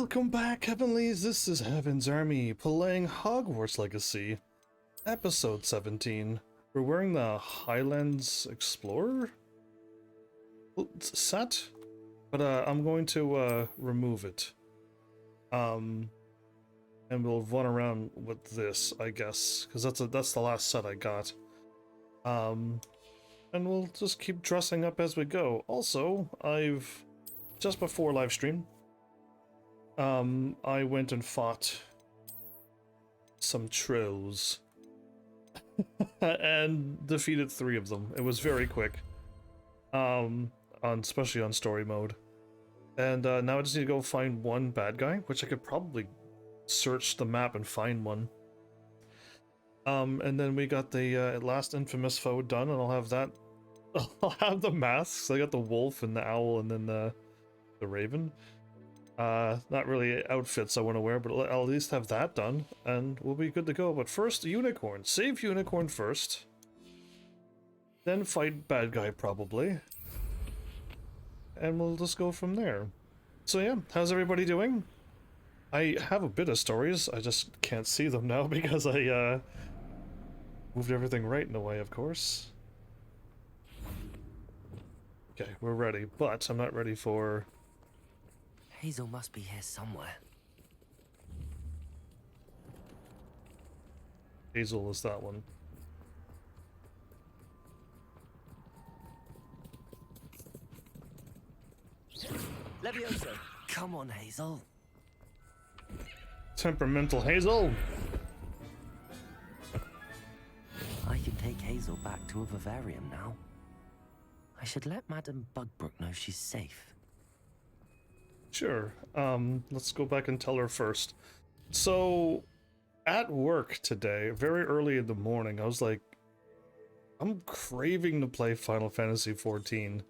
Welcome back, Heavenlies. This is Heaven's Army playing Hogwarts Legacy, episode 17. We're wearing the Highlands Explorer set, but I'm going to remove it. And we'll run around with this, I guess, because that's the last set I got. And we'll just keep dressing up as we go. Also, I've just before live stream, I went and fought some trolls and defeated 3 of them. It was very quick, especially on story mode. And now I just need to go find one bad guy, which I could probably search the map and find one. And then we got the last infamous foe done, and I'll have that. I'll have the masks. I got the wolf and the owl, and then the raven. Not really outfits I want to wear, but I'll at least have that done, and we'll be good to go. But first, unicorn. Save unicorn first. Then fight bad guy, probably. And we'll just go from there. So yeah, how's everybody doing? I have a bit of stories, I just can't see them now because I, moved everything right in the way, of course. Okay, we're ready, but I'm not ready for... Hazel must be here somewhere. Hazel is that one. Levioso! Come on, Hazel. Temperamental Hazel! I can take Hazel back to a vivarium now. I should let Madame Bugbrook know she's safe. Sure. Let's go back and tell her first. So, at work today, very early in the morning, I was like, I'm craving to play Final Fantasy 14.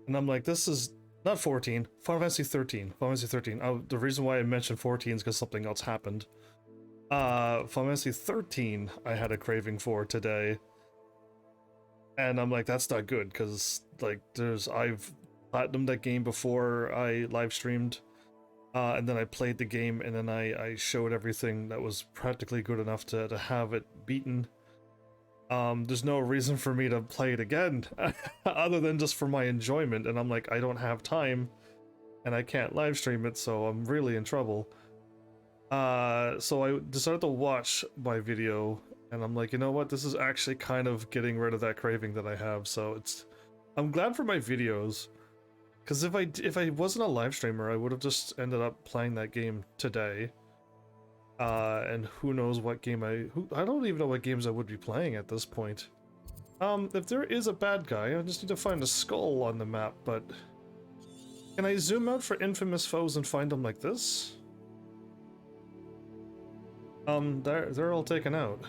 And I'm like, this is not 14, Final Fantasy 13. Final Fantasy 13. The reason why I mentioned 14 is because something else happened. Final Fantasy 13 I had a craving for today. And I'm like, that's not good, because, like, I've platinumed that game before I live streamed, and then I played the game, and then I showed everything that was practically good enough to have it beaten. There's no reason for me to play it again, other than just for my enjoyment, and I'm like, I don't have time, and I can't live stream it, so I'm really in trouble. So I decided to watch my video, and I'm like, you know what, this is actually kind of getting rid of that craving that I have, so I'm glad for my videos. Because if I wasn't a live streamer, I would have just ended up playing that game today. And who knows what game I don't even know what games I would be playing at this point. If there is a bad guy, I just need to find a skull on the map, but... Can I zoom out for infamous foes and find them like this? They're all taken out.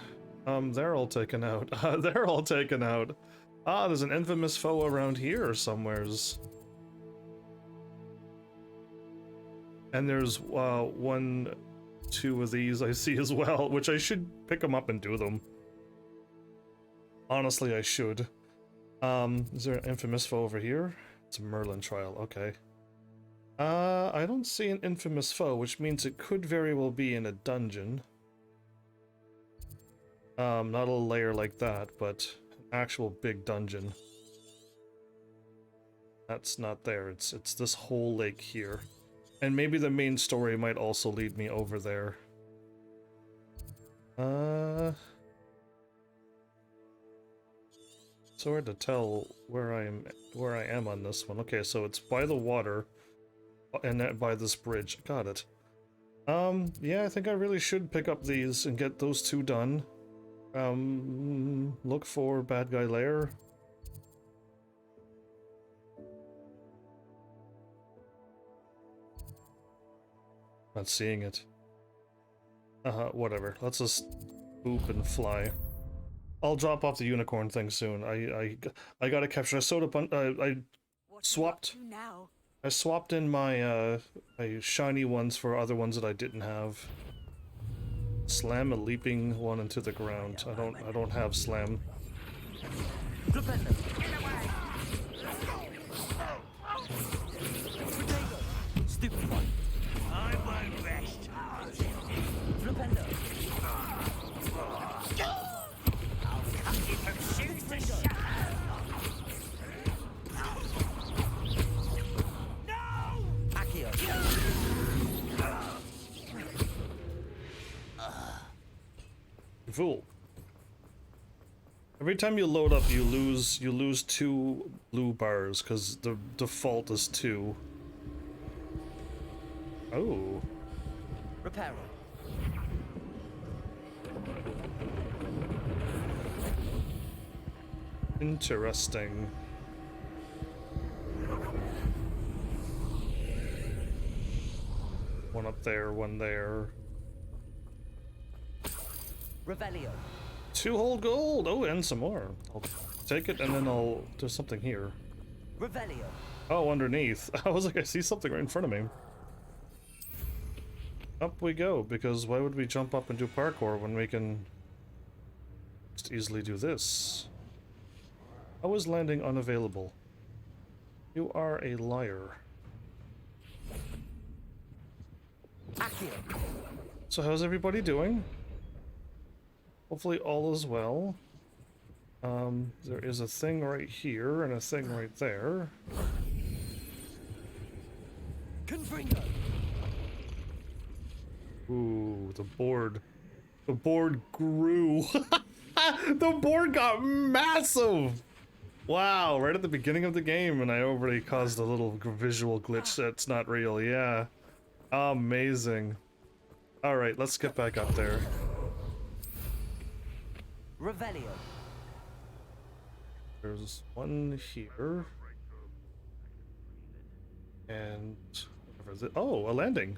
They're all taken out. They're all taken out. Ah, there's an infamous foe around here somewheres. And there's 1, 2 of these I see as well, which I should pick them up and do them. Honestly, I should. Is there an infamous foe over here? It's a Merlin trial, okay. I don't see an infamous foe, which means it could very well be in a dungeon. Not a lair like that, but an actual big dungeon. That's not there, it's this whole lake here. And maybe the main story might also lead me over there. It's hard to tell where I am on this one. Okay, so it's by the water, and by this bridge. Got it. Yeah, I think I really should pick up these and get those 2 done. Look for bad guy lair. Not seeing it. Whatever. Let's just boop and fly. I'll drop off the unicorn thing soon. I gotta capture. I sewed up on. I swapped. I swapped in my my shiny ones for other ones that I didn't have. Slam a leaping one into the ground. I don't have slam. Stupid one. fool. Every time you load up, you lose 2 blue bars because the default is 2. Oh. Repairer. Interesting. One up there, one there. Revelio. 2 whole gold! Oh, and some more. I'll take it and then there's something here. Revelio. Oh, underneath. I was like, I see something right in front of me. Up we go, because why would we jump up and do parkour when we can just easily do this? How is landing unavailable? You are a liar. Accio. So how's everybody doing? Hopefully all is well. There is a thing right here and a thing right there. Confringo. Ooh, the board. The board grew. The board got massive! Wow, right at the beginning of the game, and I already caused a little visual glitch that's not real, yeah. Amazing. Alright, let's get back up there. Revelio. There's one here. And... whatever is it? Oh, a landing!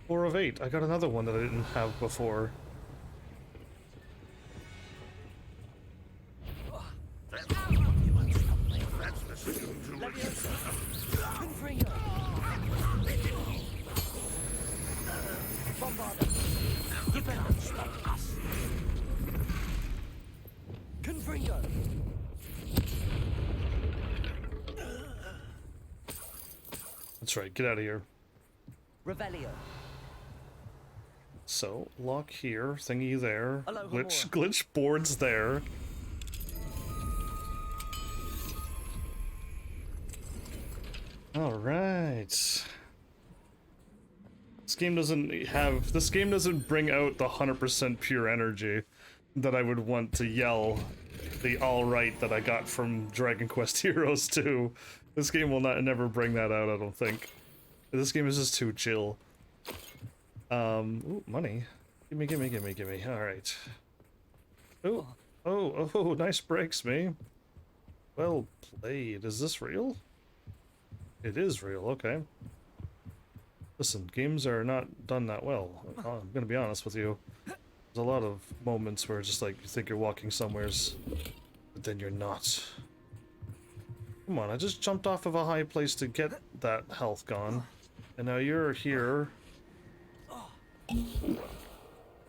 4 of 8. I got another one that I didn't have before. Confringo. Bombarda. Defenders stop us. Confringo. That's right, get out of here. Revelio. So, lock here, thingy there, Aloha glitch boards there. Alright. This game doesn't bring out the 100% pure energy that I would want to yell the alright that I got from Dragon Quest Heroes 2. This game will never bring that out, I don't think. This game is just too chill. Ooh, money. Gimme. Alright. Oh, nice breaks, me. Well played. Is this real? It is real, okay. Listen, games are not done that well. I'm gonna be honest with you. There's a lot of moments where just like you think you're walking somewheres, but then you're not. Come on, I just jumped off of a high place to get that health gone. And now you're here.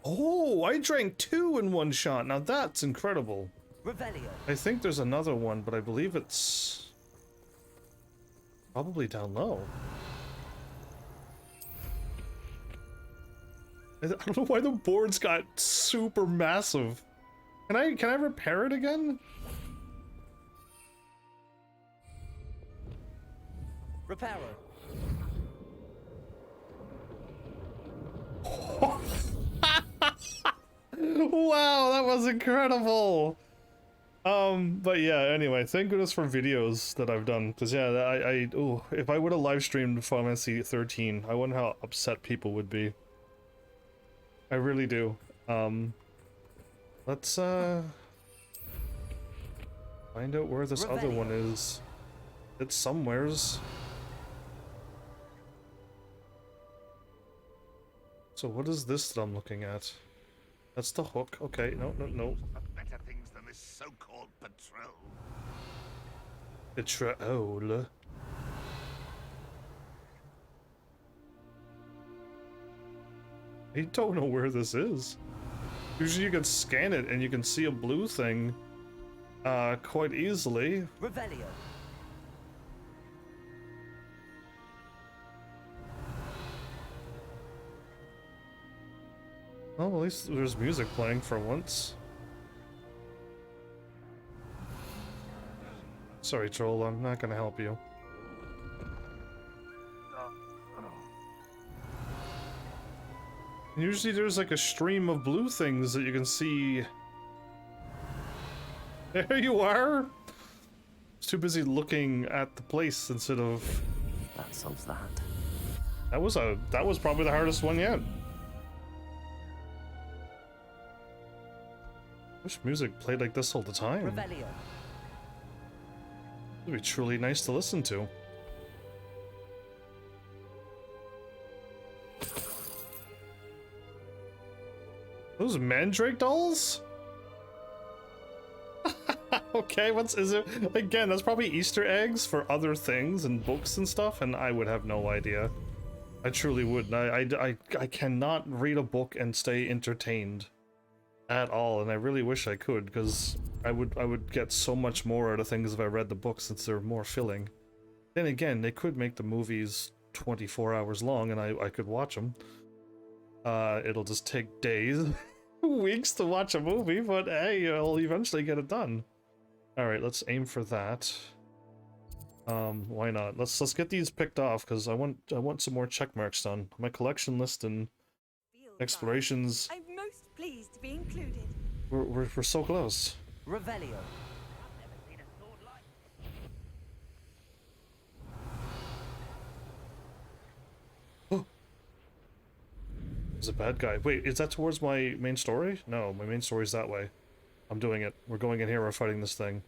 Oh, I drank 2 in one shot. Now that's incredible. Revelio. I think there's another one, but I believe it's probably down low. I don't know why the boards got super massive. Can I repair it again? Repairer. Wow, that was incredible. But yeah, anyway, thank goodness for videos that I've done, because yeah, ooh, if I would have live streamed Final Fantasy 13, I wonder how upset people would be. I really do. Let's find out where this other one is. It's somewheres. So what is this that I'm looking at? That's the hook. Okay, no. Better things than this so-called patrol. Patrol. I don't know where this is. Usually you can scan it and you can see a blue thing quite easily. Revelio. Oh, at least there's music playing for once. Sorry, troll, I'm not gonna help you. Usually there's like a stream of blue things that you can see. There you are! I was too busy looking at the place instead of... That solves that. That was probably the hardest one yet. Wish music played like this all the time. Revelio. It'd be truly nice to listen to. Those mandrake dolls? Okay, is it? Again, that's probably Easter eggs for other things and books and stuff, and I would have no idea. I truly wouldn't. I cannot read a book and stay entertained at all, and I really wish I could, because I would get so much more out of things if I read the books, since they're more filling. Then again, they could make the movies 24 hours long, and I could watch them. It'll just take days, weeks to watch a movie, but hey, I'll eventually get it done. All right, let's aim for that. Why not? Let's get these picked off, because I want some more check marks done. My collection list and explorations. I'm most pleased to be included. We're so close. Revelio. There's a bad guy. Wait, is that towards my main story? No, my main story's that way. I'm doing it. We're going in here, we're fighting this thing.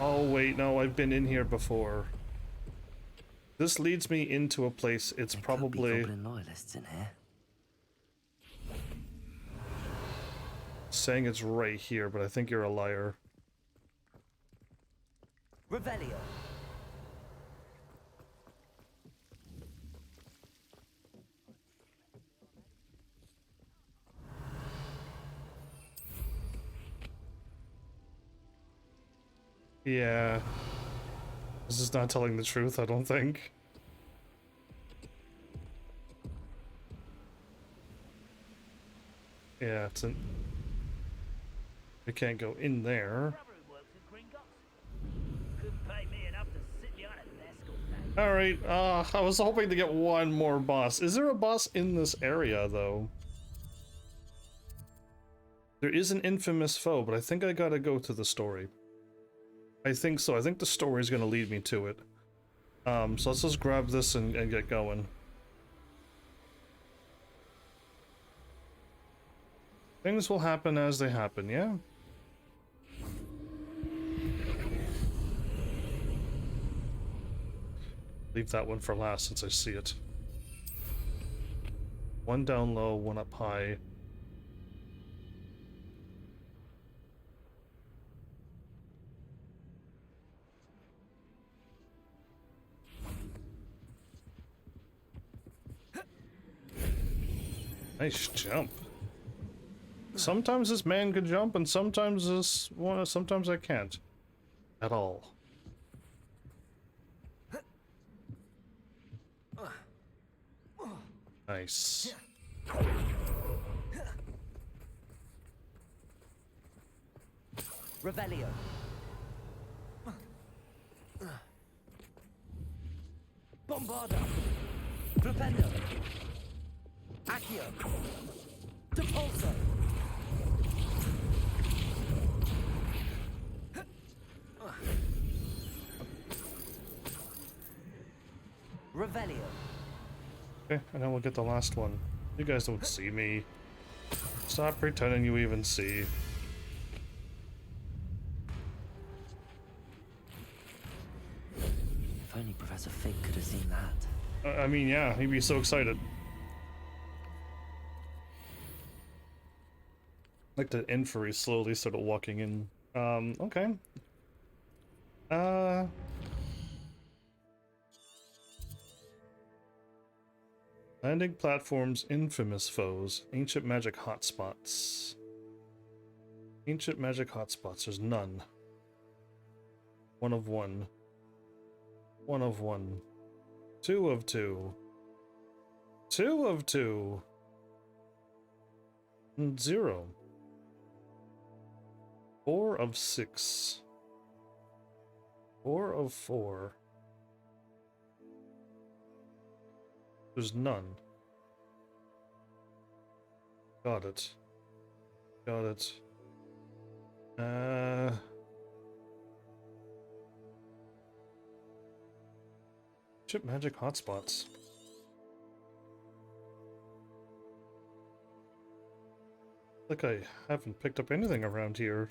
Oh wait, no, I've been in here before. This leads me into a place, it's There probably... could be goblin loyalists in here. saying it's right here, but I think you're a liar. Revelio. Yeah. This is not telling the truth, I don't think. Yeah, it's an... We can't go in there. Alright, I was hoping to get one more boss. Is there a boss in this area, though? There is an infamous foe, but I think I gotta go to the story. I think so. I think the story is gonna lead me to it. So let's just grab this and get going. Things will happen as they happen, yeah? Leave that one for last since I see it. One down low, one up high. Nice jump. Sometimes this man can jump, and sometimes sometimes I can't. At all. Nice. Revelio. Bombarda. Propello. Accio. Depulso. Revelio. Okay, and then we'll get the last one. You guys don't see me. Stop pretending you even see. If only Professor Fig could have seen that. I mean, yeah, he'd be so excited. Like the inferi slowly started walking in. Okay. Landing platforms, infamous foes, ancient magic hotspots. Ancient magic hotspots, there's none. One of one. One of one. Two of two. Two of two. And 0. 4 of 6. 4 of 4. There's none. Got it. Got it. Chip magic hotspots. Like I haven't picked up anything around here.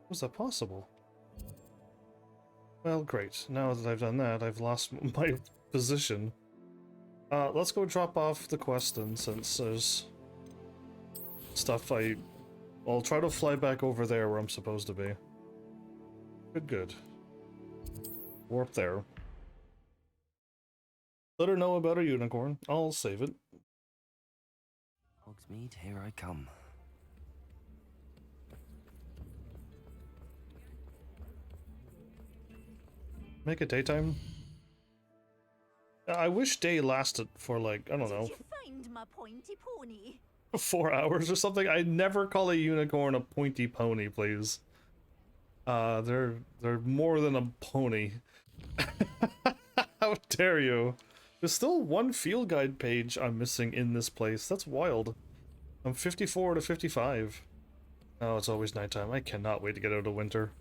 Was that possible? Well, great. Now that I've done that, I've lost my position. Let's go drop off the quest then, since there's stuff I'll try to fly back over there where I'm supposed to be. Good, good. Warp there. Let her know about her unicorn. I'll save it. Hogsmeade, here I come. Make it daytime. I wish day lasted for like, I don't know, Did you find my pointy pony? 4 hours or something. I never call a unicorn a pointy pony, please. They're more than a pony. How dare you? There's still one field guide page I'm missing in this place. That's wild. I'm 54 to 55. Oh, it's always nighttime. I cannot wait to get out of winter.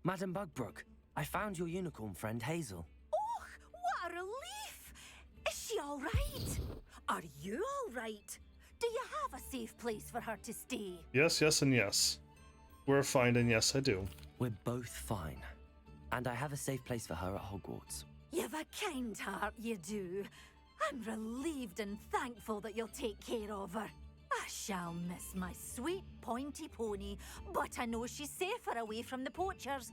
Madam Bugbrook, I found your unicorn friend Hazel. Oh, what a relief! Is she all right? Are you all right? Do you have a safe place for her to stay? Yes, yes, and yes. We're fine, and yes, I do. We're both fine. And I have a safe place for her at Hogwarts. You've a kind heart, you do. I'm relieved and thankful that you'll take care of her. I shall miss my sweet pointy pony, but I know she's safer away from the poachers.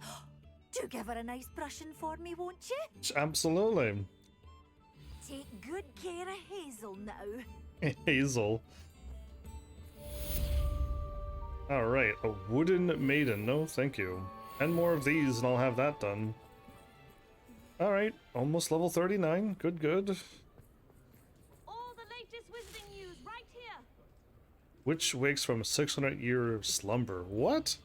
Do give her a nice brushing for me, won't you? Absolutely. Take good care of Hazel now. Hazel. Alright, a wooden maiden. No, thank you. 10 more of these and I'll have that done. Alright, almost level 39. Good, good. All the latest wizarding news right here. Witch wakes from a 600-year slumber. What?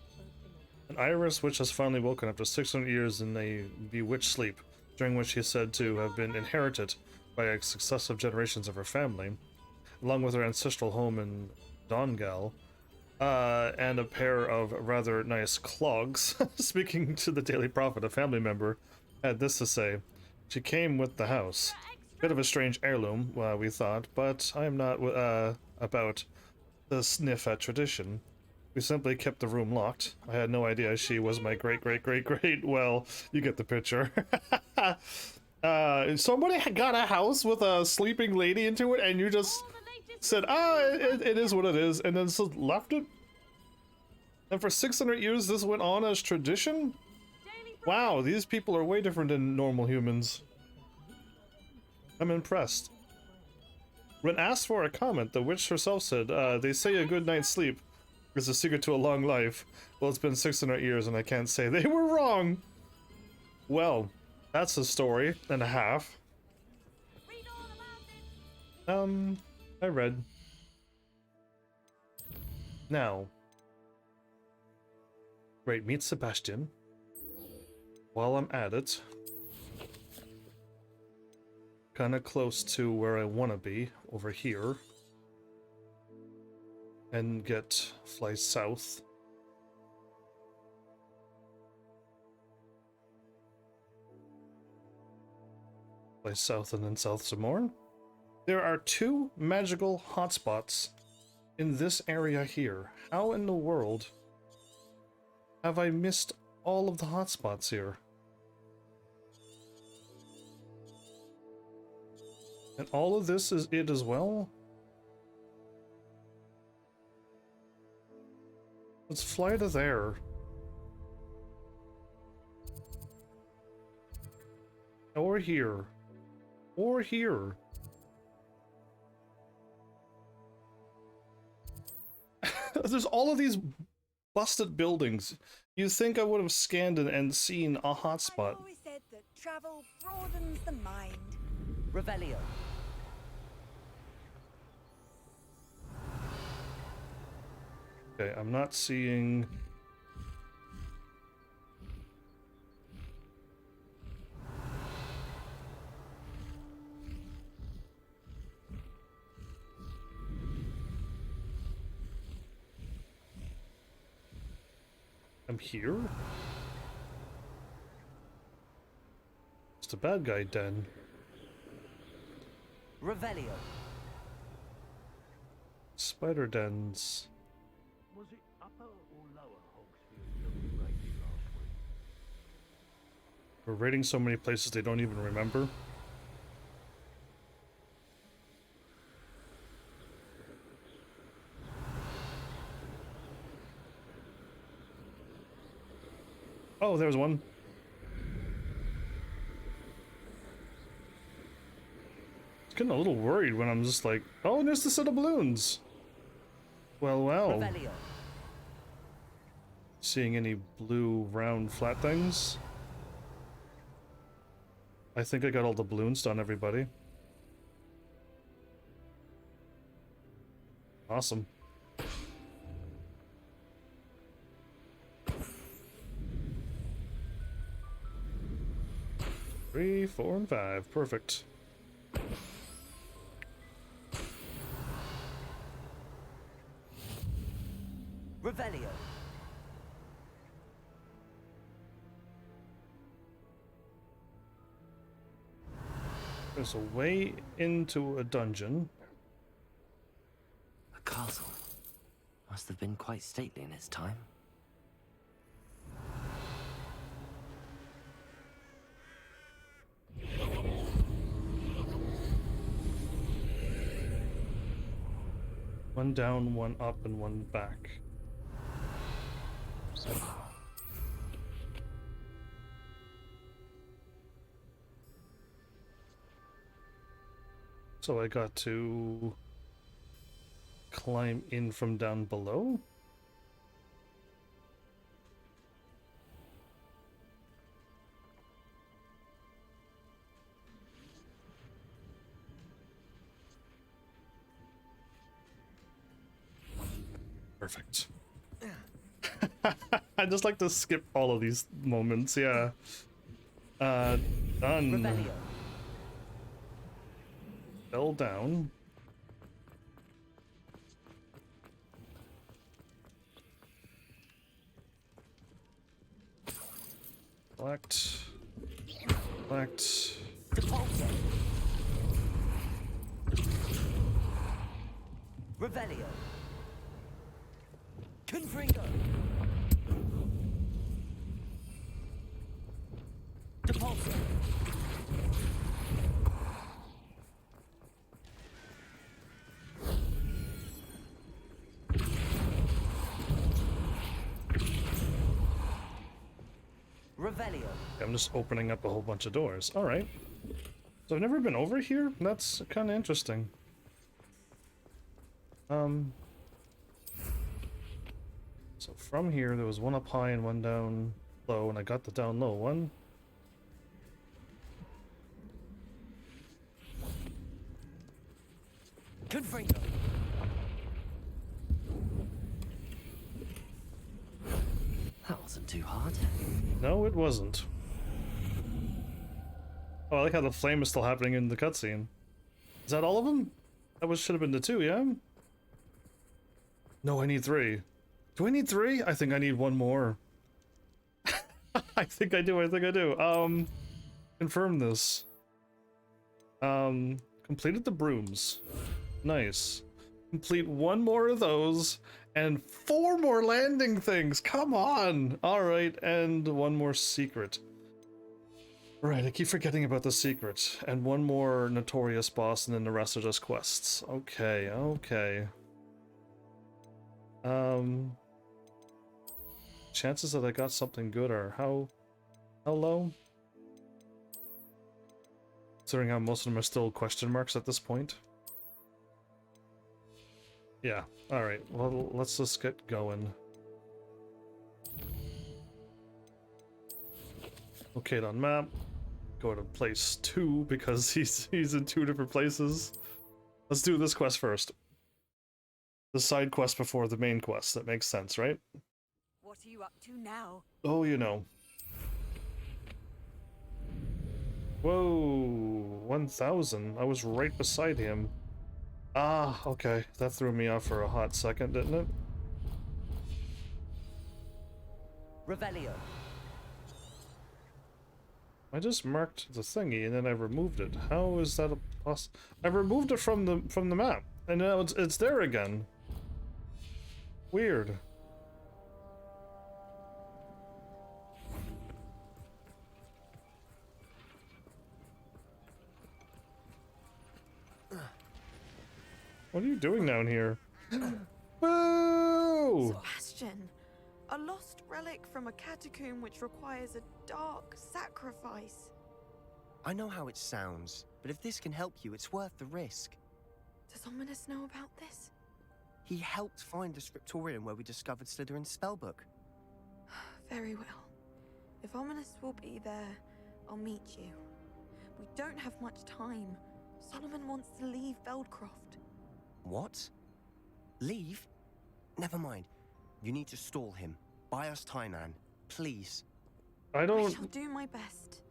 An Iris witch has finally woken after 600 years in a bewitched sleep, during which she is said to have been inherited by successive generations of her family, along with her ancestral home in Dongal, and a pair of rather nice clogs. Speaking to the Daily Prophet, a family member had this to say: "She came with the house. Bit of a strange heirloom, we thought, but I am not about to sniff at tradition. We simply kept the room locked. I had no idea she was my great. Well, you get the picture." Somebody got a house with a sleeping lady into it, and you just said, it is what it is, and then just left it? And for 600 years this went on as tradition? Wow, these people are way different than normal humans. I'm impressed. When asked for a comment, the witch herself said, they say a good night's sleep is the secret to a long life. Well, it's been 600 years and I can't say they were wrong. Well, that's a story and a half. I read. Now, great, meet Sabastian. While I'm at it, kind of close to where I want to be, over here, and fly south. Fly south and then south some more. There are 2 magical hotspots in this area here. How in the world have I missed all of the hotspots here? And all of this is it as well? Let's fly to there. Or here. Or here. There's all of these busted buildings. You'd think I would have scanned and seen a hotspot. I've always said that travel broadens the mind. Revelio. Okay, I'm not seeing... I'm here? It's the bad guy den. Revelio. Spider dens. Was it upper or lower Hogsfield that we raided last week? We're raiding so many places they don't even remember. Oh, there's one. I was getting a little worried when I'm just like, oh, and there's the set of balloons. Well, well. Revelio. Seeing any blue, round, flat things? I think I got all the balloons done, everybody. Awesome. Three, 4, and 5. Perfect. Revelio. There's a way into a dungeon. A castle. Must have been quite stately in its time. One down, one up, and one back. So I got to climb in from down below? Perfect. I just like to skip all of these moments, yeah. Done. Revelio. Fell down. Select. Select. Depulso. Revelio. Confringo. Depulso. Revelio. I'm just opening up a whole bunch of doors. Alright. So I've never been over here? That's kind of interesting. So from here, there was one up high and one down low, and I got the down low one. Confringo. That wasn't too hard. No, it wasn't. Oh, I like how the flame is still happening in the cutscene. Is that all of them? That should have been the 2, yeah? No, I need 3. Do I need 3? I think I need one more. I think I do. Confirm this. Completed the brooms. Nice. Complete one more of those, and 4 more landing things. Come on! Alright, and one more secret. Right, I keep forgetting about the secret. And one more notorious boss, and then the rest are just quests. Okay, okay. Chances that I got something good are how low? Considering how most of them are still question marks at this point. Yeah, alright, well, let's just get going. Locate on map. Go to place 2 because he's in 2 different places. Let's do this quest first. The side quest before the main quest. That makes sense, right? What are you up to now? Oh, you know. Whoa, 1,000. I was right beside him. Ah, okay. That threw me off for a hot second, didn't it? Revelio. I just marked the thingy and then I removed it. How is that a I removed it from the map, and now it's there again. Weird. What are you doing down here? Boo! Sebastian, a lost relic from a catacomb which requires a dark sacrifice. I know how it sounds, but if this can help you, it's worth the risk. Does Ominous know about this? He helped find the scriptorium where we discovered Slytherin's spellbook. Very well. If Ominous will be there, I'll meet you. We don't have much time. Solomon wants to leave Feldcroft. What? Leave? Never mind. You need to stall him. Buy us time, Anne. Please. I I don't... shall do my best.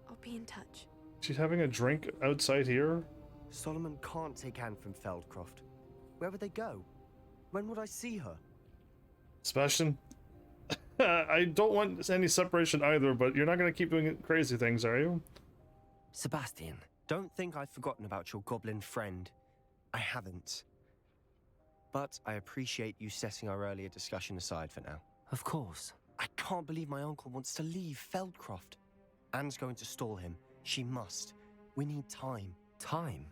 I'll be in touch. She's having a drink outside here? Solomon can't take Anne from Feldcroft. Where would they go? When would I see her? Sebastian? I don't want any separation either, but you're not going to keep doing crazy things, are you? Sebastian. Don't think I've forgotten about your goblin friend. I haven't. But I appreciate you setting our earlier discussion aside for now. Of course. I can't believe my uncle wants to leave Feldcroft. Anne's going to stall him. She must. We need time. Time?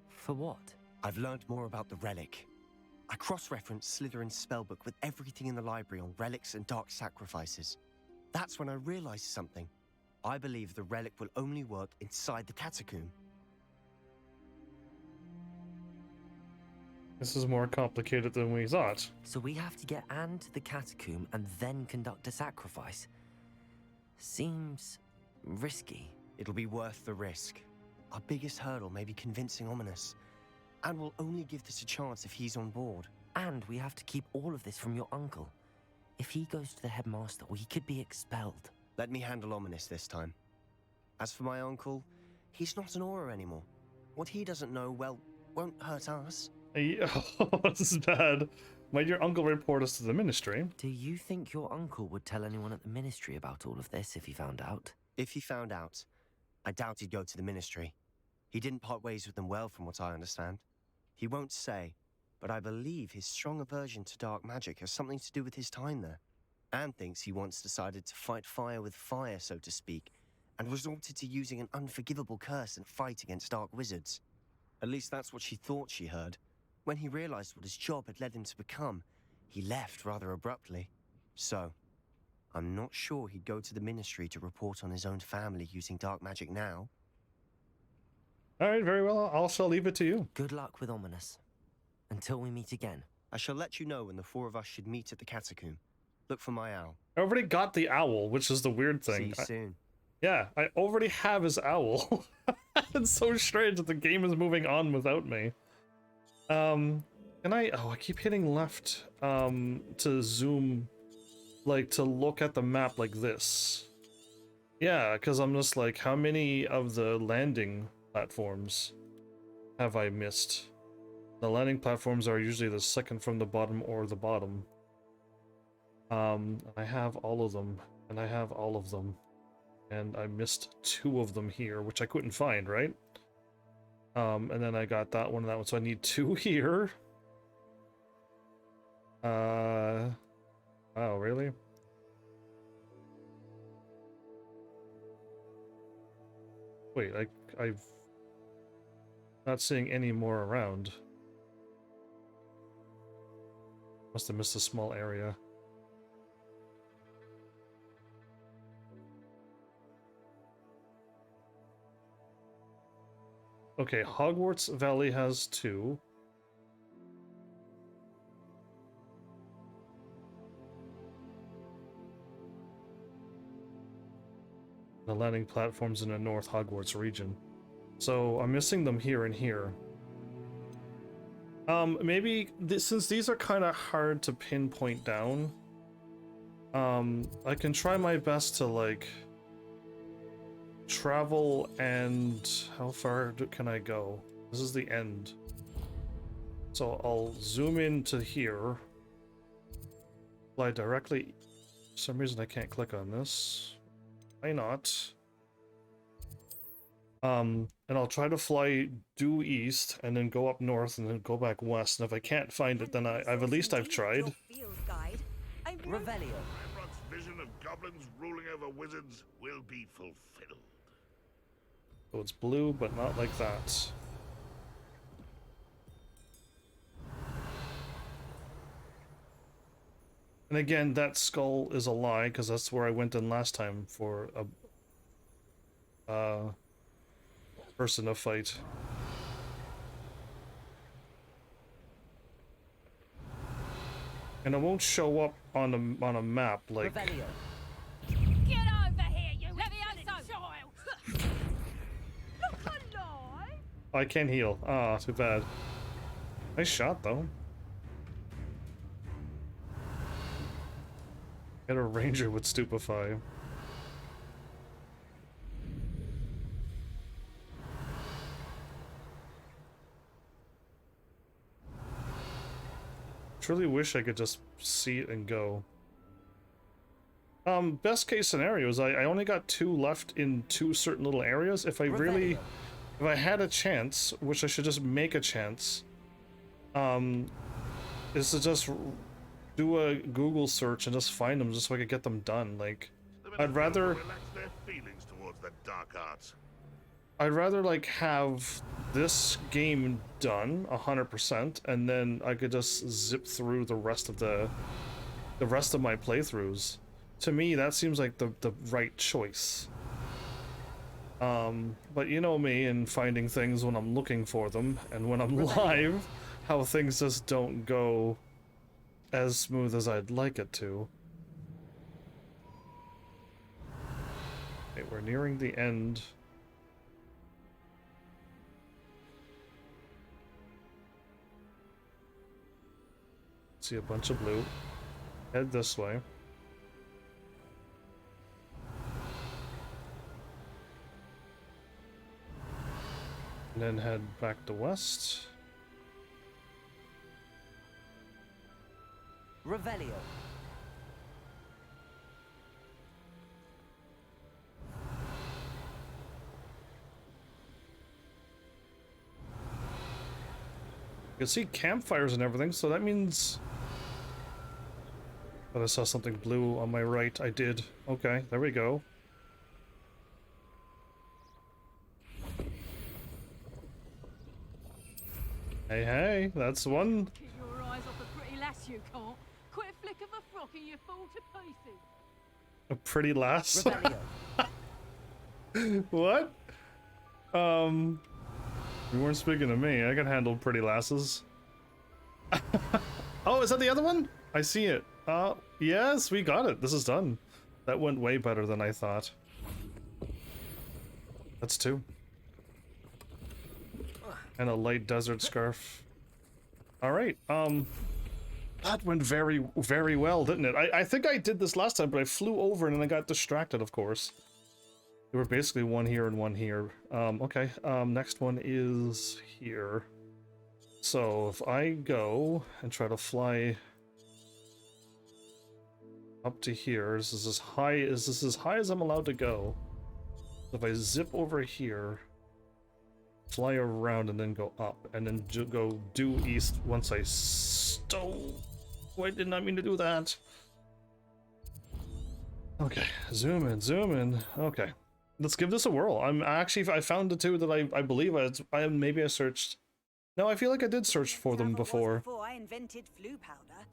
For what? I've learned more about the relic. I cross-referenced Slytherin's spellbook with everything in the library on relics and dark sacrifices. That's when I realized something. I believe the relic will only work inside the catacomb. This is more complicated than we thought. So we have to get Anne to the catacomb and then conduct a sacrifice. Seems risky. It'll be worth the risk. Our biggest hurdle may be convincing Ominous. And we'll only give this a chance if he's on board. And we have to keep all of this from your uncle. If he goes to the headmaster, we could be expelled. Let me handle Ominous this time. As for my uncle, he's not an Auror anymore. What he doesn't know, well, won't hurt us. Oh, this is bad. Might your uncle report us to the ministry? Do you think your uncle would tell anyone at the ministry about all of this if he found out? If he found out, I doubt he'd go to the ministry. He didn't part ways with them well, from what I understand. He won't say, but I believe his strong aversion to dark magic has something to do with his time there. Anne thinks he once decided to fight fire with fire, so to speak, and resorted to using an unforgivable curse in a fight against dark wizards. At least that's what she thought she heard. When he realized what his job had led him to become, he left rather abruptly. So, I'm not sure he'd go to the ministry to report on his own family using dark magic now. Alright, very well. I shall leave it to you. Good luck with Ominous. Until we meet again. I shall let you know when the four of us should meet at the catacomb. Look for my owl. I already got the owl, which is the weird See thing. you soon. Yeah, I already have his owl. It's so strange that the game is moving on without me. Can I... Oh, I keep hitting left, to zoom, like, to look at the map like this. Yeah, because I'm just like, how many of the landing platforms have I missed? The landing platforms are usually the second from the bottom or the bottom. I have all of them, and I have all of them. And I missed 2 of them here, which I couldn't find, right? And then I got that one and that one, so I need 2 here. Wow, really? Wait, I've not seeing any more around. Must have missed a small area. Okay, Hogwarts Valley has 2. The landing platforms in the North Hogwarts region. So I'm missing them here and here. Maybe since these are kind of hard to pinpoint down, I can try my best to like travel. And how far can I go? This is the end, so I'll zoom into here, fly directly For some reason I can't click on this. Why not? And I'll try to fly due east and then go up north and then go back west. And if I can't find it, then I've at least I've tried. Revelio. Rembrandt's vision of goblins ruling over wizards will be fulfilled. So it's blue, but not like that. And again, that skull is a lie, because that's where I went in last time for a person to fight. And it won't show up on a map like. Revelio. Get over here, you Levioso child! Look alive! I can't heal. Ah, too bad. Nice shot though. Get a ranger with stupefy. Truly wish I could just see it and go. Best case scenario is I only got 2 left in 2 certain little areas. If I really, if I had a chance, which I should just make a chance, is to just do a Google search and just find them just so I could get them done. Like, I'd rather relax their feelings towards the dark arts. I'd rather like have this game done 100% and then I could just zip through the rest of my playthroughs. To me, that seems like the right choice. But you know me and finding things when I'm looking for them, and when I'm live, how things just don't go as smooth as I'd like it to. Okay, we're nearing the end. See a bunch of blue. Head this way. And then head back to west. Revelio. You can see campfires and everything, so that means... But I saw something blue on my right. I did. Okay, there we go. Hey, hey, that's one. Keep your eyes off a pretty lass, you can't. Quit a flick of a frock and you fall to pieces. A pretty lass. Revelio. What? You weren't speaking to me. I can handle pretty lasses. Oh, is that the other one? I see it. Yes, we got it. This is done. That went way better than I thought. That's 2. And a light desert scarf. Alright, that went very, very well, didn't it? I think I did this last time, but I flew over and then I got distracted, of course. There were basically one here and one here. Okay, next one is here. So if I go and try to fly up to here, this is as high as I'm allowed to go. So if I zip over here, fly around and then go up, and then go due east once I stole. Oh, I did not mean to do that. Okay, zoom in. Okay, let's give this a whirl. I found the 2 that I believe maybe I searched. No, I feel like I did search for them before.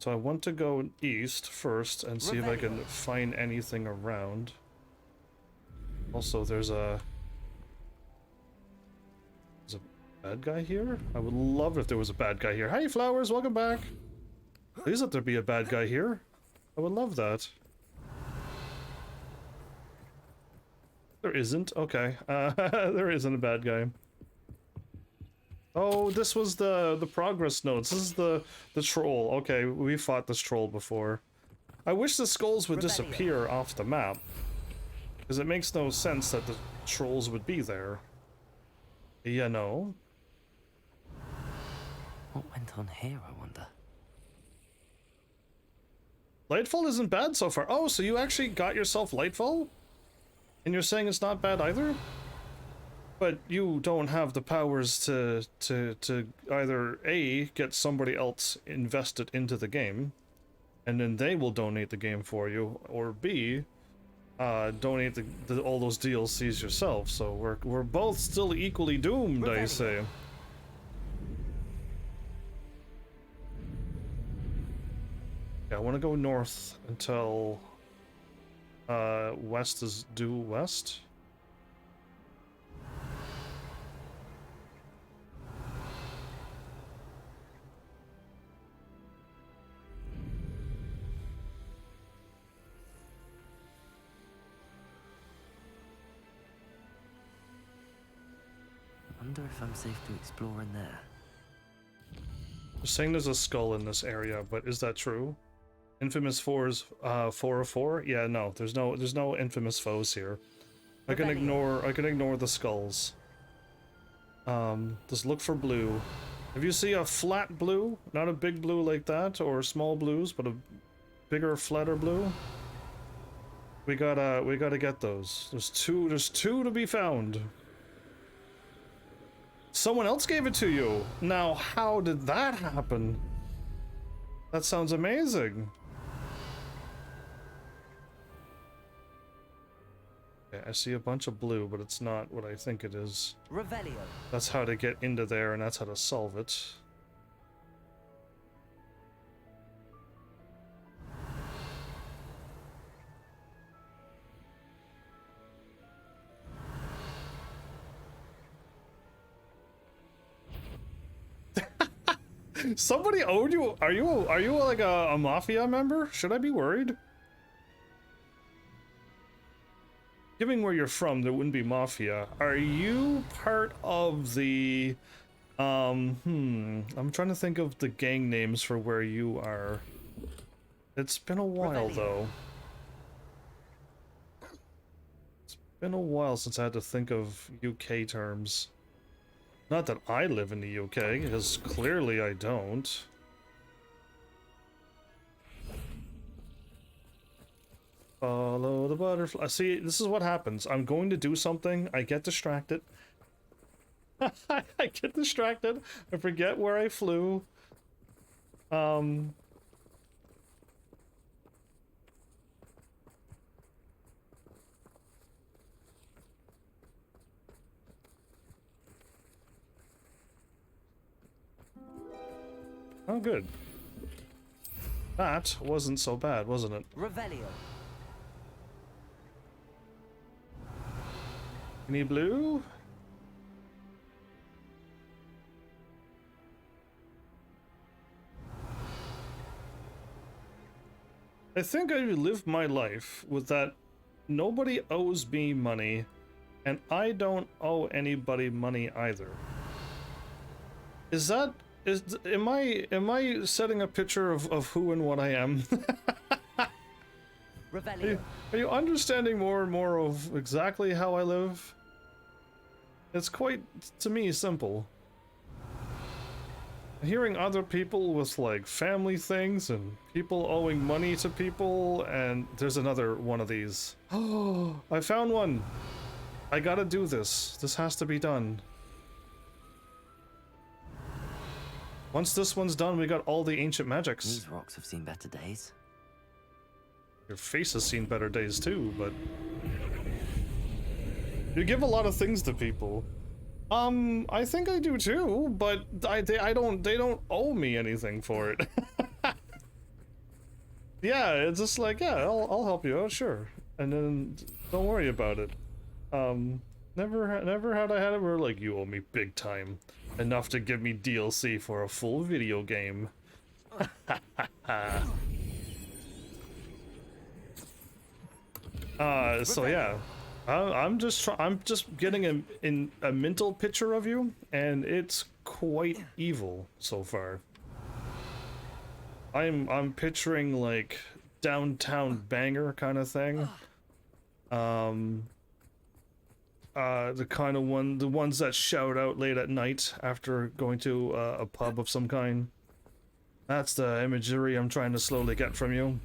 So I want to go east first and see if I can find anything around. Also, there's a bad guy here? I would love if there was a bad guy here. Hey, flowers, welcome back. Please let there be a bad guy here. I would love that. There isn't. Okay. There isn't a bad guy. Oh, this was the progress notes. This is the troll. Okay, we fought this troll before. I wish the skulls would disappear off the map, because it makes no sense that the trolls would be there. You know? What went on here, I wonder? Lightfall isn't bad so far. Oh, so you actually got yourself Lightfall? And you're saying it's not bad either? But you don't have the powers to either A, get somebody else invested into the game, and then they will donate the game for you, or B, donate all those DLCs yourself. So we're both still equally doomed, I say. Yeah, I want to go north until west is due west. I wonder if I'm safe to explore in there. They're saying there's a skull in this area, but is that true? Infamous 4 is 404? Yeah, no, there's no infamous foes here. I can ignore the skulls. Just look for blue. If you see a flat blue, not a big blue like that, or small blues, but a bigger, flatter blue, we gotta get those. There's two to be found. Someone else gave it to you. Now, how did that happen? That sounds amazing. Okay, I see a bunch of blue, but it's not what I think it is. Revelio. That's how to get into there, and that's how to solve it. Somebody owed you? Are you like a mafia member? Should I be worried? Given where you're from, there wouldn't be mafia. Are you part of the I'm trying to think of the gang names for where you are. It's been a while though. It's been a while since I had to think of UK terms. Not that I live in the UK, because clearly I don't. Follow the butterfly. See, this is what happens. I'm going to do something, I get distracted. I get distracted. I forget where I flew. Oh, good. That wasn't so bad, wasn't it? Revelio. Any blue? I think I live my life with that nobody owes me money, and I don't owe anybody money either. Is that... am I setting a picture of who and what I am? Are you understanding more and more of exactly how I live? It's quite, to me, simple. Hearing other people with like family things and people owing money to people, and there's another one of these. Oh, I found one. I gotta do this. This has to be done. Once this one's done, we got all the ancient magics. These rocks have seen better days. Your face has seen better days too, but you give a lot of things to people. I think I do too, but they don't owe me anything for it. Yeah, it's just like, yeah, I'll help you out, sure, and then don't worry about it. Never had I had it where like you owe me big time, enough to give me DLC for a full video game. So yeah, I'm just getting a mental picture of you, and it's quite evil so far. I'm picturing like downtown banger kind of thing. The kind of the ones that shout out late at night after going to a pub of some kind. That's the imagery I'm trying to slowly get from you.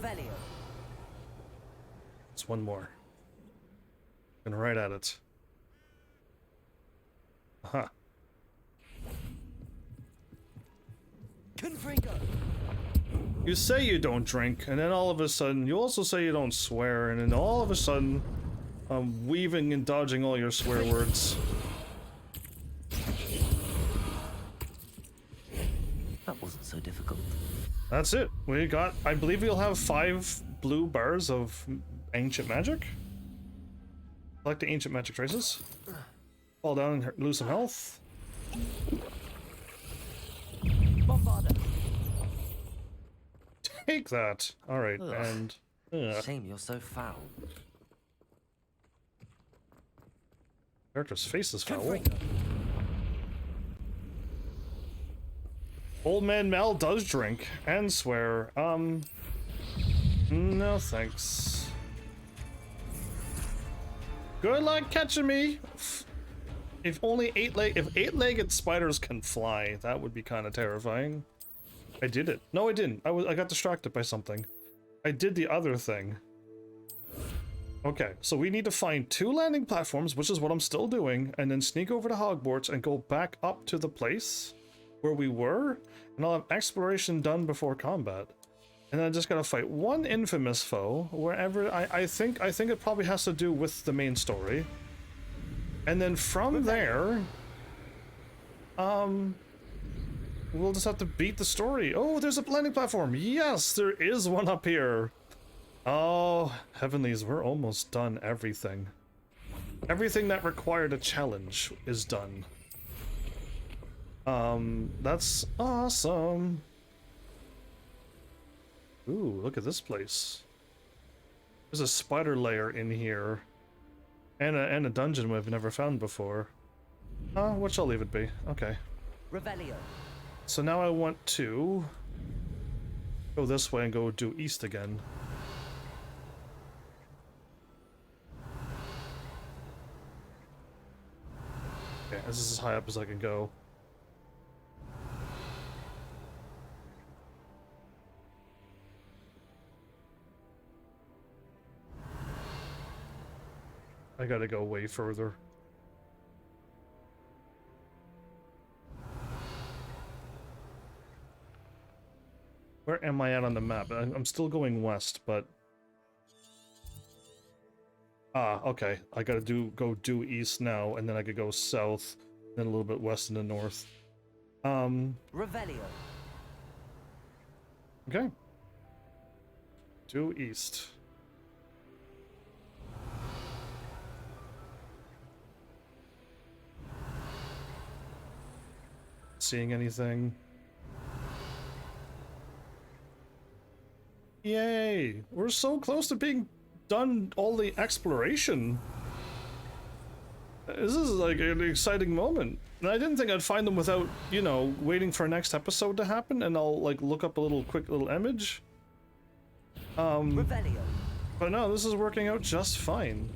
Revelio. It's one more. And right at it. Aha. Confringo. You say you don't drink, and then all of a sudden, you also say you don't swear, and then all of a sudden, I'm weaving and dodging all your swear words. That wasn't so difficult. That's it. We got, I believe we'll have 5 blue bars of ancient magic. Collect the ancient magic traces. Fall down and lose some health. Bombarder. Take that. Alright, Ugh. and... Shame you're so foul. Character's face is foul. Confringo. Old Man Mel does drink and swear. No thanks. Good luck catching me. If only eight-legged spiders can fly, that would be kind of terrifying. I did it. No, I didn't. I got distracted by something. I did the other thing. Okay, so we need to find 2 landing platforms, which is what I'm still doing, and then sneak over to Hogwarts and go back up to the place where we were, and I'll have exploration done before combat. And then I just gotta fight one infamous foe, wherever I think it probably has to do with the main story. And then from there, we'll just have to beat the story. Oh, there's a landing platform. Yes, there is one up here. Oh, heavenlies, we're almost done everything. Everything that required a challenge is done. That's awesome. Ooh, look at this place. There's a spider lair in here. And a dungeon we've never found before. Which I'll leave it be. Okay. Revelio. So now I want to go this way and go due east again. Okay, this is as high up as I can go. I gotta go way further. Where am I at on the map? I'm still going west, but... okay. I gotta go due east now, and then I could go south, then a little bit west and then north. Revelio. Okay. Due east. Seeing anything? Yay! We're so close to being done all the exploration. This is like an exciting moment. And I didn't think I'd find them without, you know, waiting for next episode to happen, and I'll like look up a quick little image. Revelio. But no, this is working out just fine.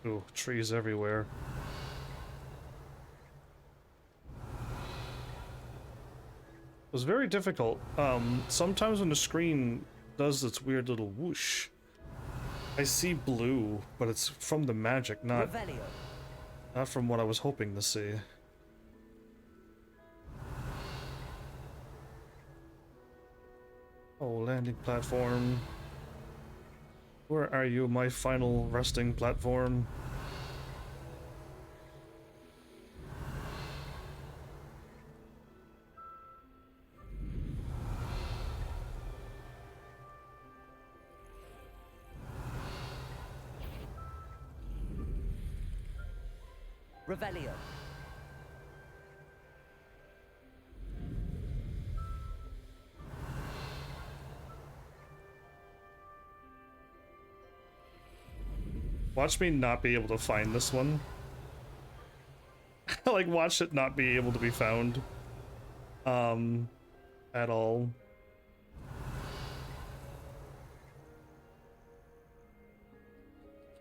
Ooh, trees everywhere. It was very difficult. Sometimes when the screen does its weird little whoosh, I see blue, but it's from the magic, not from what I was hoping to see. Oh, landing platform. Where are you, my final resting platform? Revelio. Watch me not be able to find this one. Like, watch it not be able to be found. At all.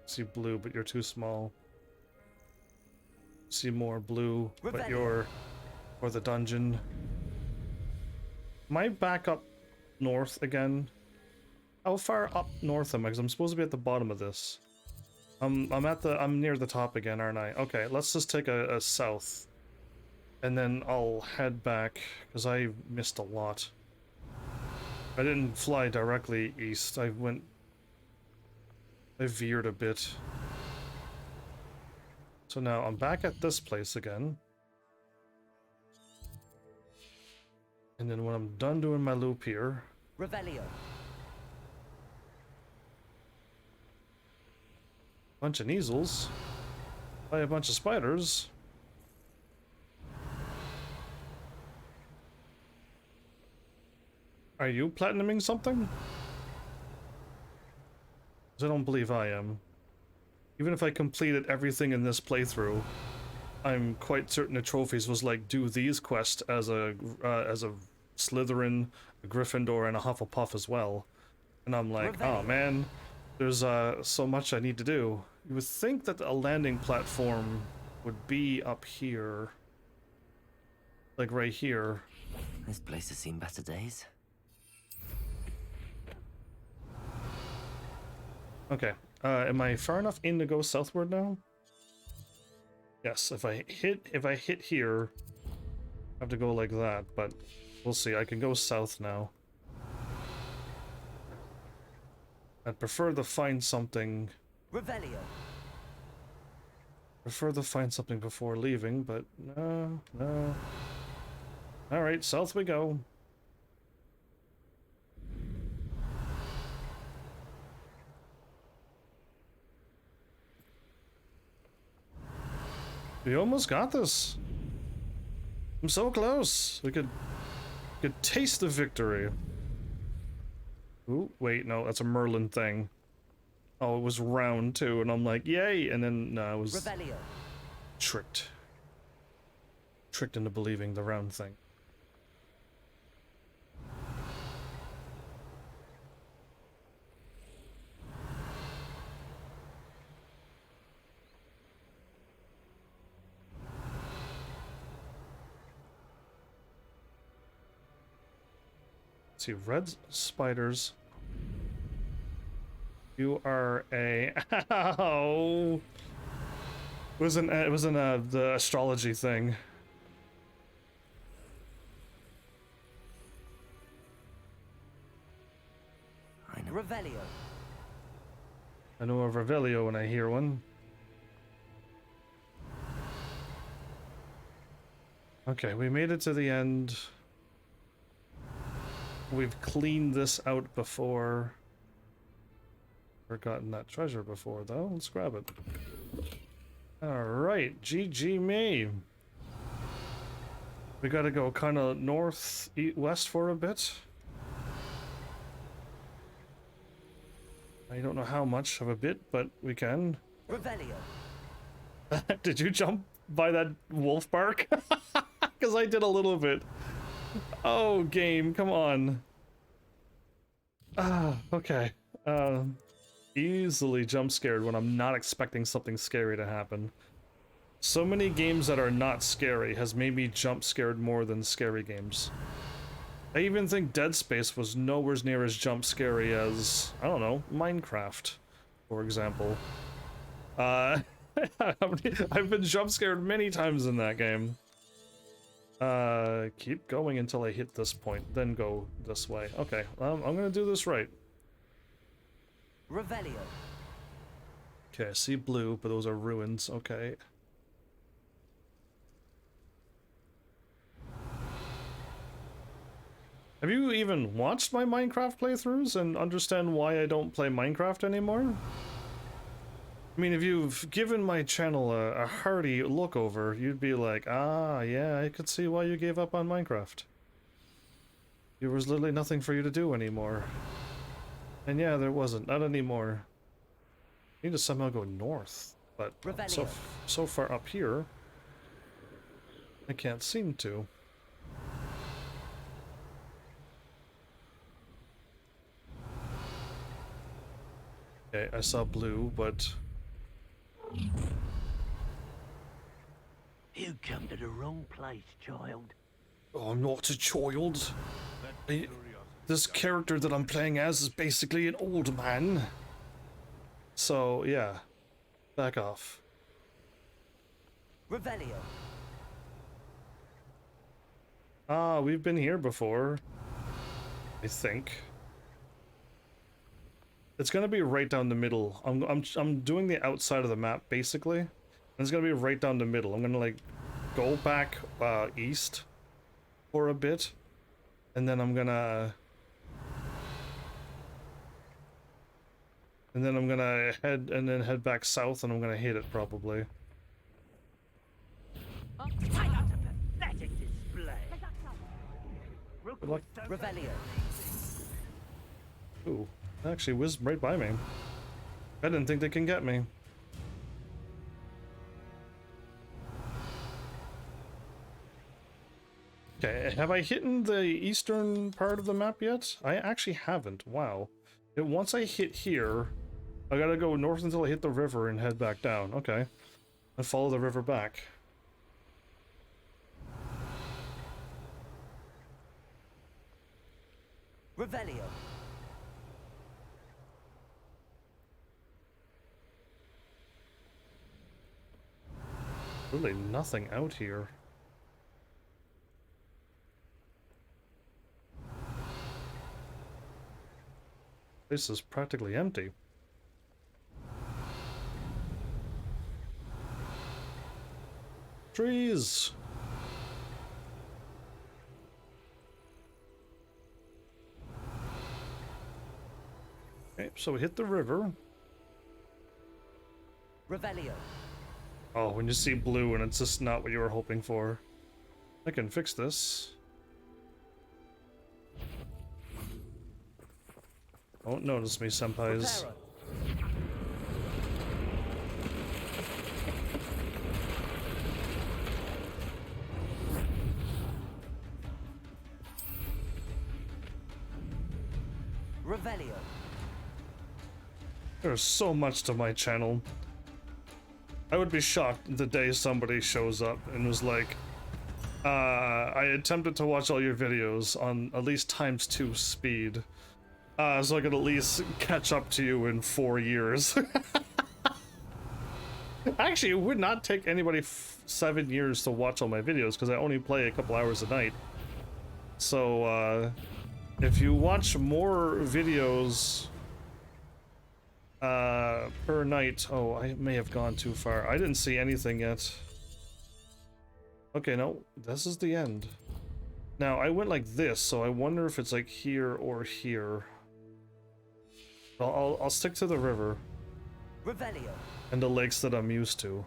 See blue, but you're too small. See more blue, but Rebellion. you're for the dungeon. Am I back up north again? How far up north am I? Because I'm supposed to be at the bottom of this. I'm near the top again, aren't I? Okay, let's just take a south. And then I'll head back, because I missed a lot. I didn't fly directly east. I veered a bit. So now I'm back at this place again. And then when I'm done doing my loop here... Revelio. Bunch of easels. By a bunch of spiders. Are you platinuming something? 'Cause I don't believe I am. Even if I completed everything in this playthrough, I'm quite certain the trophies was like, do these quests as a Slytherin, a Gryffindor, and a Hufflepuff as well. And I'm like, oh man, there's so much I need to do. You would think that a landing platform would be up here. Like right here. This place has seen better days. Okay, am I far enough in to go southward now? Yes, if I hit here, I have to go like that, but we'll see. I can go south now. I'd prefer to find something... Revelio. Prefer to find something before leaving, but no. Alright, south we go. We almost got this. I'm so close. We could taste the victory. Ooh, wait, no, that's a Merlin thing. Oh, it was round too, and I'm like, yay! And then no, it was Revelio. tricked into believing the round thing. Let's see, red spiders. You are a... Ow! It was in the astrology thing. I know. Revelio. I know a Revelio when I hear one. Okay, we made it to the end. We've cleaned this out before. Forgotten that treasure before, though. Let's grab it. Alright, GG me. We gotta go kind of north, west for a bit. I don't know how much of a bit, but we can. Revelio. Did you jump by that wolf bark? Because I did a little bit. Oh, game, come on. Ah, okay. Easily jump scared when I'm not expecting something scary to happen. So many games that are not scary has made me jump scared more than scary games. I even think Dead Space was nowhere near as jump scary as, I don't know, Minecraft, for example. I've been jump scared many times in that game. Keep going until I hit this point, then go this way. Okay, I'm gonna do this right. Revelio. Okay, I see blue, but those are ruins. Okay. Have you even watched my Minecraft playthroughs and understand why I don't play Minecraft anymore? I mean, if you've given my channel a hearty look over, you'd be like, ah, yeah, I could see why you gave up on Minecraft. There was literally nothing for you to do anymore. And yeah, there wasn't. Not anymore. I need to somehow go north, but so far up here, I can't seem to. Okay, I saw blue, but You come to the wrong place, child. Oh, I'm not a child. This character that I'm playing as is basically an old man. So, yeah. Back off. Revelio. Ah, we've been here before. I think. It's gonna be right down the middle. I'm doing the outside of the map, basically. And it's gonna be right down the middle. I'm gonna, like, go back east for a bit. And then I'm gonna... And then I'm gonna head back south, and I'm gonna hit it probably. Pathetic display. Good luck. Revelio. Ooh, actually whizzed right by me. I didn't think they can get me. Okay, have I hit the eastern part of the map yet? I actually haven't. Wow. Once I hit here, I gotta go north until I hit the river and head back down. Okay. And follow the river back. Revelio. Really nothing out here. This is practically empty. Trees! Okay, so we hit the river. Revelio. Oh, when you see blue and it's just not what you were hoping for. I can fix this. Don't notice me, senpais. Reparo. Revelio. There's so much to my channel. I would be shocked the day somebody shows up and was like, I attempted to watch all your videos on at least ×2 speed. So I could at least catch up to you in 4 years. Actually, it would not take anybody 7 years to watch all my videos, because I only play a couple hours a night. So, if you watch more videos per night... Oh, I may have gone too far. I didn't see anything yet. Okay, no, this is the end. Now, I went like this, so I wonder if it's like here or here. I'll stick to the river. Revelio. And the lakes that I'm used to.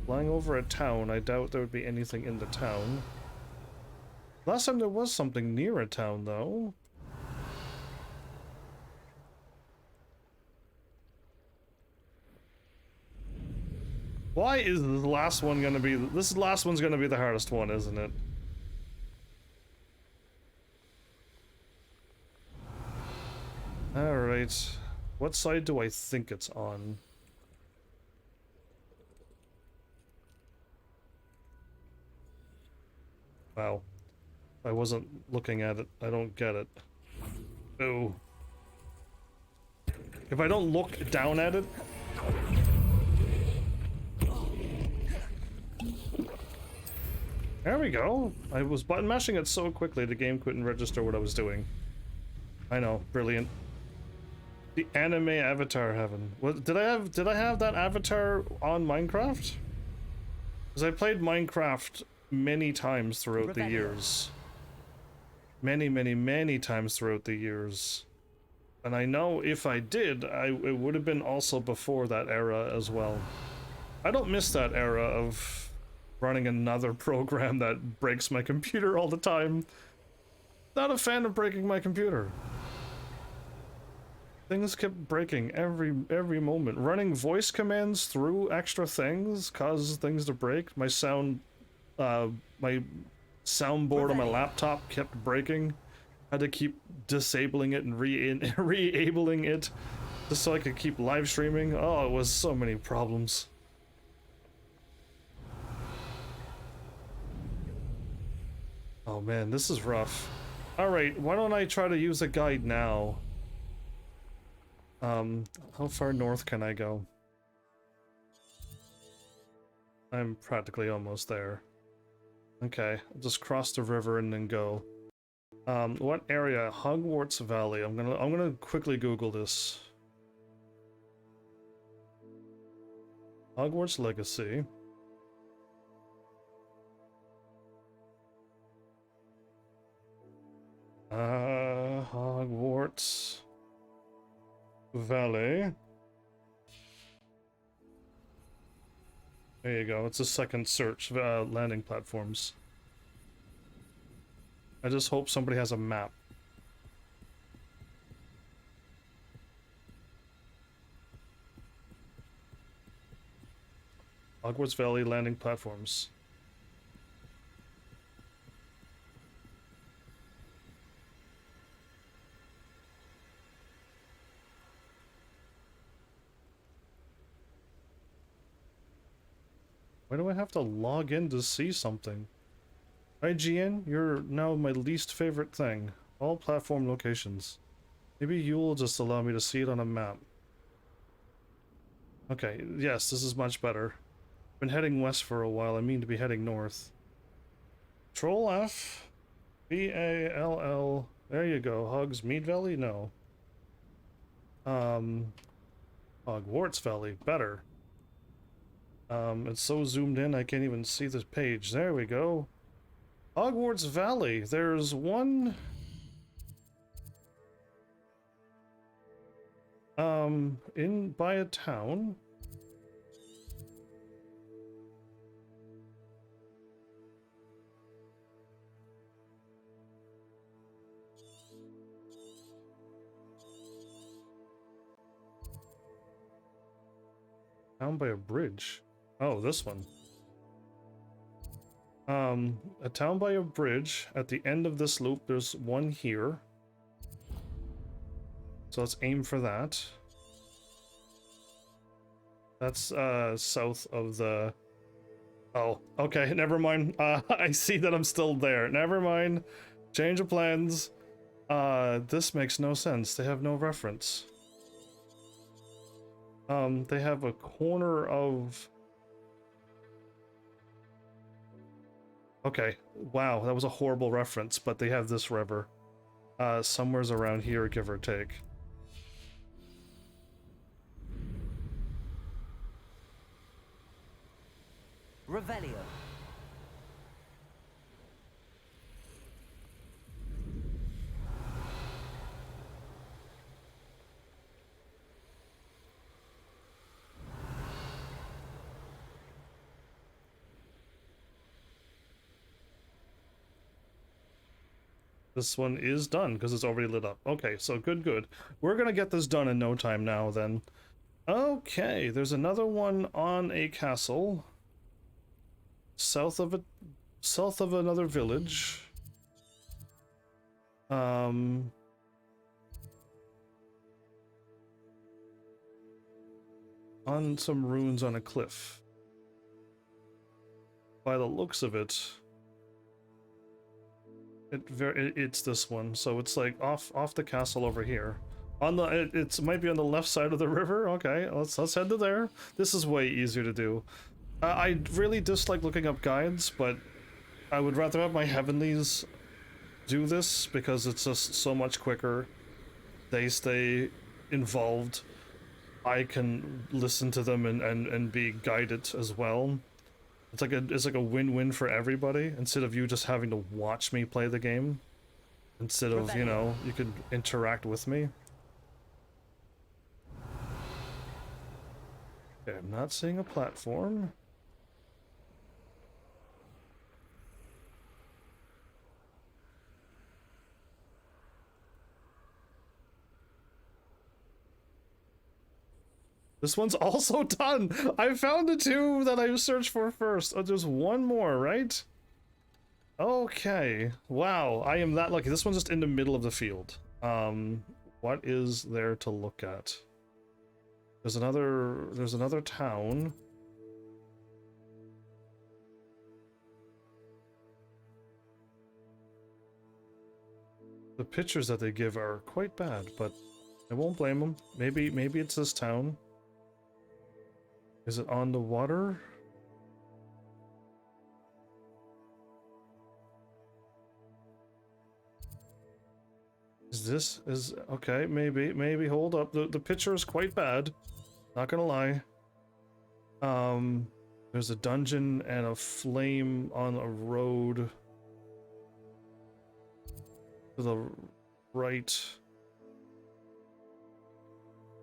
Flying over a town, I doubt there would be anything in the town. Last time there was something near a town, though. Why is the last one gonna be... This last one's gonna be the hardest one, isn't it? Alright. What side do I think it's on? Wow. I wasn't looking at it. I don't get it. Oh. If I don't look down at it... There we go. I was button mashing it so quickly the game couldn't register what I was doing. I know, brilliant. The anime avatar heaven. What did I have that avatar on Minecraft? Because I played Minecraft many times throughout the years. Many times throughout the years. And I know if I did, it would have been also before that era as well. I don't miss that era of running another program that breaks my computer all the time. Not a fan of breaking my computer. Things kept breaking every moment. Running voice commands through extra things causes things to break. My soundboard on my laptop kept breaking. Had to keep disabling it and re-abling it Just so I could keep live streaming. Oh, it was so many problems. Oh man, this is rough. Alright, why don't I try to use a guide now? How far north can I go? I'm practically almost there. Okay, I'll just cross the river and then go. What area? Hogwarts Valley. I'm gonna quickly Google this. Hogwarts Legacy. Hogwarts Valley. There you go. It's a second search. Landing platforms. I just hope somebody has a map. Hogwarts Valley landing platforms. Why do I have to log in to see something? IGN, you're now my least favorite thing. All platform locations. Maybe you'll just allow me to see it on a map. Okay, yes, this is much better. Been heading west for a while. I mean to be heading north. Control F. B-A-L-L. There you go. Hogs Mead Valley? No. Hogwarts Valley. Better. It's so zoomed in I can't even see this page. There we go. Hogwarts Valley. There's one... in by a town. Town by a bridge. Oh, this one. A town by a bridge. At the end of this loop, there's one here. So let's aim for that. That's south of the... Oh, okay, never mind. I see that I'm still there. Never mind. Change of plans. This makes no sense. They have no reference. They have a corner of... Okay, wow, that was a horrible reference, but they have this river. Somewhere's around here, give or take. Revelio. This one is done because it's already lit up. Okay, so good. We're gonna get this done in no time now then. Okay, there's another one on a castle. South of another village. On some ruins on a cliff. By the looks of it, it's this one. So it's like off the castle over here. On the it might be on the left side of the river. Okay, let's head to there. This is way easier to do. I really dislike looking up guides, but I would rather have my heavenlies do this because it's just so much quicker. They stay involved. I can listen to them and be guided as well. It's like a win-win for everybody instead of you just having to watch me play the game. Instead of, you know, you could interact with me. Okay, I'm not seeing a platform. This one's also done! I found the two that I searched for first. Oh, there's one more, right? Okay. Wow, I am that lucky. This one's just in the middle of the field. What is there to look at? There's another town. The pictures that they give are quite bad, but I won't blame them. Maybe it's this town. Is it on the water? Is okay, maybe hold up. The picture is quite bad. Not gonna lie. There's a dungeon and a flame on a road to the right.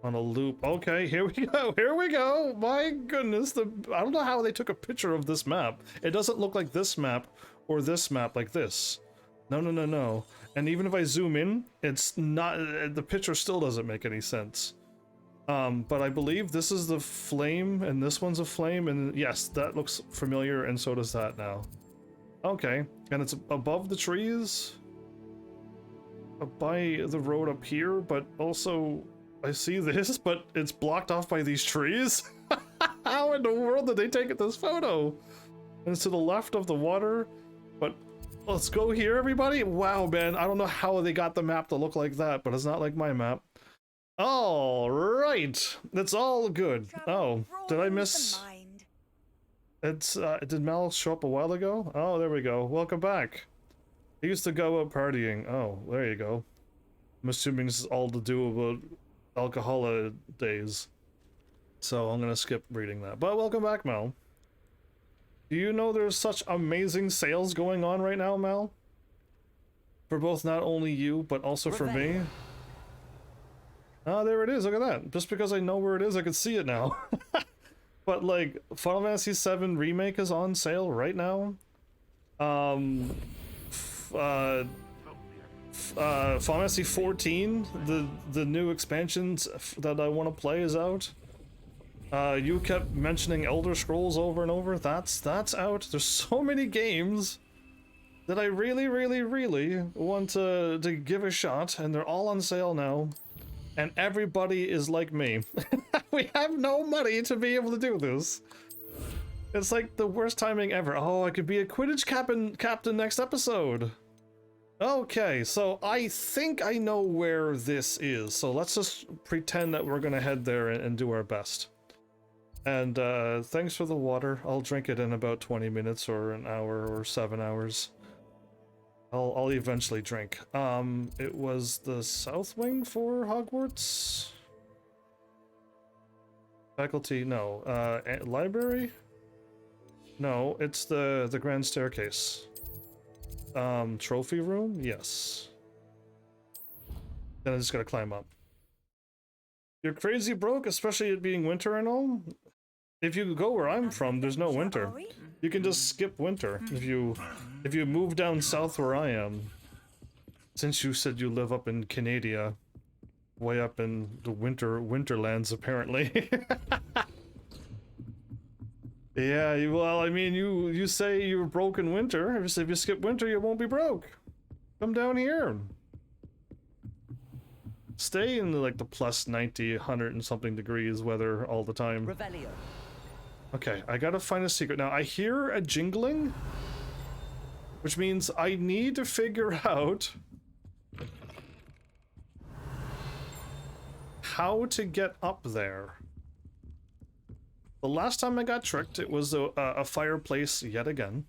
On a loop. Okay, here we go. Here we go. My goodness, I don't know how they took a picture of this map. It doesn't look like this map or this map like this. No. And even if I zoom in, it's not, the picture still doesn't make any sense. But I believe this is the flame and this one's a flame, and yes, that looks familiar, and so does that now. Okay, and it's above the trees by the road up here, but also I see this, but it's blocked off by these trees. How in the world did they take this photo? And it's to the left of the water, but let's go here, everybody. Wow, man, I don't know how they got the map to look like that, but it's not like my map. All right, that's all good. Oh, did I miss? It's did Mel show up a while ago? Oh, there we go. Welcome back. He used to go out partying. Oh, there you go. I'm assuming this is all to do about alcohol days, so I'm gonna skip reading that. But welcome back, Mel. Do you know there's such amazing sales going on right now, Mel? For both not only you, but also for me. Oh, there it is. Look at that. Just because I know where it is, I can see it now. But like, Final Fantasy VII Remake is on sale right now. Final Fantasy 14, the new expansions that I want to play is out. You kept mentioning Elder Scrolls over and over. That's out. There's so many games that I really want to give a shot, and they're all on sale now. And everybody is like me. We have no money to be able to do this. It's like the worst timing ever. Oh, I could be a Quidditch captain next episode. Okay, so I think I know where this is. So let's just pretend that we're gonna head there and do our best. And thanks for the water. I'll drink it in about 20 minutes or an hour or 7 hours. I'll eventually drink. It was the South Wing for Hogwarts? Faculty, no. Library? No, it's the Grand Staircase. Trophy room? Yes. Then I just gotta climb up. You're crazy broke, especially it being winter and all? If you go where I'm from, there's no winter. You can just skip winter if you move down south where I am. Since you said you live up in Canada, way up in the winterlands apparently. Yeah, well, I mean, you say you're broke in winter. If you skip winter, you won't be broke. Come down here. Stay in like the plus 90, 100 and something degrees weather all the time. Revelio. Okay, I gotta find a secret. Now, I hear a jingling, which means I need to figure out how to get up there. The last time I got tricked, it was a fireplace yet again.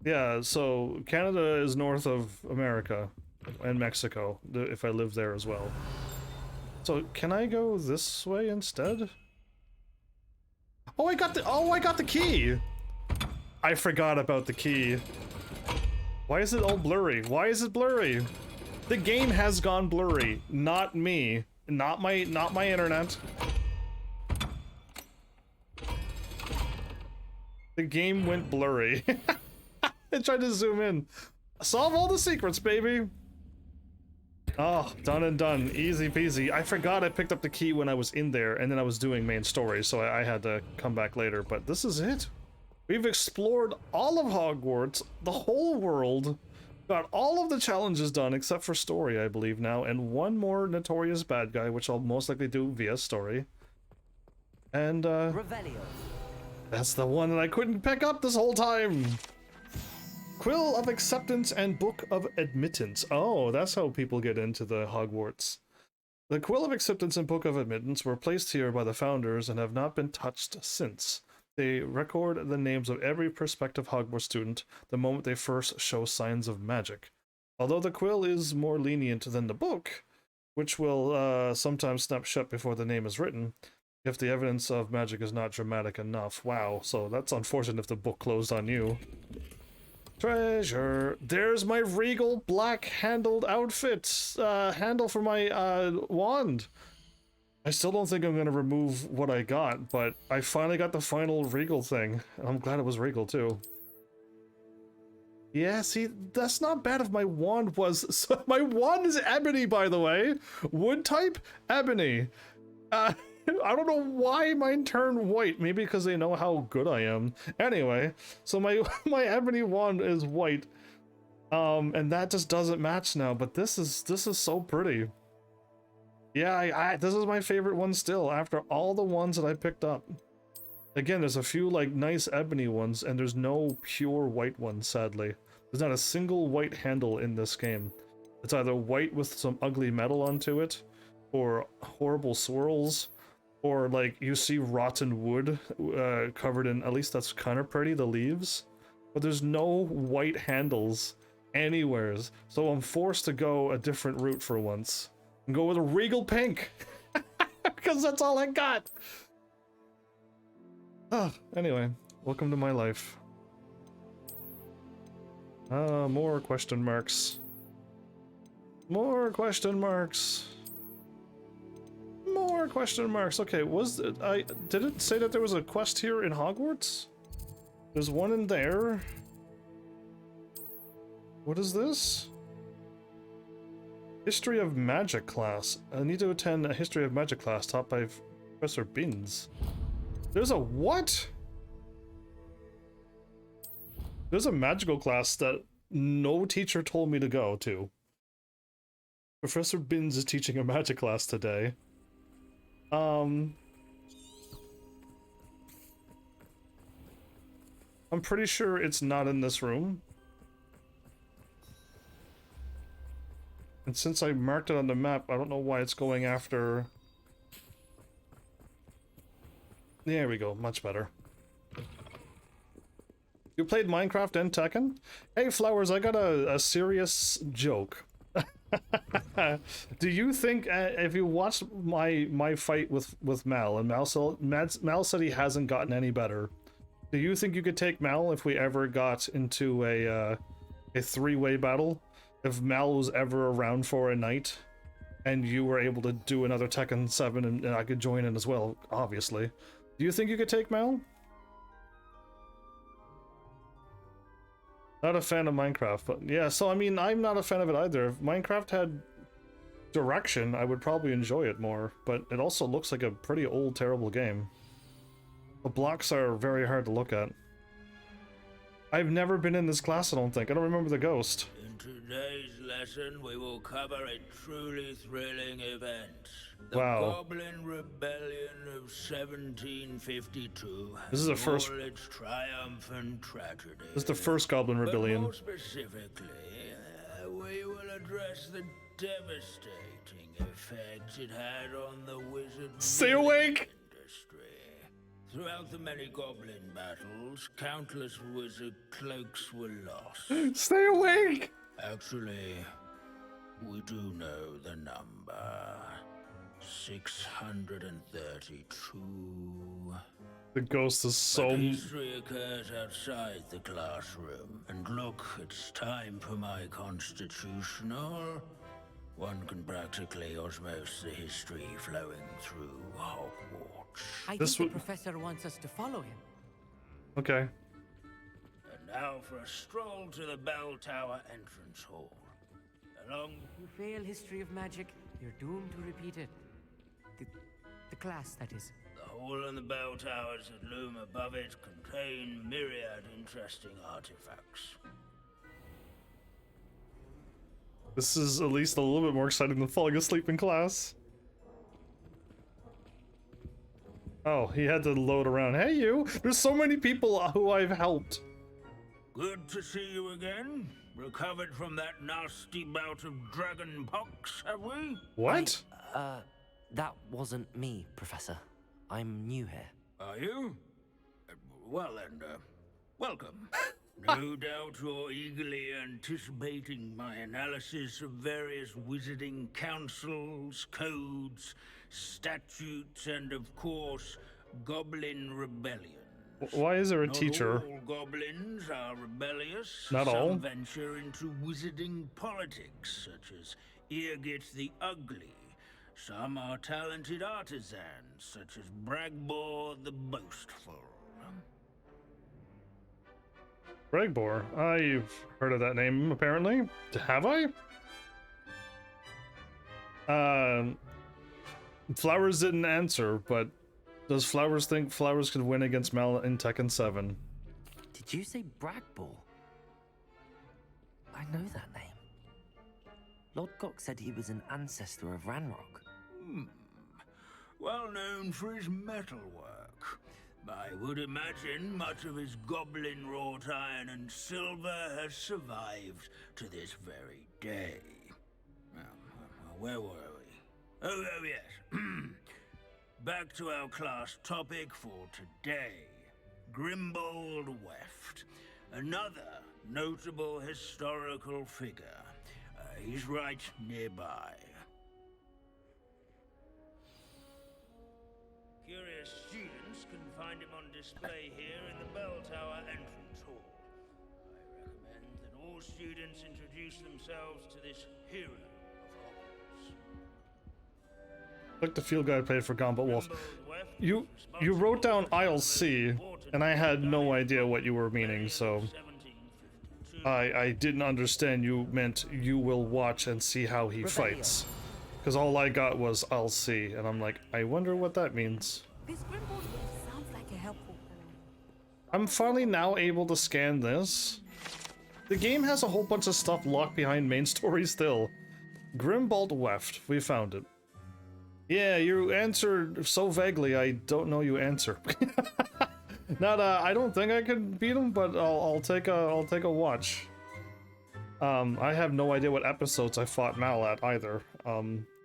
Yeah, so Canada is north of America and Mexico, if I live there as well. So can I go this way instead? Oh, I got the key. I forgot about the key. Why is it all blurry? Why is it blurry? The game has gone blurry, not me, not my internet. The game went blurry. I tried to zoom in. Solve all the secrets, baby. Oh, done and done. Easy peasy. I forgot I picked up the key when I was in there, and then I was doing main story, so I had to come back later. But this is it. We've explored all of Hogwarts, the whole world, Got all of the challenges done except for story, I believe now, and one more notorious bad guy, which I'll most likely do via story. And Revelio. that's the one that I couldn't pick up this whole time. Quill of Acceptance and Book of Admittance. Oh, that's how people get into the Hogwarts. The Quill of Acceptance and Book of Admittance were placed here by the founders and have not been touched since. They record the names of every prospective Hogwarts student the moment they first show signs of magic. Although the quill is more lenient than the book, which will sometimes snap shut before the name is written, if the evidence of magic is not dramatic enough. Wow, so that's unfortunate if the book closed on you. Treasure. There's my regal black-handled outfit. Handle for my wand. I still don't think I'm going to remove what I got, but I finally got the final regal thing. I'm glad it was regal, too. Yeah, see, that's not bad if my wand was... So my wand is ebony, by the way. Wood type, ebony. I don't know why mine turned white. Maybe because they know how good I am. Anyway, so my ebony wand is white. And that just doesn't match now, but this is so pretty. Yeah, this is my favorite one still, after all the ones that I picked up. Again, there's a few, like, nice ebony ones, and there's no pure white ones, sadly. There's not a single white handle in this game. It's either white with some ugly metal onto it, or horrible swirls, or, like, you see rotten wood covered in, at least that's kind of pretty, the leaves. But there's no white handles anywheres, so I'm forced to go a different route for once. And go with a regal pink because that's all I got. Anyway, welcome to my life. More question marks. More question marks. More question marks. Okay, did it say that there was a quest here in Hogwarts? There's one in there. What is this? History of Magic class. I need to attend a History of Magic class taught by Professor Binns. There's a what? There's a magical class that no teacher told me to go to. Professor Binns is teaching a magic class today. I'm pretty sure it's not in this room. And since I marked it on the map, I don't know why it's going after... There we go, much better. You played Minecraft and Tekken? Hey Flowers, I got a serious joke. Do you think, if you watched my fight with Mal, and Mal said he hasn't gotten any better, do you think you could take Mal if we ever got into a three-way battle? If Mal was ever around for a night, and you were able to do another Tekken 7 and I could join in as well, obviously. Do you think you could take Mal? Not a fan of Minecraft, but yeah, so I mean, I'm not a fan of it either. If Minecraft had direction, I would probably enjoy it more, but it also looks like a pretty old, terrible game. The blocks are very hard to look at. I've never been in this class, I don't think. I don't remember the ghost. In today's lesson, we will cover a truly thrilling event. The Wow. Goblin Rebellion of 1752. This is the first... All its triumph and tragedy. This is the first Goblin Rebellion. But more specifically, we will address the devastating effect it had on the wizard Stay awake! industry. Throughout the many goblin battles, countless wizard cloaks were lost. Stay awake! Actually, we do know the number. 632. The ghost is so... But history occurs outside the classroom. And look, it's time for my constitutional. One can practically osmose the history flowing through Hogwarts. I This think the would- professor wants us to follow him. Okay. And now for a stroll to the bell tower entrance hall. Along If you fail History of Magic, you're doomed to repeat it. The class, that is. the hall and the bell towers that loom above it contain myriad interesting artifacts. This is at least a little bit more exciting than falling asleep in class. Oh, he had to load around. Hey, you! There's so many people who I've helped. Good to see you again. Recovered from that nasty bout of dragon pox, have we? What? That wasn't me, Professor. I'm new here. Are you? Well then, welcome. No doubt you're eagerly anticipating my analysis of various wizarding councils, codes, statutes, and of course, goblin rebellion. Why is there a Not teacher? all goblins are rebellious. Not Some all? venture into wizarding politics, such as Irgit the Ugly. Some are talented artisans, such as Bragbor the Boastful. Bragbor. I've heard of that name, apparently. Have I? Flowers didn't answer, but does Flowers think Flowers could win against Mal in Tekken 7? Did you say Bragbor? I know that name. Lord Gok said he was an ancestor of Ranrock. Well known for his metalwork. I would imagine much of his goblin wrought iron and silver has survived to this very day. Where were we? Oh yes. Back to our class topic for today. Grimbold Weft. Another notable historical figure. He's right nearby. Curious students can find him on display here in the Bell Tower entrance hall. I recommend that all students introduce themselves to this hero of Hogwarts. Like the field guide played for Gombat Wolf. You wrote down I'll see, and I had no idea what you were meaning, so I didn't understand you meant you will watch and see how he fights. Because all I got was I'll see, and I'm like, I wonder what that means. This Grimbold sounds like a helpful I'm finally now able to scan this. The game has a whole bunch of stuff locked behind main story still. Grimbold Weft, we found it. Yeah, you answered so vaguely, I don't know you answer. Not, I don't think I could beat him, but I'll take a watch. I have no idea what episodes I fought Mal at either.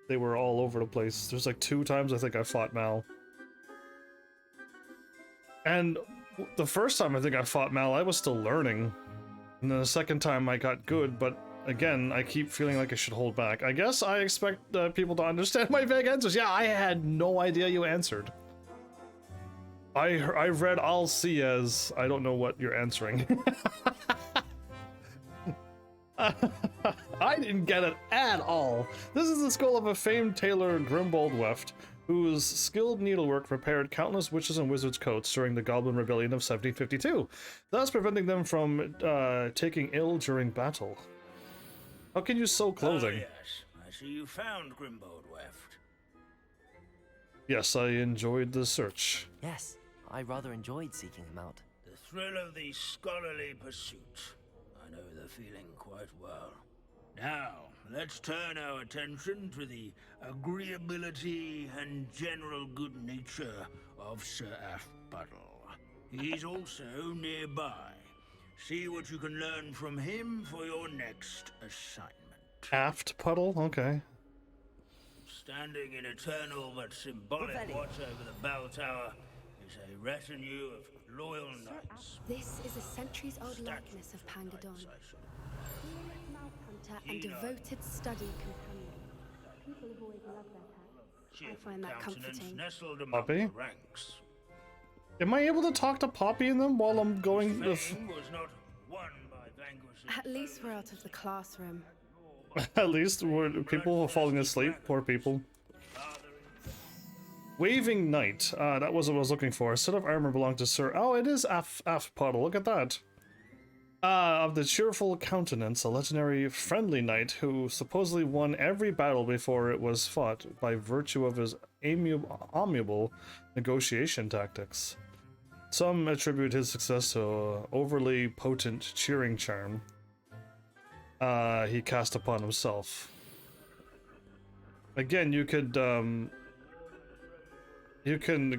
They were all over the place. There's like 2 times I think I fought Mal. And the first time I think I fought Mal, I was still learning. And then the second time I got good, but again, I keep feeling like I should hold back. I guess I expect people to understand my vague answers. Yeah, I had no idea you answered. I read I'll see as I don't know what you're answering. I didn't get it at all. This is the skull of a famed tailor, Grimbold Weft, whose skilled needlework repaired countless witches and wizards' coats during the Goblin Rebellion of 1752, thus preventing them from taking ill during battle. How can you sew clothing? Oh, yes. I see you found Grimbold Weft. Yes, I enjoyed the search. Yes, I rather enjoyed seeking him out. The thrill of the scholarly pursuit. I know the feeling quite well. Now, let's turn our attention to the agreeability and general good nature of Sir Aphbuttle. He's also nearby. See what you can learn from him for your next assignment. Aphbuttle? Okay. Standing in eternal but symbolic watch over the bell tower is a retinue of loyal knights. This is a centuries-old likeness of Pangadon. Hunter and devoted study companion. People have always loved their pets. I find that comforting. Poppy? Am I able to talk to Poppy in them while I'm going? At least we're out of the classroom. At least people are falling asleep. Poor people. Waving Knight. That was what I was looking for. A set of armor belonged to Sir. Oh, it is Aphbuttle. Look at that. Of the cheerful countenance, a legendary friendly knight who supposedly won every battle before it was fought by virtue of his amiable negotiation tactics. Some attribute his success to overly potent cheering charm. he cast upon himself. Again, you can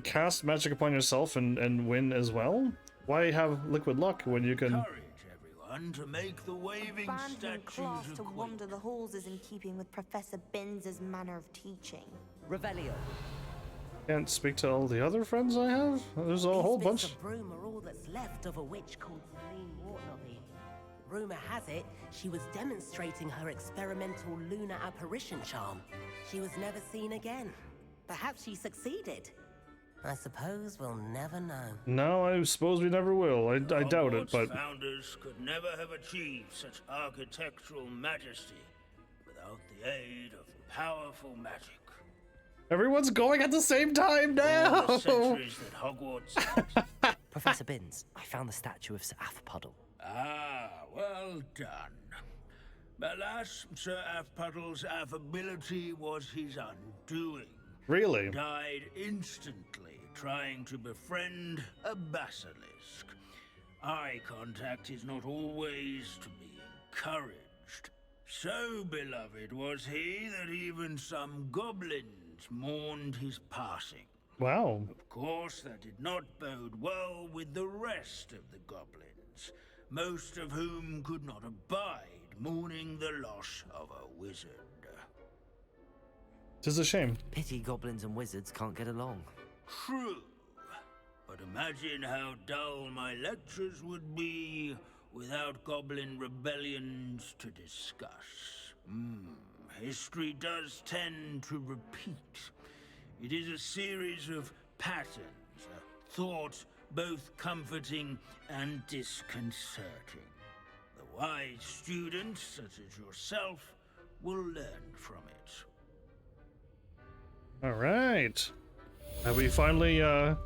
cast magic upon yourself and win as well. Why have liquid luck when you can? Encourage everyone to make the waving Abandoning statues class of to Queen. wander the halls is in keeping with Professor Binns' manner of teaching. Revelio. Can't speak to all the other friends I have? There's a whole These bits bunch. of broom are all that's left of a witch called Celine Waterlobby. Rumor has it, she was demonstrating her experimental lunar apparition charm. She was never seen again. Perhaps she succeeded. I suppose we'll never know. No, I suppose we never will. I doubt it, Hogwarts but founders could never have achieved such architectural majesty without the aid of powerful magic. everyone's going at the same time now. All the centuries that Hogwarts. Professor Binns, I found the statue of Sir Afpuddle. Ah, well done. Alas, Sir Afpuddle's affability was his undoing. Really? Died instantly trying to befriend a basilisk. Eye contact is not always to be encouraged. So beloved was he that even some goblins mourned his passing. Wow. Of course, that did not bode well with the rest of the goblins, most of whom could not abide mourning the loss of a wizard. 'Tis a shame. Pity goblins and wizards can't get along. True, but imagine how dull my lectures would be without goblin rebellions to discuss. History does tend to repeat. It is a series of patterns, a thought both comforting and disconcerting. The wise student, such as yourself, will learn from it. All right. Have we finally got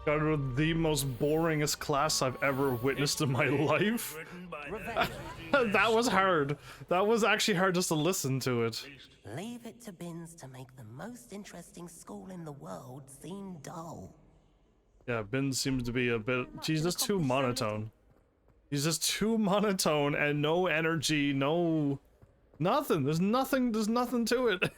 rid of the most boringest class I've ever witnessed in my life? That was hard. That was actually hard just to listen to it. Leave it to Binns to make the most interesting school in the world seem dull. Yeah, Ben seems to be a bit. He's just too monotone. He's just too monotone and no energy, no nothing. There's nothing to it.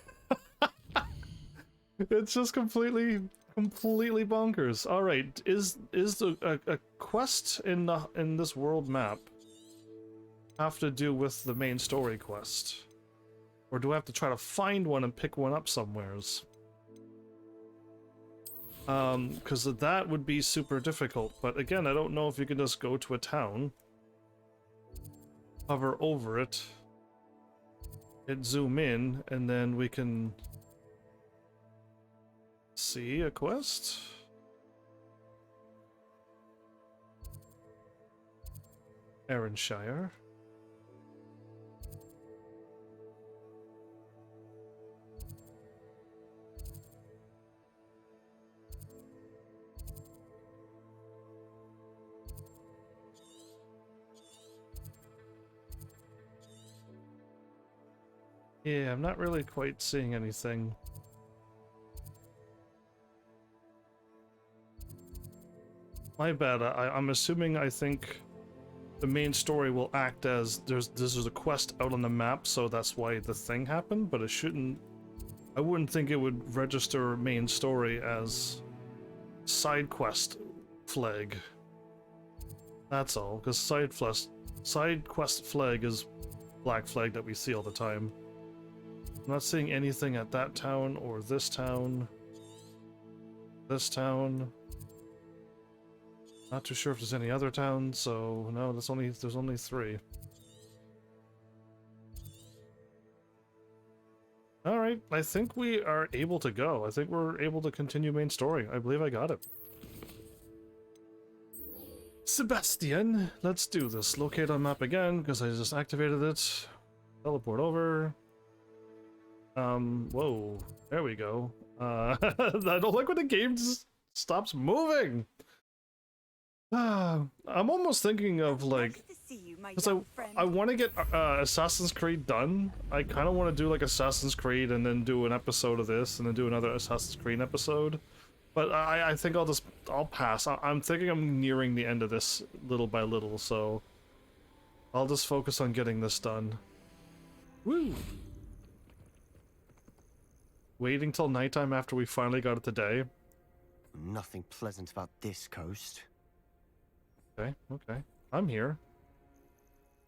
It's just completely bonkers. All right, is a quest in this world map have to do with the main story quest, or do I have to try to find one and pick one up somewheres? Because that would be super difficult. But again, I don't know if you can just go to a town, hover over it, hit zoom in, and then we can see a quest. Aaronshire. Yeah, I'm not really quite seeing anything. My bad. I'm assuming. I think the main story will act as this is a quest out on the map, so that's why the thing happened. But it shouldn't. I wouldn't think it would register main story as side quest flag. That's all. Because side quest flag is black flag that we see all the time. I'm not seeing anything at that town or this town. This town. Not too sure if there's any other towns, so no, there's only 3. Alright, I think we are able to go. I think we're able to continue main story. I believe I got it. Sabastian, let's do this. Locate on map again, because I just activated it. Teleport over. Whoa, there we go. I don't like when the game just stops moving. I'm almost thinking of like, because I want to get Assassin's Creed done. I kind of want to do like Assassin's Creed and then do an episode of this and then do another Assassin's Creed episode. But I think I'll pass. I'm thinking I'm nearing the end of this little by little, so I'll just focus on getting this done. Woo! Waiting till nighttime after we finally got it today. Nothing pleasant about this coast. Okay, okay. I'm here.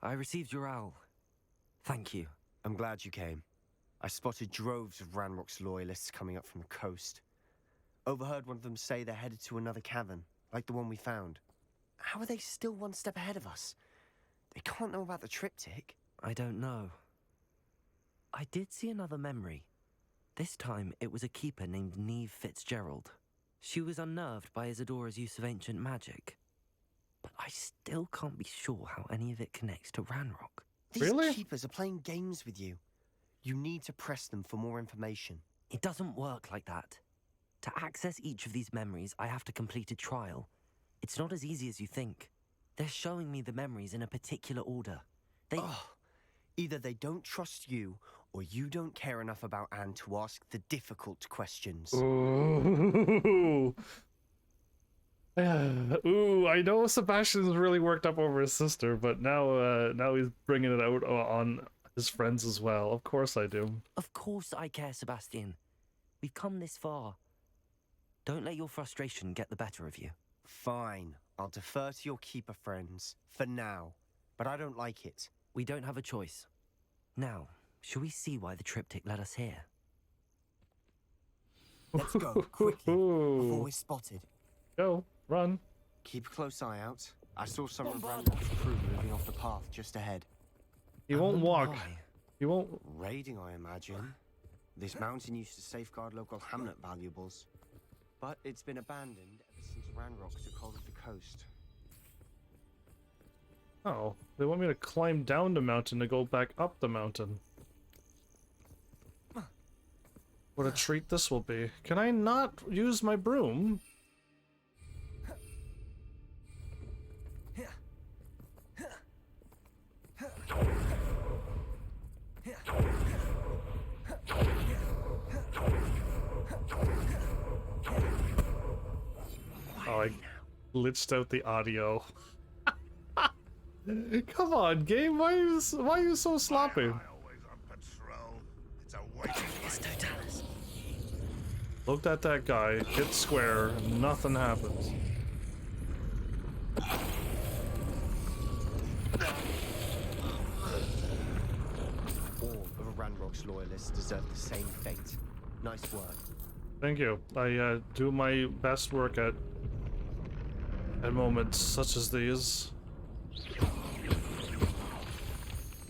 I received your owl. Thank you. I'm glad you came. I spotted droves of Ranrock's loyalists coming up from the coast. Overheard one of them say they're headed to another cavern, like the one we found. How are they still one step ahead of us? They can't know about the triptych. I don't know. I did see another memory. This time, it was a keeper named Neve Fitzgerald. She was unnerved by Isadora's use of ancient magic. But I still can't be sure how any of it connects to Ranrock. These keepers are playing games with you. You need to press them for more information. It doesn't work like that. To access each of these memories, I have to complete a trial. It's not as easy as you think. They're showing me the memories in a particular order. Either they don't trust you, or you don't care enough about Anne to ask the difficult questions. Ooh. Ooh, I know Sebastian's really worked up over his sister, but now he's bringing it out on his friends as well. Of course I do. Of course I care, Sabastian. We've come this far. Don't let your frustration get the better of you. Fine. I'll defer to your keeper friends, for now. But I don't like it. We don't have a choice. Now, shall we see why the triptych led us here? Let's go, quickly, before we're spotted. Go, run. Keep a close eye out. I saw some of Ranrock's crew moving off the path just ahead. He won't walk. He won't... Raiding, I imagine. This mountain used to safeguard local hamlet valuables. But it's been abandoned ever since Ranrock took hold of the coast. Oh, they want me to climb down the mountain to go back up the mountain. What a treat this will be. Can I not use my broom? Oh, I glitched out the audio. Come on, game. Why are you so sloppy? Always on patrol. It's a waste. Looked at that guy, hit square, nothing happens. All of Ranrock's loyalists deserve the same fate. Nice work. Thank you. I do my best work at moments such as these.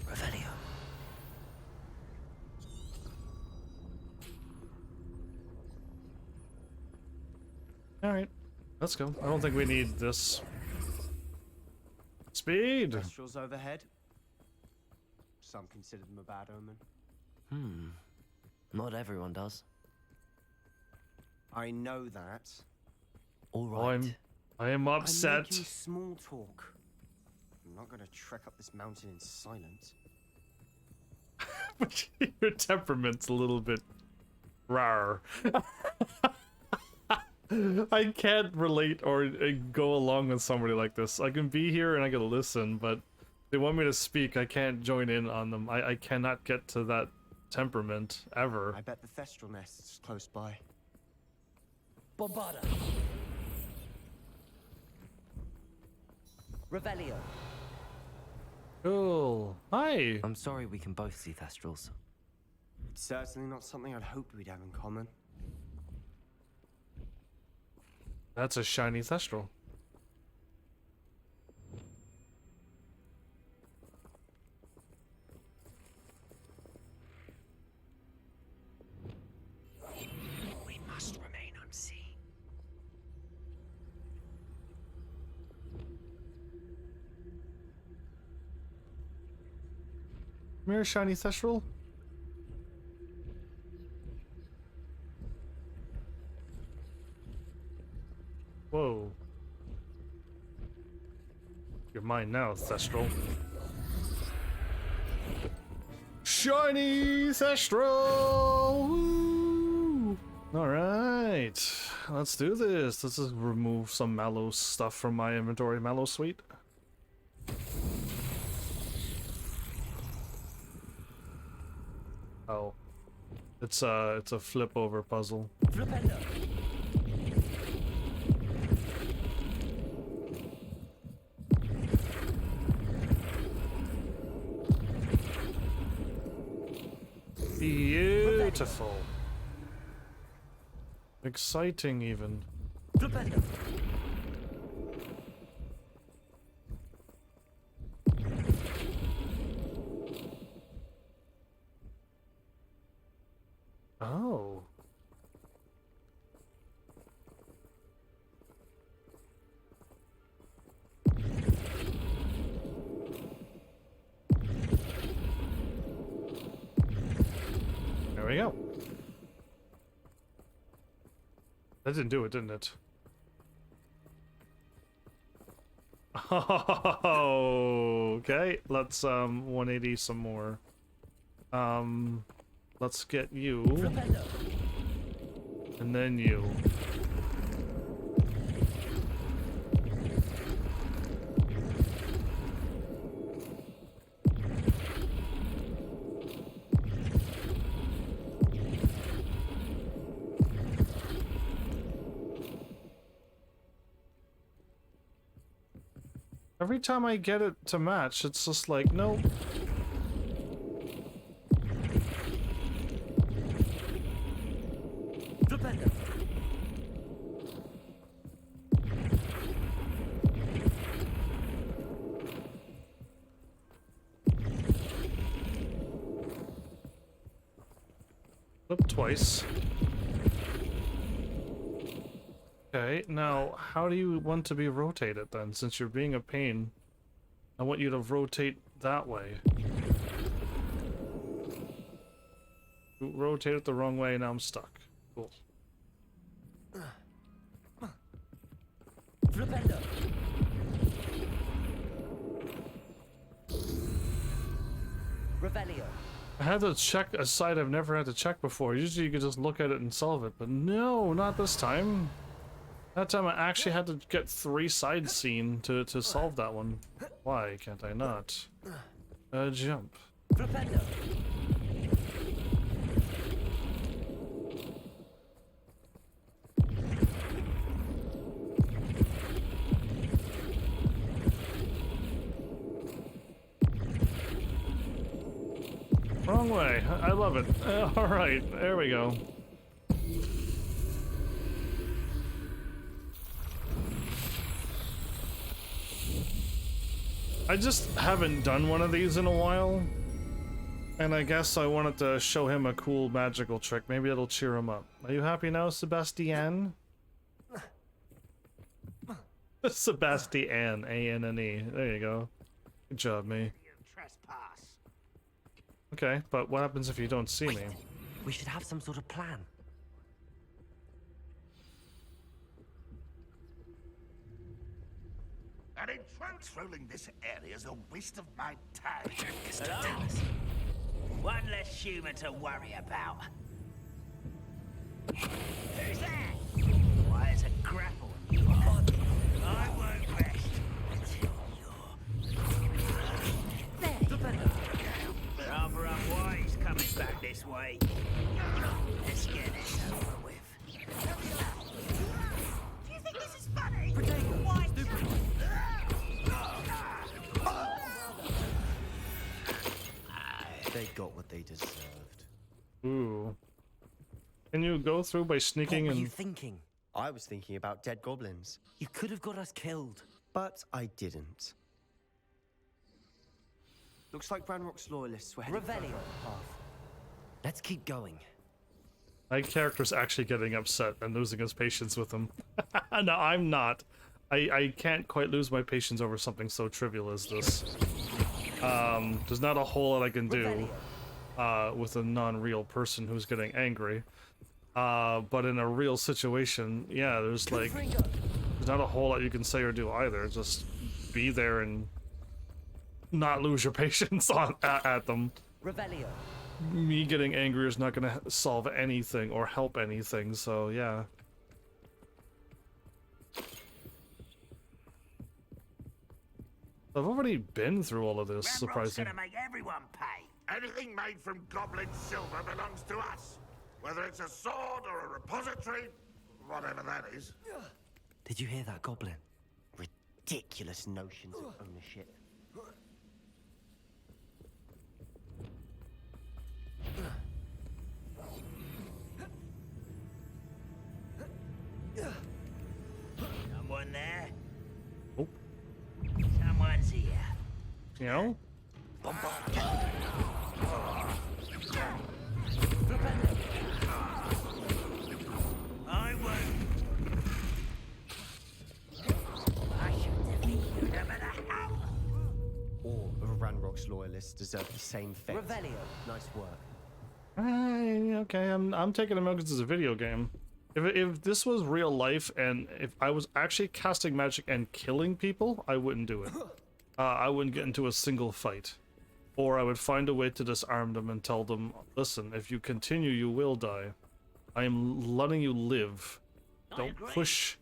Revelio. Alright, let's go. I don't think we need this. Speed! Kestrels overhead. Some consider them a bad omen. Not everyone does. I know that. All right. I am upset. I'm making small talk. I'm not gonna trek up this mountain in silence. But your temperament's a little bit rar. I can't relate or go along with somebody like this. I can be here and I can listen, but they want me to speak. I can't join in on them. I cannot get to that temperament ever. I bet the Thestral nest is close by. Bombada. Revelio. Cool. Hi. I'm sorry we can both see Thestrals. It's certainly not something I'd hoped we'd have in common. That's a shiny Thestral. We must remain unseen. Come here, shiny Thestral. Whoa. You're mine now, Thestral. Shiny Thestral! Woo! Alright, let's do this. Let's just remove some Mallow stuff from my inventory. Mallow Sweet. Oh. It's a flip over puzzle. Flipendo. Beautiful. Exciting even. Flipendo. Oh. There we go. That didn't do it, didn't it? Oh, okay. Let's 180 some more. Let's get you. And then you. Every time I get it to match, it's just like, nope. Flip twice. Okay, now how do you want to be rotated then? Since you're being a pain, I want you to rotate that way. You rotate it the wrong way, now I'm stuck. Cool. Flipendo. Revelio. I had to check a site I've never had to check before. Usually you could just look at it and solve it, but no, not this time. That time I actually had to get 3 sides seen to solve that one. Why can't I not? Jump. Flipendo. Wrong way. I love it. Alright, there we go. I just haven't done one of these in a while. And I guess I wanted to show him a cool magical trick. Maybe it'll cheer him up. Are you happy now, Sabastian? Sabastian, A-N-N-E. There you go. Good job, me. Okay, but what happens if you don't see me? We should have some sort of plan. And patrolling this area is a waste of my time. One less human to worry about. Who's that? Why, it's a grapple. I won't rest until you're... Rather unwise coming back this way. Let's get this over with. Do you think this is funny? Why? They got what they deserved. Ooh. Can you go through by sneaking What and... were you thinking? I was thinking about dead goblins. You could have got us killed. But I didn't. Looks like Ranrock's loyalists were heading Revelio. further up the path. Let's keep going. My character's actually getting upset and losing his patience with him. No, I'm not. I can't quite lose my patience over something so trivial as this. There's not a whole lot I can do with a non-real person who's getting angry. But in a real situation, yeah, there's like... There's not a whole lot you can say or do either. Just be there and not lose your patience at them. Revelio. Me getting angry is not gonna solve anything or help anything, so yeah. I've already been through all of this, surprisingly. Gonna make everyone pay. Anything made from goblin silver belongs to us. Whether it's a sword or a repository, whatever that is. Did you hear that, Goblin? Ridiculous notions of ownership. Someone there? Oh. Someone's here. You know? I won't. I should defeat you no matter how. All of Ranrock's loyalists deserve the same fate. Revelio. Nice work. Okay, I'm taking a milk because it's a video game. If this was real life and if I was actually casting magic and killing people, I wouldn't do it. I wouldn't get into a single fight. Or I would find a way to disarm them and tell them, listen, if you continue, you will die. I am letting you live. Don't push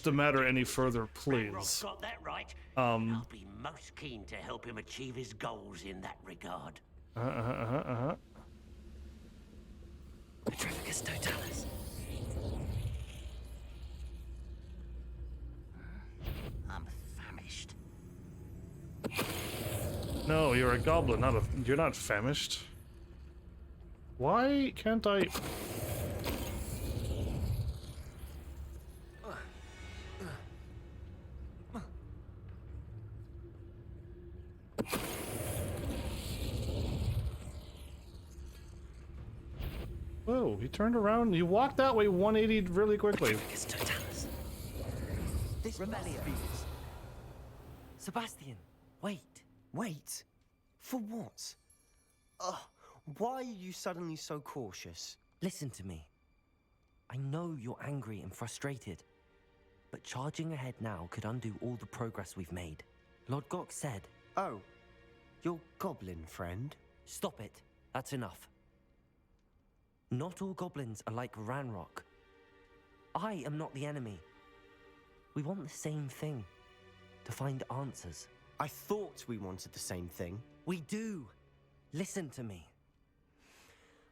the matter any further, please. Got that right. I'll be most keen to help him achieve his goals in that regard. Petrificus totalis. I'm famished. No, you're a goblin, you're not famished. Why can't I? Whoa, he turned around, he walked that way 180 really quickly. Petrificus totalis. This Revelio. must be it. Sabastian, wait. Wait. For what? Why are you suddenly so cautious? Listen to me. I know you're angry and frustrated, but charging ahead now could undo all the progress we've made. Lord Gok said... Oh, your goblin friend? Stop it. That's enough. Not all goblins are like Ranrock. I am not the enemy. We want the same thing. To find answers. I thought we wanted the same thing. We do. Listen to me.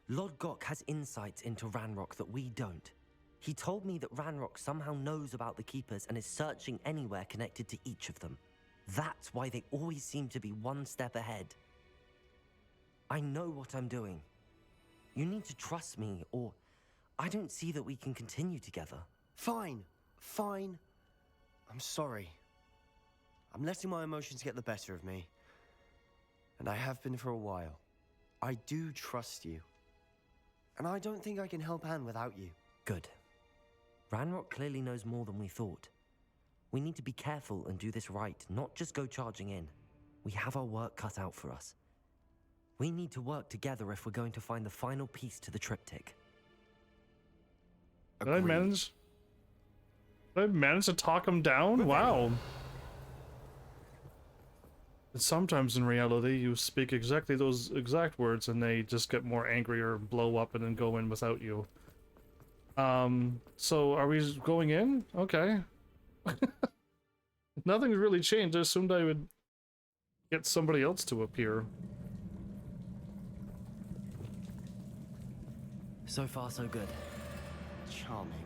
Lord Gok has insights into Ranrock that we don't. He told me that Ranrock somehow knows about the Keepers and is searching anywhere connected to each of them. That's why they always seem to be one step ahead. I know what I'm doing. You need to trust me, or I don't see that we can continue together. Fine. I'm sorry. I'm letting my emotions get the better of me. And I have been for a while. I do trust you. And I don't think I can help Anne without you. Good. Ranrock clearly knows more than we thought. We need to be careful and do this right, not just go charging in. We have our work cut out for us. We need to work together if we're going to find the final piece to the triptych. Did I manage to talk him down? Wow. And sometimes in reality, you speak exactly those exact words and they just get more angry or blow up and then go in without you. So are we going in? Okay. Nothing's really changed. I assumed I would get somebody else to appear. So far, so good. Charming.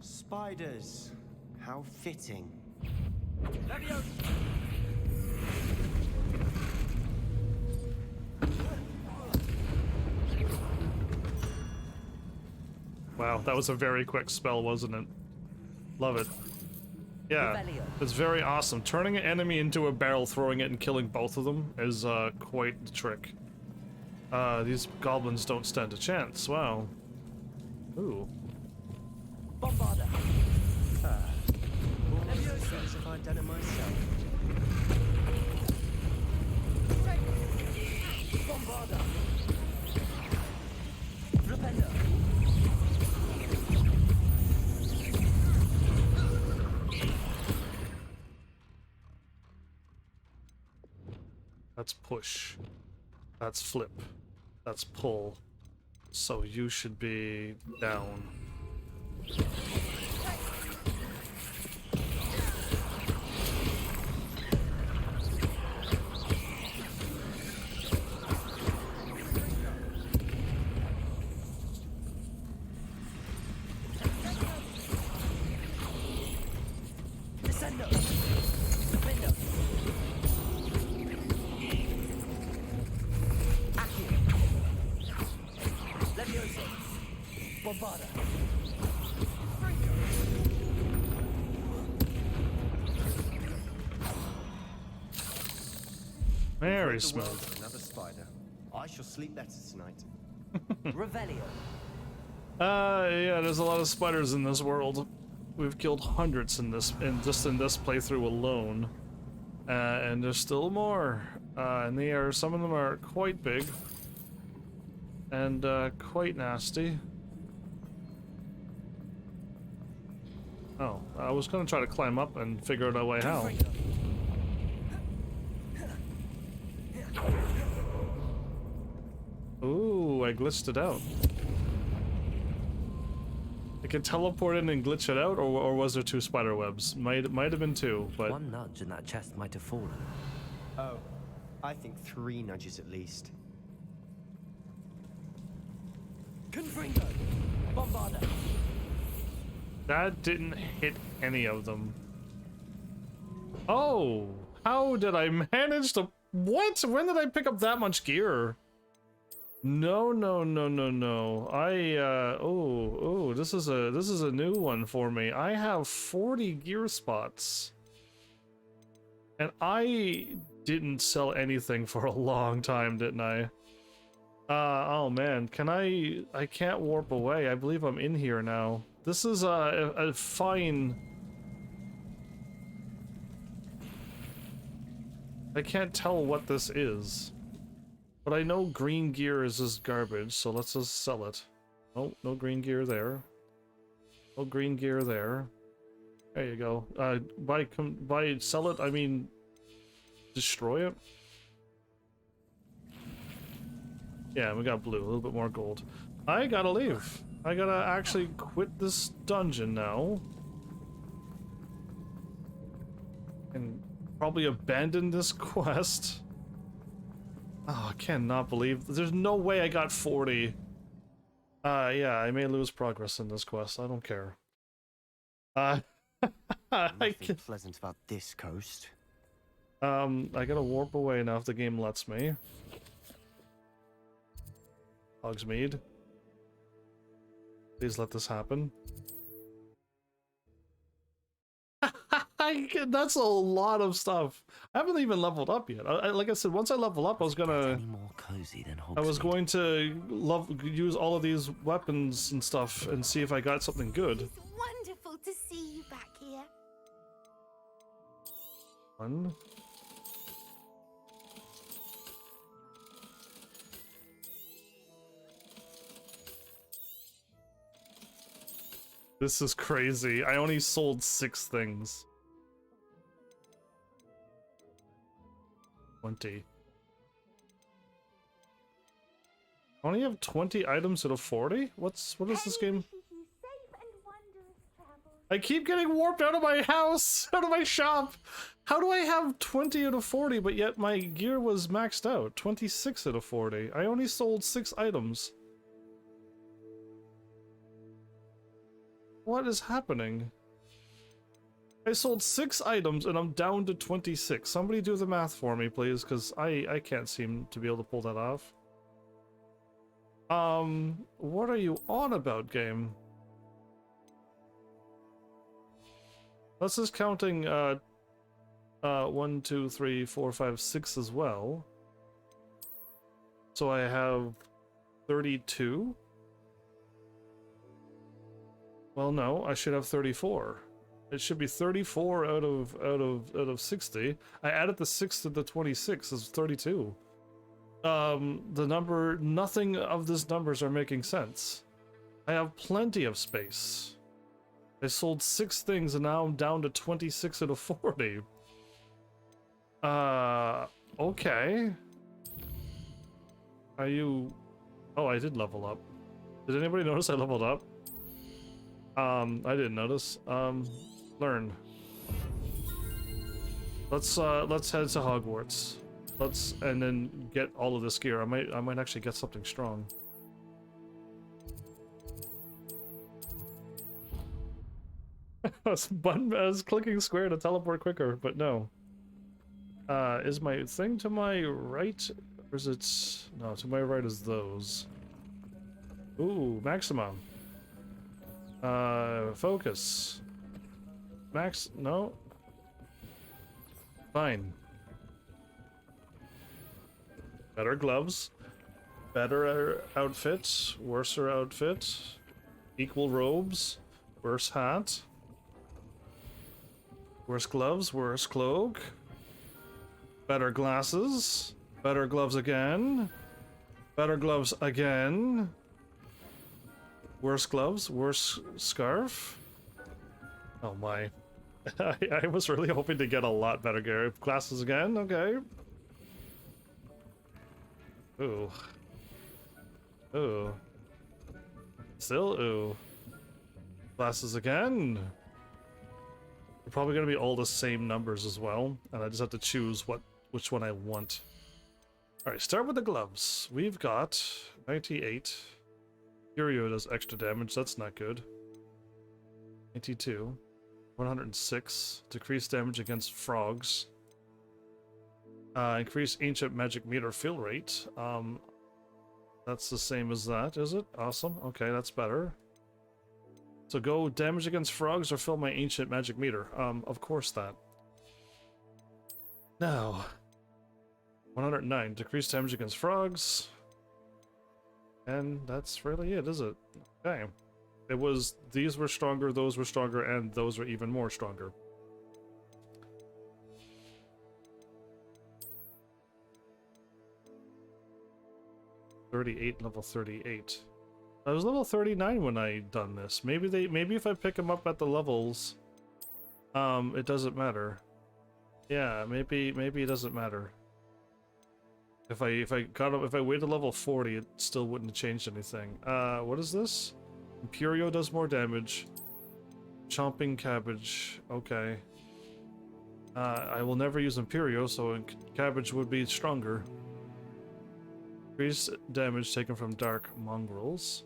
Spiders. How fitting. Wow, that was a very quick spell, wasn't it? Love it. Yeah, it's very awesome. Turning an enemy into a barrel, throwing it, and killing both of them is quite the trick. These goblins don't stand a chance. Wow. Ooh. Bombarder. As if I'd done it myself. Bombarder. Flipender. That's push. That's flip. That's pull. So you should be down. Very The world smooth. of another spider. I shall sleep better tonight. Revelio. Yeah, there's a lot of spiders in this world. We've killed hundreds in this, just in this playthrough alone. And there's still more. And some of them are quite big. And, quite nasty. Oh, I was gonna try to climb up and figure out a way how. Ooh, I glitched it out. I can teleport in and glitch it out, or was there two spider webs? Might have been two, but... One nudge and that chest might have fallen. Oh, I think 3 nudges at least. Confringo! Bombarda! That didn't hit any of them. Oh! How did I manage to... What? When did I pick up that much gear? No. This is a new one for me. I have 40 gear spots. And I didn't sell anything for a long time, didn't I? Oh man, I can't warp away. I believe I'm in here now. This is a fine... I can't tell what this is. But I know green gear is just garbage, so let's just sell it. Oh, no green gear there. No green gear there. There you go. By sell it, I mean destroy it. Yeah, we got blue, a little bit more gold. I gotta leave. I gotta actually quit this dungeon now. And probably abandon this quest. Oh, I cannot believe there's no way I got 40. Yeah, I may lose progress in this quest. I don't care. Nothing pleasant about this coast. I gotta warp away now if the game lets me. Hogsmeade. Please let this happen. That's a lot of stuff. I haven't even leveled up yet. Like I said, once I level up, I was gonna... Any more cozy than Hogsmeade. I was going to use all of these weapons and stuff and see if I got something good. It's wonderful to see you back here. One. This is crazy. I only sold 6 things. 20. I only have 20 items out of 40? What is this game? I keep getting warped out of my house, out of my shop. How do I have 20 out of 40, but yet my gear was maxed out? 26 out of 40. I only sold 6 items. What is happening? I sold 6 items and I'm down to 26. Somebody do the math for me, please, because I can't seem to be able to pull that off. What are you on about, game? This is counting 1, 2, 3, 4, 5, 6 as well. So I have 32. Well, no, I should have 34. It should be 34 out of 60. I added the 6 to the 26 is 32. The number, nothing of these numbers are making sense. I have plenty of space. I sold 6 things and now I'm down to 26 out of 40. Okay. Are you... Oh, I did level up. Did anybody notice I leveled up? I didn't notice. Learn. Let's head to Hogwarts. And then get all of this gear. I might actually get something strong. I was clicking square to teleport quicker, but no. Is my thing to my right? Or is it... No, to my right is those. Ooh, maximum. Focus. Max, no. Fine. Better gloves. Better outfit. Worser outfit. Equal robes. Worse hat. Worse gloves. Worse cloak. Better glasses. Better gloves again. Better gloves again. Worse gloves. Worse scarf. Oh my. I was really hoping to get a lot better gear. Glasses again? Okay. Ooh. Ooh. Still ooh. Glasses again. They're probably gonna be all the same numbers as well, and I just have to choose which one I want. Alright, start with the gloves. We've got 98. Furio does extra damage, that's not good. 92. 106. Decreased damage against frogs. Increase ancient magic meter fill rate. That's the same as that, is it? Awesome. Okay, that's better. So go damage against frogs or fill my ancient magic meter. Of course that. Now, 109. Decreased damage against frogs. And that's really it, is it? Okay. It was, these were stronger, those were stronger, and those were even more stronger. Level 38. I was level 39 when I done this. Maybe if I pick them up at the levels, it doesn't matter. Yeah, maybe it doesn't matter. If I waited level 40, it still wouldn't have changed anything. What is this? Imperio does more damage. Chomping cabbage. Okay. I will never use Imperio, so cabbage would be stronger. Increased damage taken from dark mongrels.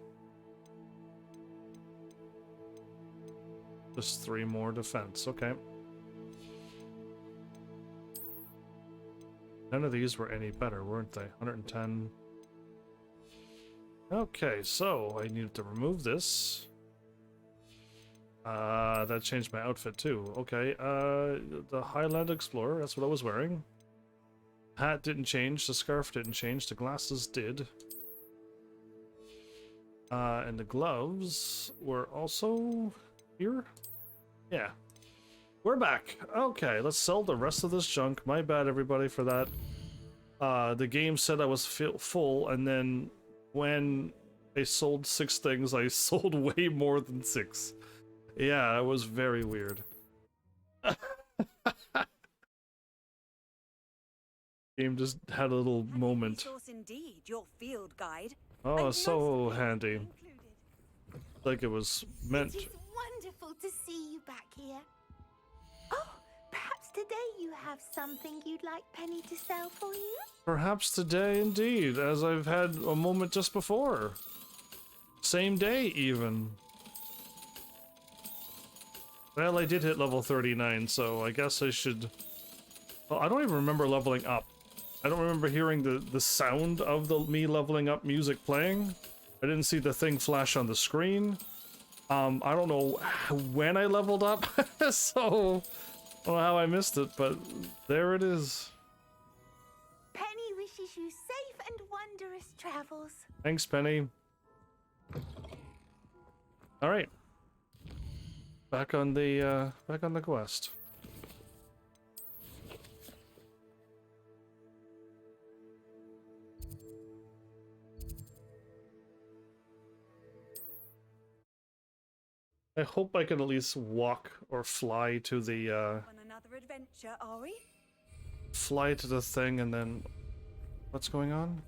Just 3 more defense. Okay. None of these were any better, weren't they? 110. Okay, so I needed to remove this. That changed my outfit too. Okay, the Highland Explorer, that's what I was wearing. Hat didn't change, the scarf didn't change, the glasses did. And the gloves were also here? Yeah. We're back. Okay, let's sell the rest of this junk. My bad, everybody, for that. The game said I was full, and then when I sold 6 things, I sold way more than 6. Yeah, it was very weird. Game just had a little moment. Indeed, your field guide. Oh, so handy. Like it was meant. It is wonderful to see you back here. Oh, perhaps today you have something you'd like Penny to sell for you? Perhaps today indeed, as I've had a moment just before. Same day, even. Well, I did hit level 39, so I guess I should... Well, I don't even remember leveling up. I don't remember hearing the sound of the me leveling up music playing. I didn't see the thing flash on the screen. I don't know when I leveled up, so I don't know how I missed it, but there it is. Penny wishes you safe and wondrous travels. Thanks, Penny. All right, back on the quest. I hope I can at least walk or fly to the On another adventure, are we? fly to the thing and then what's going on?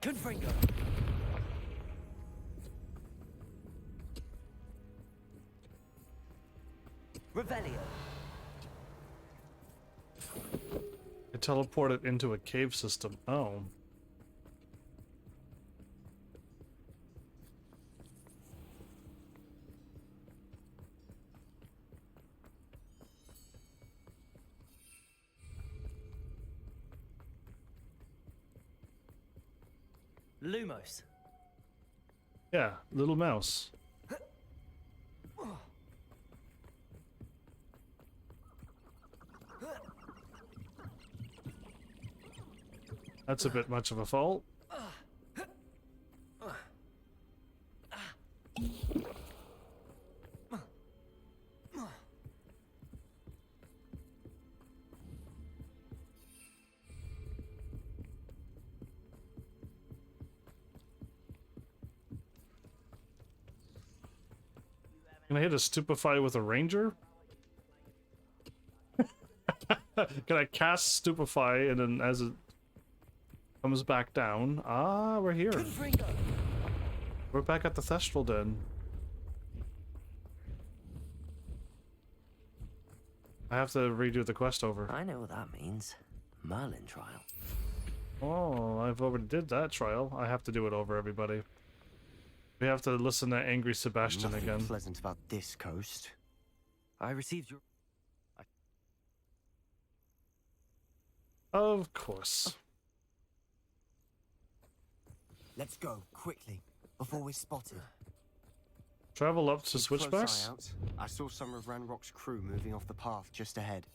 Confringo. Revelio. I teleported into a cave system. Oh. Lumos. Yeah, little mouse. That's a bit much of a fault. Can I hit a stupefy with a ranger? Can I cast stupefy and then as it comes back down? Ah, we're here. We're back at the Thestral Den. I have to redo the quest over. I know what that means. Merlin trial. Oh, I've already did that trial. I have to do it over, everybody. We have to listen to angry Sabastian Nothing again. pleasant about this coast. I received your... Of course. Let's go, quickly, before we're spotted. Travel up to Keep a close switchbacks? eye out. I saw some of Ranrock's crew moving off the path just ahead.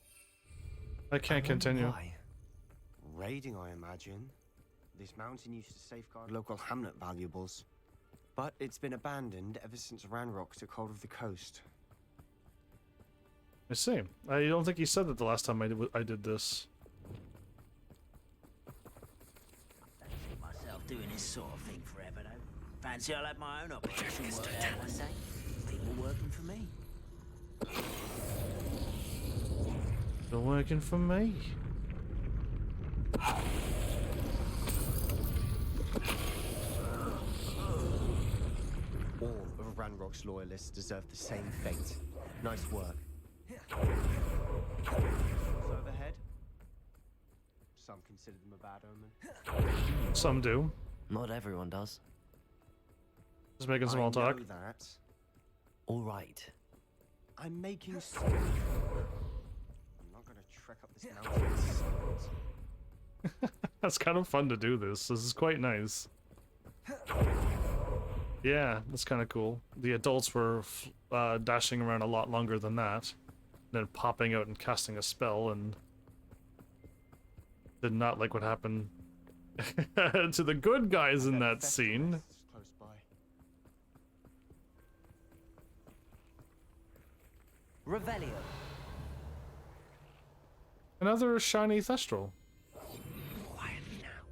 I can't continue. Why? Raiding, I imagine. This mountain used to safeguard local hamlet valuables. But it's been abandoned ever since Ranrock took hold of the coast. I see. I don't think he said that the last time I did this. Fancy myself doing this sort of thing forever, though. Fancy I'll have my own operation worked out one day. People working for me. Still working for me. All of Ranrock's loyalists deserve the same fate. Nice work. What's overhead? Some consider them a bad omen. Some do. Not everyone does. Just making small talk. I know that. All right. I'm making sense. I'm not gonna trek up this mountain in silence. That's kind of fun to do this. This is quite nice. Yeah, that's kind of cool. The adults were dashing around a lot longer than that. Then popping out and casting a spell and did not like what happened to the good guys in that scene. Close by. Revelio. Another shiny Thestral. Quietly now.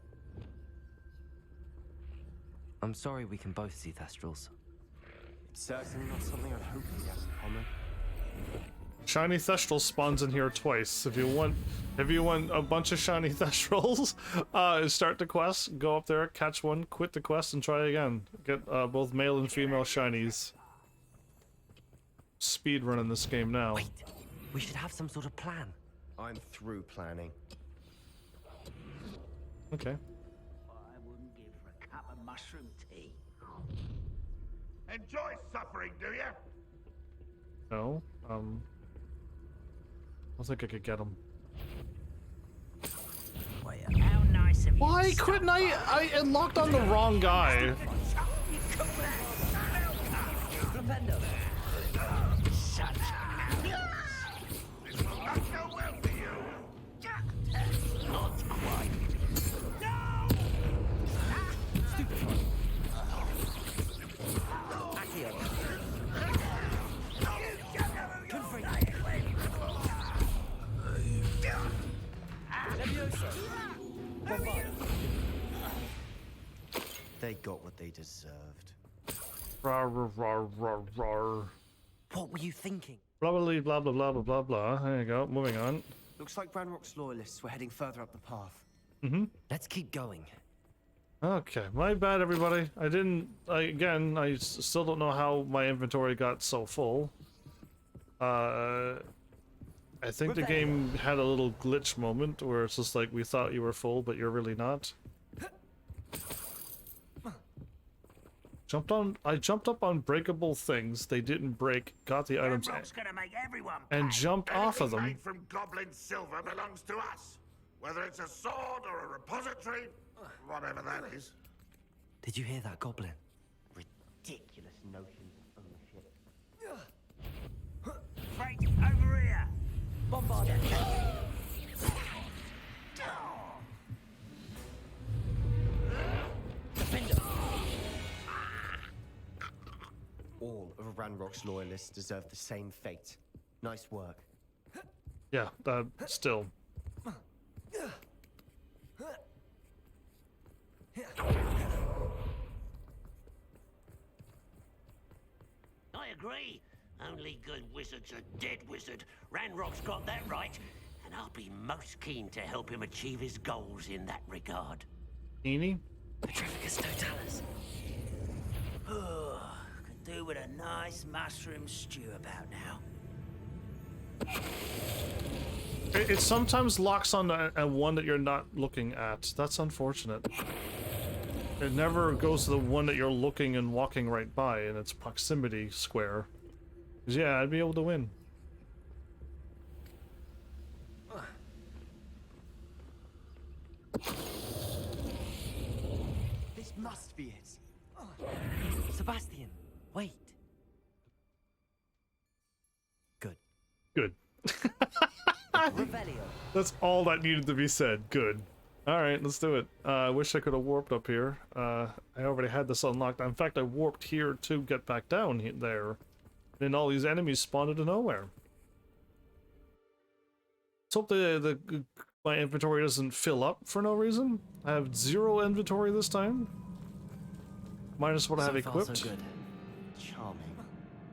I'm sorry we can both see Thestrals. It's certainly not something I'd hoped we had in common. Shiny Thestral spawns in here twice. If you want a bunch of shiny Thestrals, start the quest, go up there, catch one, quit the quest, and try again. Get both male and female shinies. Speed running this game now. Wait, we should have some sort of plan. I'm through planning. Okay. I wouldn't give for a cup of mushroom tea. Enjoy suffering, do you? No. I don't think I could get him. How nice of you. Why couldn't I locked on the wrong guy. Flipendo. This will not go well for you. Not quite. They got what they deserved. Rar, rar, rar, rar, rar. What were you thinking? Blah blah blah blah blah blah blah blah. There you go. Moving on. Looks like Ranrock's loyalists were heading further up the path. Let's keep going. Okay, my bad, everybody. I still don't know how my inventory got so full. I think the game had a little glitch moment where it's just like we thought you were full, but you're really not. I jumped up on breakable things. They didn't break. Got the items Gonna make everyone and pay. jumped off of Anything them. made from goblin silver belongs to us. Whether it's a sword or a repository, whatever that is. Did you hear that goblin? Ridiculous notions of ownership. Frank, over here! Bombarder! Defender! All of Ranrock's loyalists deserve the same fate. Nice work. Yeah, still. I agree. Only good wizard's a dead wizard. Ranrock's got that right, and I'll be most keen to help him achieve his goals in that regard. Eenie? Petrificus totalis. Could do with a nice mushroom stew about now. It sometimes locks on a one that you're not looking at. That's unfortunate. It never goes to the one that you're looking and walking right by in its proximity square. 'Cause yeah, I'd be able to win. This must be it. Sebastian, wait. Good. Good. Revelio. That's all that needed to be said. Good. Alright, let's do it. I wish I could have warped up here. I already had this unlocked. In fact, I warped here to get back down there. Then all these enemies spawned out of nowhere. Let's hope my inventory doesn't fill up for no reason. I have 0 inventory this time. Minus what I have equipped. So good. Charming.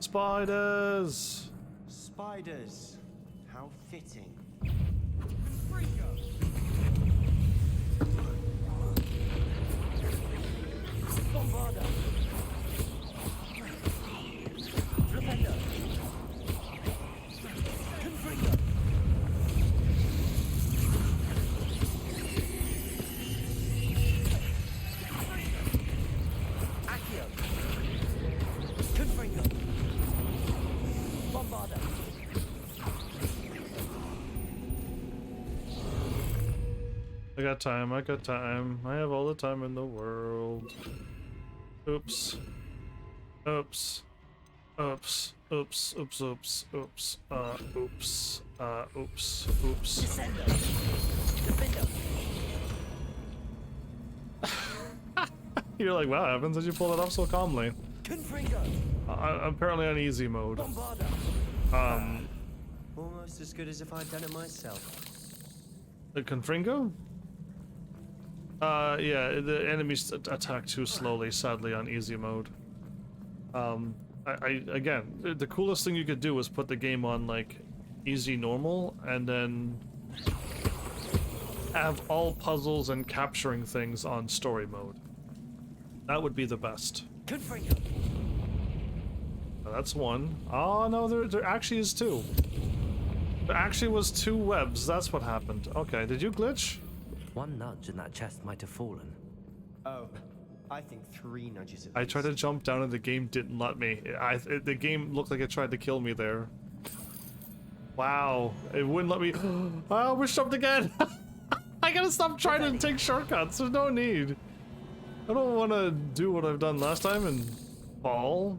Spiders! Spiders. How fitting. Bombarder! Defender! Confringo! Accio! Confringo! Bombarder! I got time, I got time. I have all the time in the world. Oops. Oops. Oops. Oops. Oops. Oops. Oops. Oops. Oops. Oops. Descender! Defender! You're like, wow, Evans, did you pull that off so calmly? Confringo! I'm apparently on easy mode. Bombarder! Almost as good as if I'd done it myself. The Confringo? Yeah, the enemies attack too slowly, sadly, on easy mode. Again, the coolest thing you could do was put the game on, like, easy normal, and then have all puzzles and capturing things on story mode. That would be the best. Confringo! That's one. Oh, no, there actually is 2. There actually was 2 webs, that's what happened. Okay, did you glitch? One nudge and that chest might have fallen. Oh, I think 3 nudges at I least. tried to jump down and the game didn't let me. The game looked like it tried to kill me there. Wow, it wouldn't let me. I almost jumped again. I gotta stop trying to take shortcuts. There's no need. I don't want to do what I've done last time and fall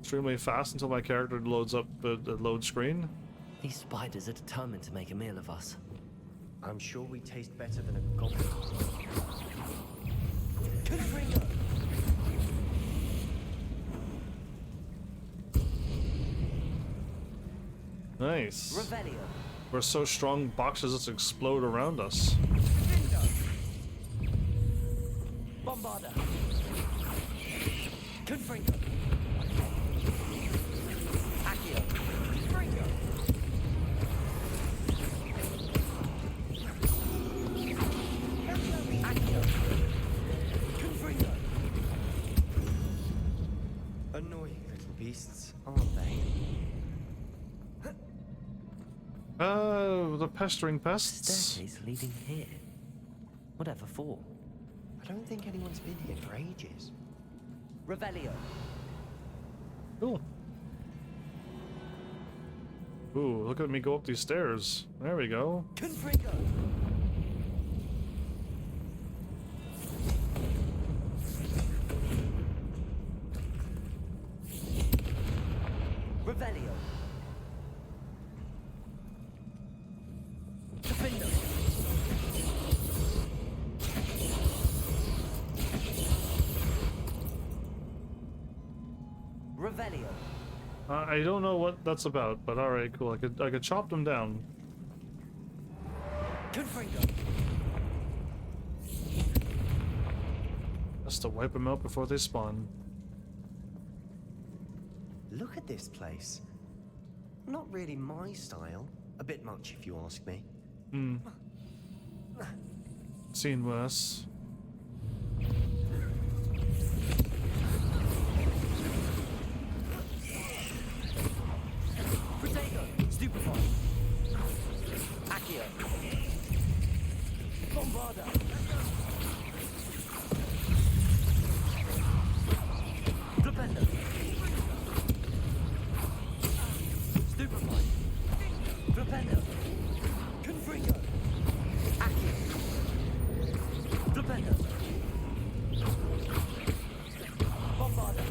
extremely fast until my character loads up the load screen. These spiders are determined to make a meal of us. I'm sure we taste better than a goblin. Confringo! Nice. Revelio! We're so strong, boxes just explode around us. Defender! Bombarder! Confringo! Accio! Confringo! Accio! Confringo! Annoying little beasts, aren't they? The pestering pests. Staircase leading here. Whatever for? I don't think anyone's been here for ages. Revelio! Cool. Ooh, look at me go up these stairs. There we go. Confringo! Revelio. I don't know what that's about, but all right, cool. I could chop them down. Confringo. Just to wipe them out before they spawn. Look at this place. Not really my style. A bit much, if you ask me. Hmm. Seen worse. Protego. Stupefy. Accio. Bombarda. Flipendo. Stupefy. Flipendo. Confringo. Accio. Flipendo. Bombarda.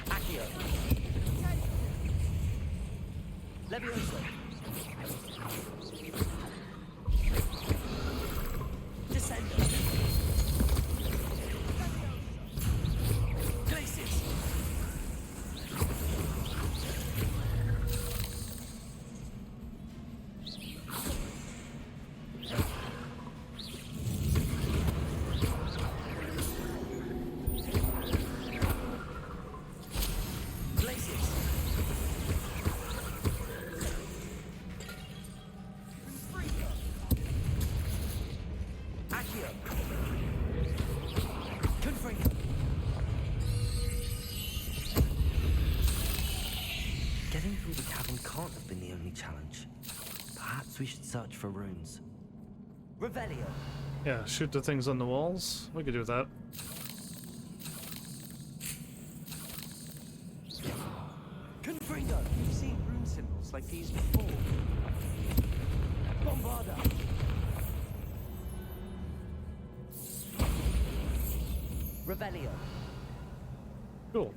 Accio. Levioso. Descendo. Glacius. Glacius. Accio. Confringo. Getting through the cavern can't have been the only challenge. Perhaps we should search for runes. Revelio. Yeah, shoot the things on the walls. We could do that. Confringo. You've seen rune symbols like these before. Bombarda. Revelio. Cool.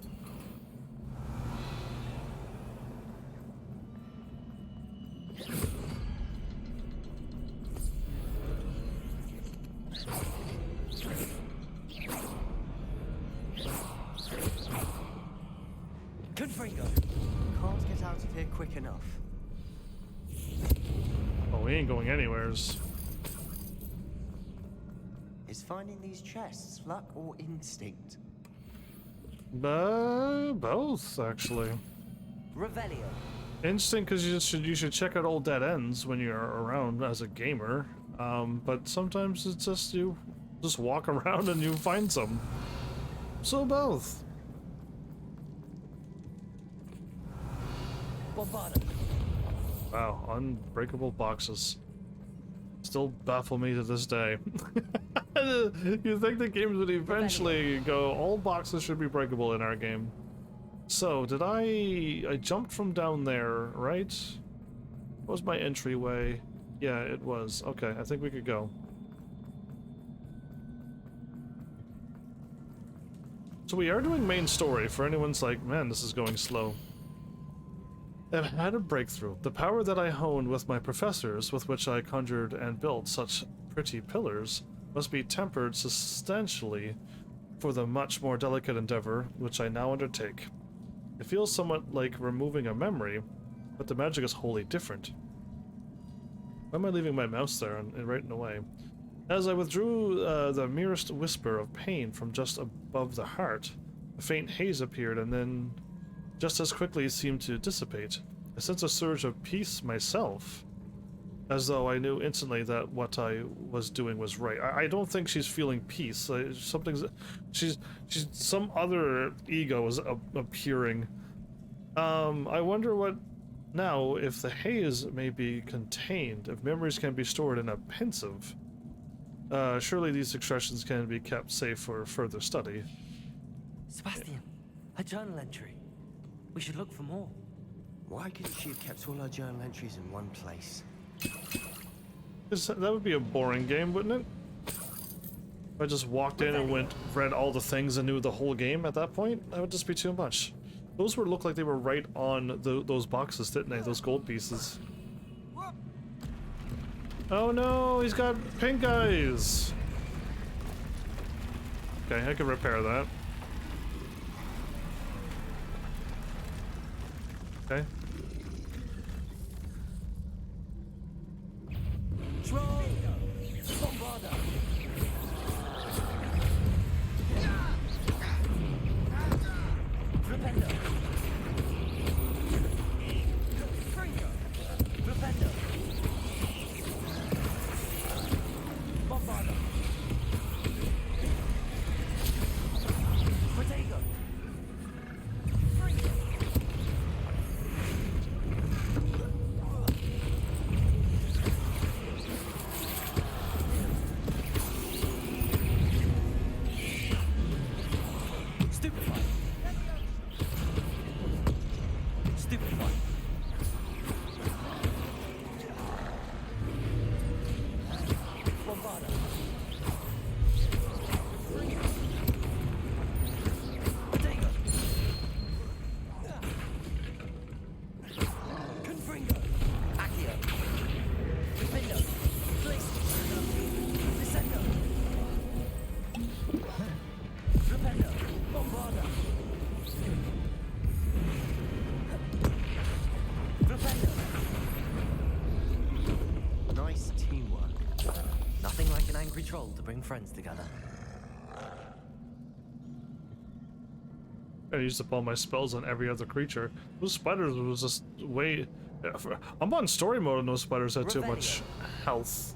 Confringo. Can't get out of here quick enough. Oh, we ain't going anywheres. Is finding these chests luck or instinct? Both, actually. Revelio. Instinct, because you should check out all dead ends when you're around as a gamer. But sometimes it's just you just walk around and you find some. So both. Bombarda. Wow, unbreakable boxes. Still baffle me to this day. You think the games would eventually go, all boxes should be breakable in our game. So, did I jumped from down there, right? What was my entryway? Yeah, it was. Okay, I think we could go. So we are doing main story for anyone's like, man, this is going slow. I've had a breakthrough. The power that I honed with my professors, with which I conjured and built such pretty pillars, must be tempered substantially for the much more delicate endeavor which I now undertake. It feels somewhat like removing a memory, but the magic is wholly different. Why am I leaving my mouse there and writing away? As I withdrew the merest whisper of pain from just above the heart, a faint haze appeared and then just as quickly seemed to dissipate. I sensed a surge of peace myself, as though I knew instantly that what I was doing was right. I don't think she's feeling peace. She's some other ego is appearing. I wonder what now if the haze may be contained, if memories can be stored in a pensive. Surely these expressions can be kept safe for further study. Sebastian, a journal entry. We should look for more. Why couldn't she have kept all her journal entries in one place? That would be a boring game, wouldn't it? If I just walked in and read all the things and knew the whole game at that point, that would just be too much. Those look like they were right on those boxes, didn't they? Those gold pieces. Oh no, he's got pink eyes. Okay, I can repair that. Okay. Nice teamwork. Nothing like an angry troll to bring friends together. I used up all my spells on every other creature. Those spiders was just way... I'm on story mode and those spiders had too much health.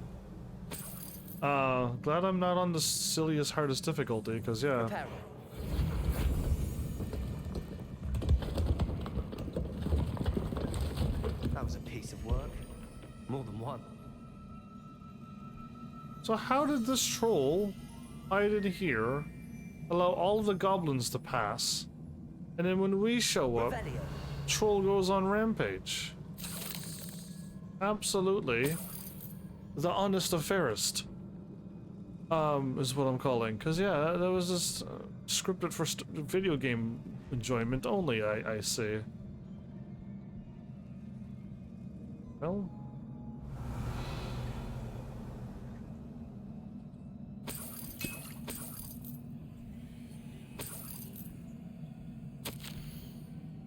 Glad I'm not on the silliest, hardest difficulty, because yeah. That was a piece of work. More than one. So how did this troll hide in here, allow all of the goblins to pass, and then when we show up, troll goes on rampage? Absolutely. The honest of fairest. Is what I'm calling. Because, yeah, that was just scripted for video game enjoyment only, I see. Well...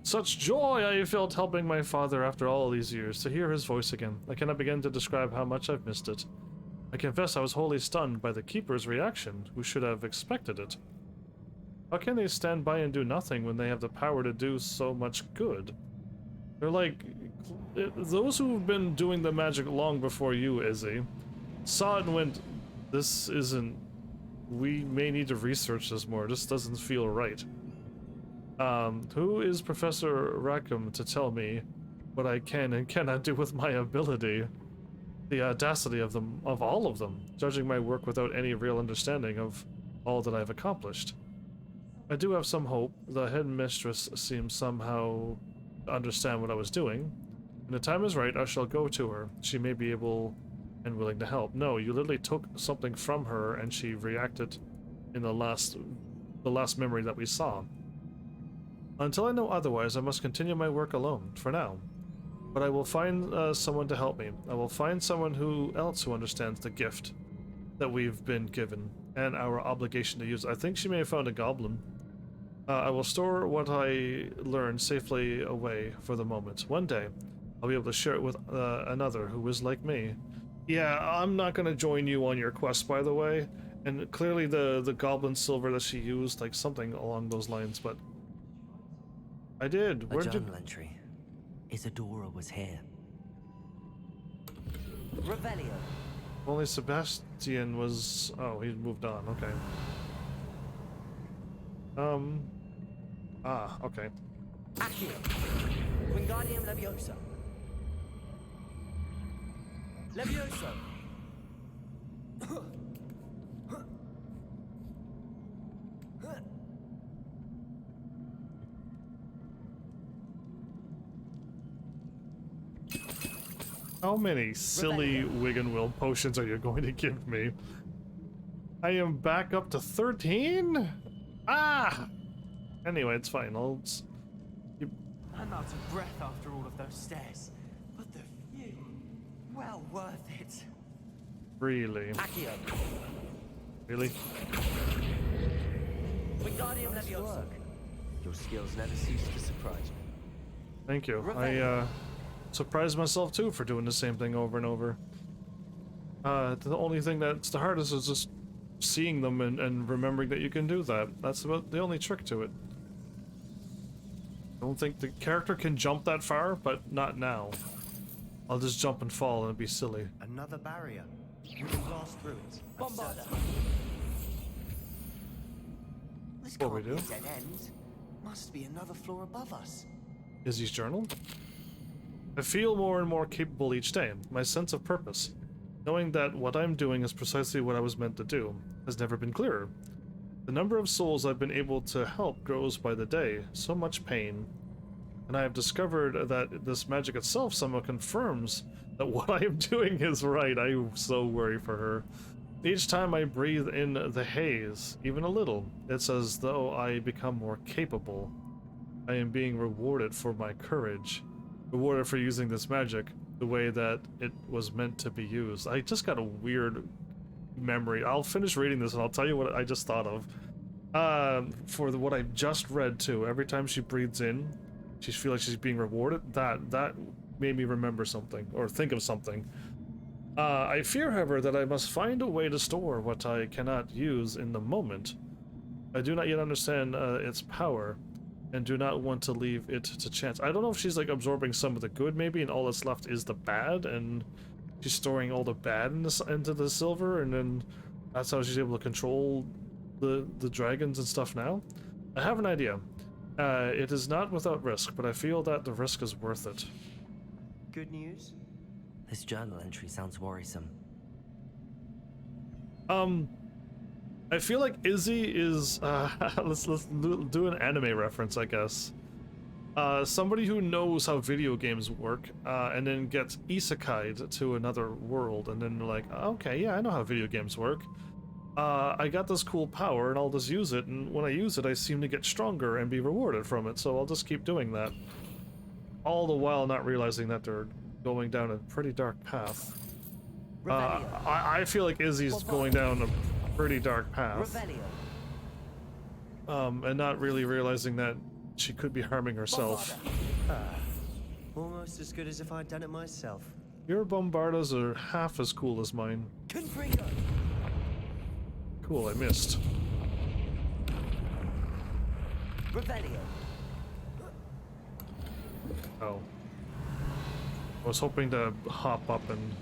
Such joy I felt helping my father after all these years, to hear his voice again. I cannot begin to describe how much I've missed it. I confess I was wholly stunned by the Keeper's reaction, who should have expected it. How can they stand by and do nothing when they have the power to do so much good? They're like... those who've been doing the magic long before you, Izzy, saw it and went, this isn't... we may need to research this more, this doesn't feel right. Who is Professor Rackham to tell me what I can and cannot do with my ability? The audacity of them, of all of them, judging my work without any real understanding of all that I've accomplished. I do have some hope. The headmistress seems somehow to understand what I was doing. When the time is right, I shall go to her. She may be able and willing to help. No, you literally took something from her and she reacted in the last memory that we saw. Until I know otherwise, I must continue my work alone, for now. But I will find someone to help me. I will find someone else who understands the gift that we've been given, and our obligation to use it. I think she may have found a goblin. I will store what I learned safely away for the moment. One day, I'll be able to share it with another who is like me. Yeah, I'm not going to join you on your quest, by the way. And clearly the goblin silver that she used, like something along those lines, but... I did. A journal entry. Isadora was here. Revelio. Only Sabastian was... oh, he moved on. Okay. Okay. Accio. Wingardium Leviosa. Levioso. How many silly Wig and Will potions are you going to give me? I am back up to 13? Ah! Anyway, it's fine. I'm out of breath after all of those stairs, but the view, well worth it. Really? Really? Nice work. Your skills never cease to surprise me. Thank you. I surprised myself too for doing the same thing over and over. The only thing that's the hardest is just seeing them and remembering that you can do that. That's about the only trick to it. I don't think the character can jump that far, but not now. I'll just jump and fall and it'd be silly. Another barrier. You can blast through it. Bombarda. This What we can't be do? a dead end. Must be another floor above us. Izzy's journal? I feel more and more capable each day. My sense of purpose, knowing that what I'm doing is precisely what I was meant to do, has never been clearer. The number of souls I've been able to help grows by the day. So much pain. And I have discovered that this magic itself somehow confirms that what I am doing is right. I so worry for her. Each time I breathe in the haze, even a little, it's as though I become more capable. I am being rewarded for my courage. Rewarded for using this magic the way that it was meant to be used. I just got a weird memory. I'll finish reading this and I'll tell you what I just thought of. What I just read too, every time she breathes in, she feels like she's being rewarded. That made me remember something, or think of something. I fear, however, that I must find a way to store what I cannot use in the moment. I do not yet understand its power, and do not want to leave it to chance. I don't know if she's like absorbing some of the good maybe, and all that's left is the bad, and she's storing all the bad into the silver, and then that's how she's able to control the dragons and stuff now. I have an idea. It is not without risk, but I feel that the risk is worth it. Good news? This journal entry sounds worrisome. I feel like Izzy is, let's do an anime reference, I guess. Somebody who knows how video games work, and then gets isekai'd to another world, and then they're like, okay, yeah, I know how video games work. I got this cool power, and I'll just use it, and when I use it, I seem to get stronger and be rewarded from it, so I'll just keep doing that. All the while not realizing that they're going down a pretty dark path. I feel like Izzy's going down a pretty dark path. And not really realizing that she could be harming herself. Almost as good as if I'd done it myself. Your bombardas are half as cool as mine. Cool, I missed. Oh. I was hoping to hop up and...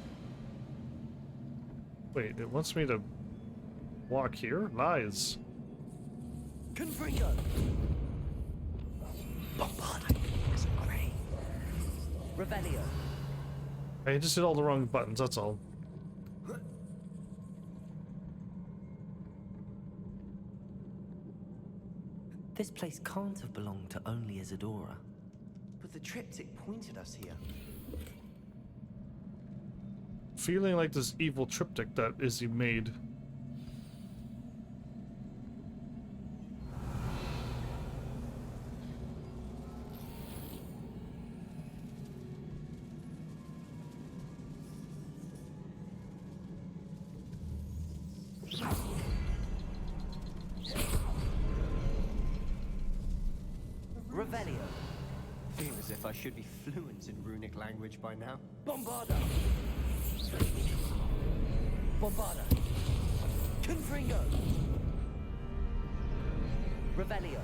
Wait, it wants me to walk here? Lies. Confringo. Bombarda. Great. Revelio. I just hit all the wrong buttons, that's all. This place can't have belonged to only Isadora. But the triptych pointed us here. Feeling like this evil triptych that Izzy made. Revelio. Feel as if I should be fluent in runic language by now. Bombarda. Bombarda. Confringo. Revelio.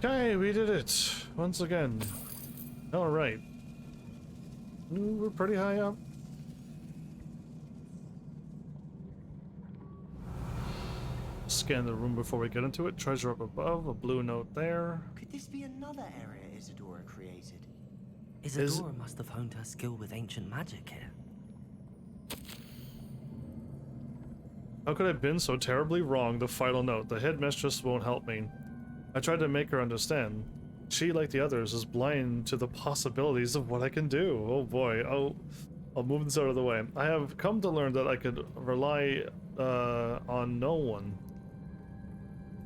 Okay, we did it. Once again. Alright. We're pretty high up. Scan the room before we get into it. Treasure up above, a blue note there. Could this be another area Isadora created? Isadora must have honed her skill with ancient magic here. How could I have been so terribly wrong? The final note. The headmistress won't help me. I tried to make her understand. She, like the others, is blind to the possibilities of what I can do. Oh boy. Oh, I'll move this out of the way. I have come to learn that I could rely on no one.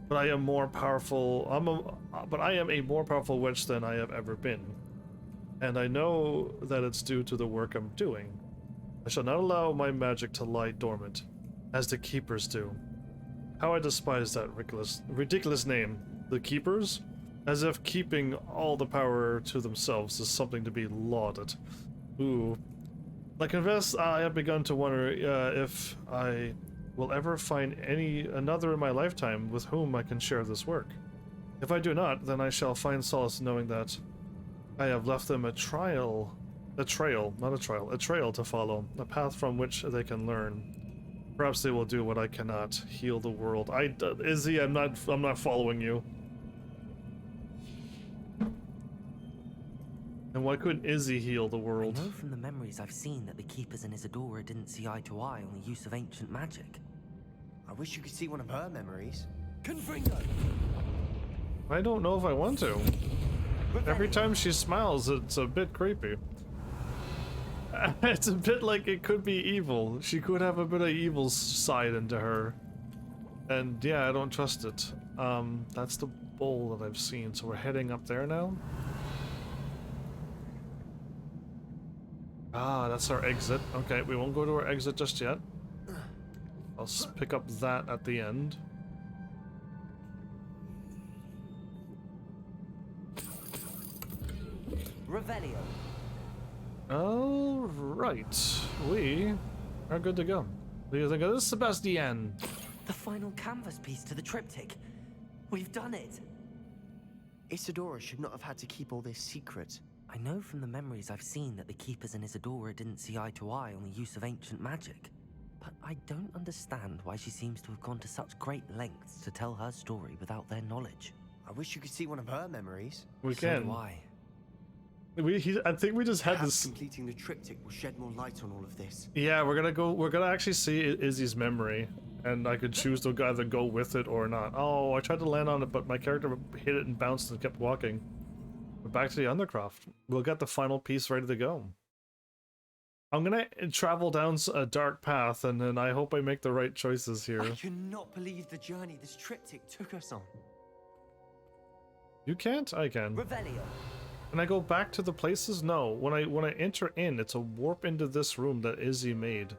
But I am more powerful. I am a more powerful witch than I have ever been. And I know that it's due to the work I'm doing. I shall not allow my magic to lie dormant, as the Keepers do. How I despise that ridiculous name. The Keepers? As if keeping all the power to themselves is something to be lauded. Ooh. I confess I have begun to wonder if I will ever find another in my lifetime with whom I can share this work. If I do not, then I shall find solace knowing that I have left them a trail to follow, a path from which they can learn. Perhaps they will do what I cannot, heal the world. Izzy, I'm not following you. And why couldn't Izzy heal the world? I know from the memories I've seen that the Keepers and Isadora didn't see eye to eye on the use of ancient magic. I wish you could see one of her memories. Confringo! I don't know if I want to. Every time she smiles, it's a bit creepy. It's a bit like it could be evil. She could have a bit of evil side into her. And yeah, I don't trust it. That's the bowl that I've seen, so we're heading up there now. Ah, that's our exit. Okay, we won't go to our exit just yet. I'll pick up that at the end. Revelio. Alright, we are good to go. What do you think of this, Sabastian? The final canvas piece to the triptych. We've done it. Isadora should not have had to keep all this secret. I know from the memories I've seen that the Keepers and Isadora didn't see eye to eye on the use of ancient magic. But I don't understand why she seems to have gone to such great lengths to tell her story without their knowledge. I wish you could see one of her memories. We So can. do I. I think we just had Perhaps this. completing the triptych will shed more light on all of this. Yeah, we're gonna actually see Izzy's memory, and I could choose to either go with it or not. Oh, I tried to land on it, but my character hit it and bounced and kept walking. We're back to the Undercroft. We'll get the final piece ready to go. I'm gonna travel down a dark path, and then I hope I make the right choices here. I cannot believe the journey this triptych took us on. You can't? I can. Revelio. Can I go back to the places? No. When I enter in, it's a warp into this room that Izzy made.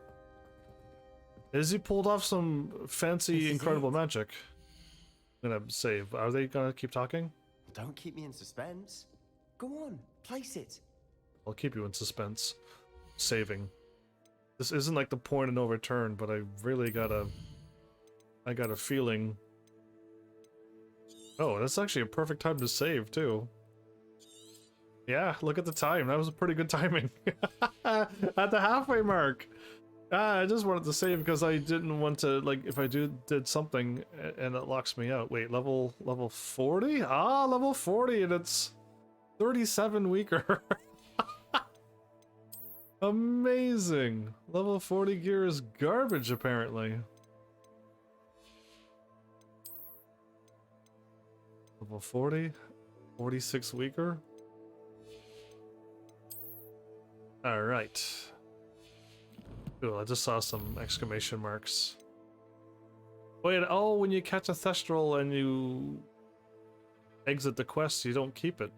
Izzy pulled off some fancy, incredible magic. I'm gonna save. Are they gonna keep talking? Don't keep me in suspense. Go on, place it. I'll keep you in suspense. Saving. This isn't like the point of no return, but I really I got a feeling. Oh, that's actually a perfect time to save, too. Yeah, look at the time. That was a pretty good timing. At the halfway mark. I just wanted to save because I didn't want to, like, if I did something and it locks me out. Wait, level 40? Ah, level 40, and it's 37 weaker. Amazing. Level 40 gear is garbage, apparently. Level 40? 46 weaker? Alright. Cool, I just saw some exclamation marks. Wait, oh, when you catch a Thestral and you exit the quest, you don't keep it.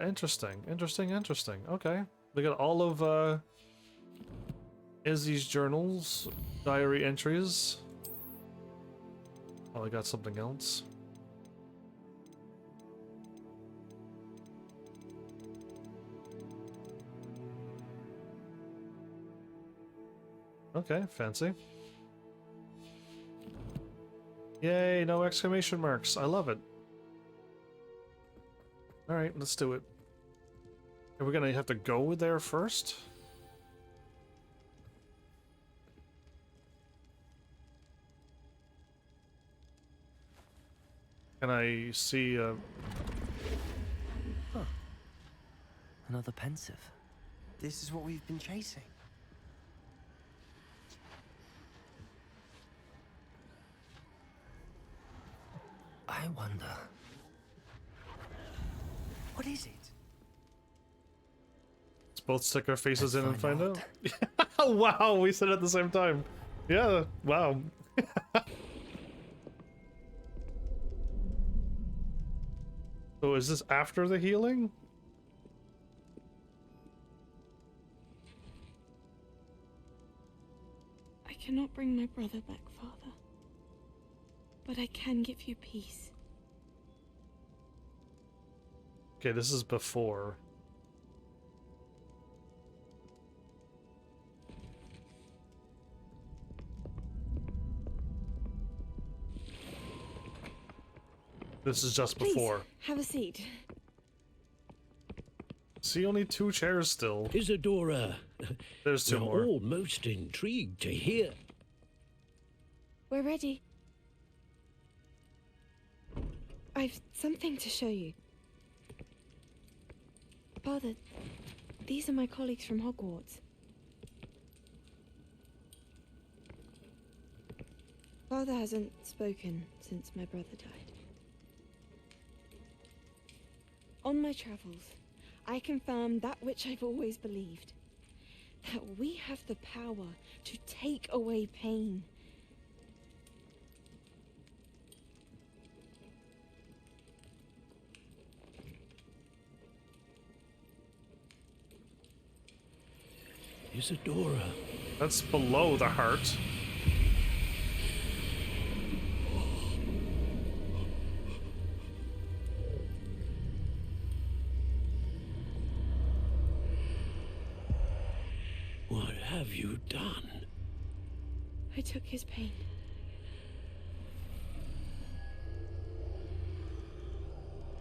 Interesting. Okay. We got all of Izzy's journals, diary entries. Oh, I got something else. Okay, fancy. Yay, no exclamation marks. I love it. Alright, let's do it. Are we gonna have to go there first? Can I see Huh. Another pensive. This is what we've been chasing. I wonder. What is it? Let's both stick our faces in and find out. Wow, we said it at the same time. Yeah, wow. So is this after the healing? cannot bring my brother back, Father. But I can give you peace. Okay, this is before. This is just Please, before. have a seat. See, only 2 chairs still. Isadora, There's 2 we're more. all most intrigued to hear. We're ready. I've something to show you. Father, these are my colleagues from Hogwarts. Father hasn't spoken since my brother died. On my travels, I confirmed that which I've always believed. That we have the power to take away pain. Isadora. That's below the heart. What have you done? I took his pain.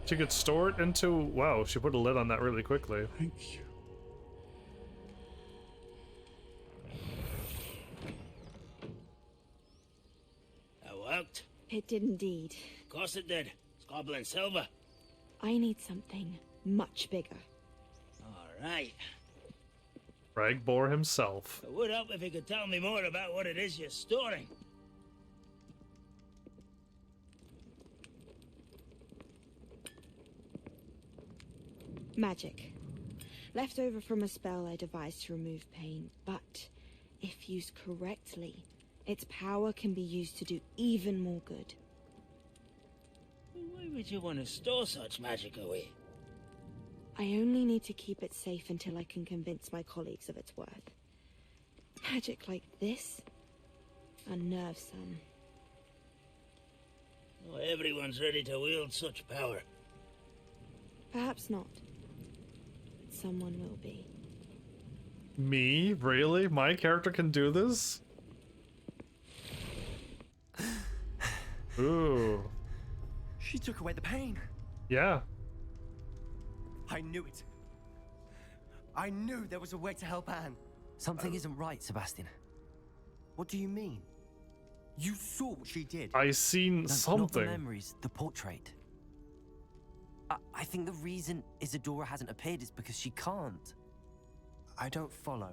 She could store it into... Wow, she put a lid on that really quickly. Thank you. That worked? It did indeed. Of course it did. It's goblin silver. I need something much bigger. All right. Ragbor himself. It would help if you could tell me more about what it is you're storing. Magic. Left over from a spell I devised to remove pain, but if used correctly, its power can be used to do even more good. Why would you want to store such magic away? I only need to keep it safe until I can convince my colleagues of its worth. Magic like this unnerves some. Oh, everyone's ready to wield such power. Perhaps not. Someone will be. Me? Really? My character can do this? Ooh. She took away the pain. Yeah. I knew it. I knew there was a way to help Anne. Something isn't right, Sebastian. What do you mean? You saw what she did. I seen No, something. Not the memories, the portrait. I think the reason Isadora hasn't appeared is because she can't. I don't follow.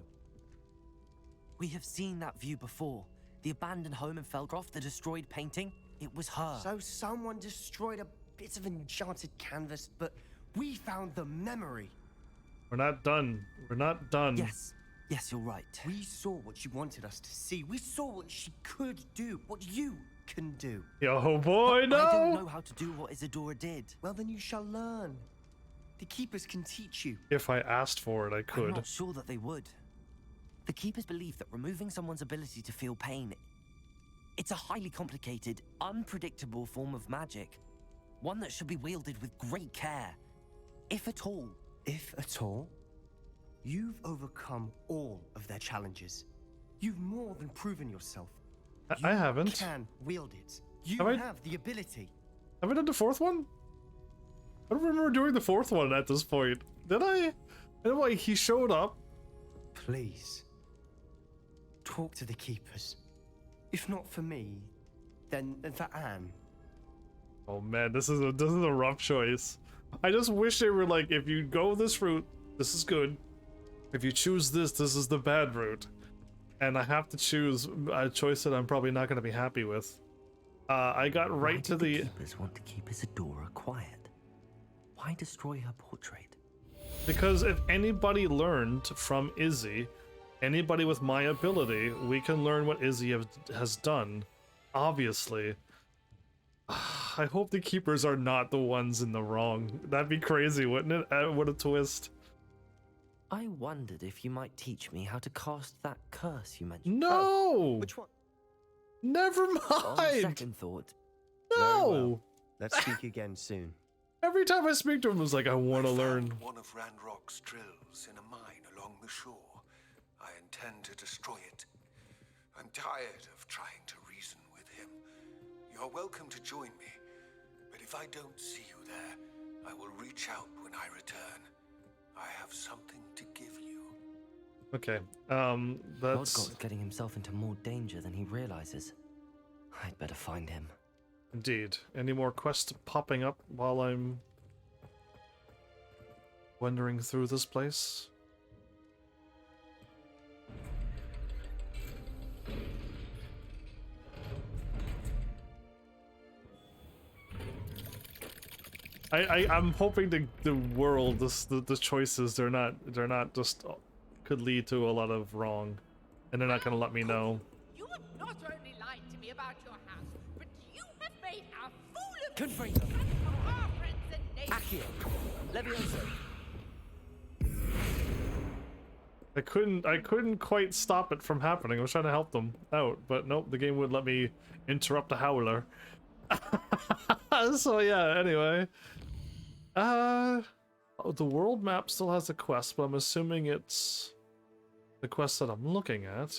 We have seen that view before. The abandoned home in Felgroth, the destroyed painting, it was her. So someone destroyed a bit of enchanted canvas, but we found the memory. We're not done. We're not done. Yes, you're right. We saw what she wanted us to see. We saw what she could do, what you can do. Yo, boy, But no! I don't know how to do what Isadora did. Well, then you shall learn. The Keepers can teach you. If I asked for it, I I'm could. not sure that they would. The Keepers believe that removing someone's ability to feel pain, it's a highly complicated, unpredictable form of magic. One that should be wielded with great care. If at all. If at all? You've overcome all of their challenges. You've more than proven yourself. I haven't. You can wield it. You Have I- have the ability. Have I done the 4th one? I don't remember doing the 4th one at this point. Did I? Anyway, he showed up. Please. Talk to the Keepers. If not for me, then for Anne. Oh man, this is a rough choice. I just wish they were like, if you go this route, this is good. If you choose this, this is the bad route. And I have to choose a choice that I'm probably not going to be happy with. I got right to the... Keepers want to keep Isadora quiet. Why destroy her portrait? Because if anybody learned from Izzy, anybody with my ability, we can learn what Izzy has done. Obviously. I hope the Keepers are not the ones in the wrong. That'd be crazy, wouldn't it? What a twist. I wondered if you might teach me how to cast that curse you mentioned. No! Which one? Never On mind. second thought, No. Very well. Let's speak again soon. Every time I speak to him, it's like I want to learn. One of Randrock's drills in a mine along the shore. I intend to destroy it. I'm tired of trying to reason with him. You're welcome to join me, but if I don't see you there, I will reach out when I return. I have something to give you. Okay, that's... Rodgott's getting himself into more danger than he realizes. I'd better find him. Indeed. Any more quests popping up while I'm wandering through this place? I'm hoping the world, the choices, they're not just could lead to a lot of wrong, and they're not gonna let me know. You have not only lied to me about your house, but you have made a fool of Confringo. me and our friends and neighbors. Accio. Levioso. I couldn't quite stop it from happening. I was trying to help them out, but nope, the game wouldn't let me interrupt the howler. So yeah, anyway. Oh, the world map still has a quest, but I'm assuming it's the quest that I'm looking at.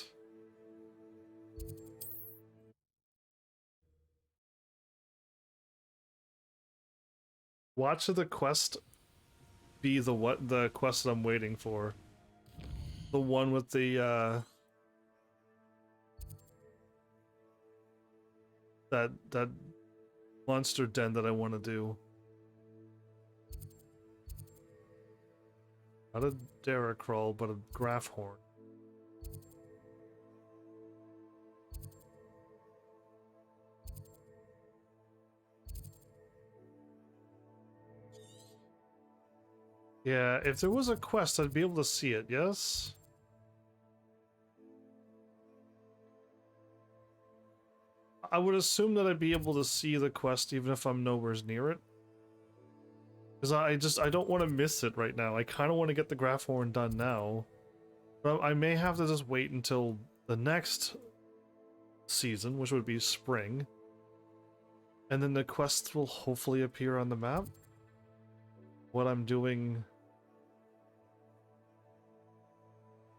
Watch the quest be the quest that I'm waiting for. The one with the that monster den that I want to do. Not a Dara crawl, but a graph horn. Yeah, if there was a quest, I'd be able to see it, yes? I would assume that I'd be able to see the quest even if I'm nowhere near it. Because I don't want to miss it right now. I kind of want to get the graph horn done now. But I may have to just wait until the next season, which would be spring. And then the quests will hopefully appear on the map. What I'm doing...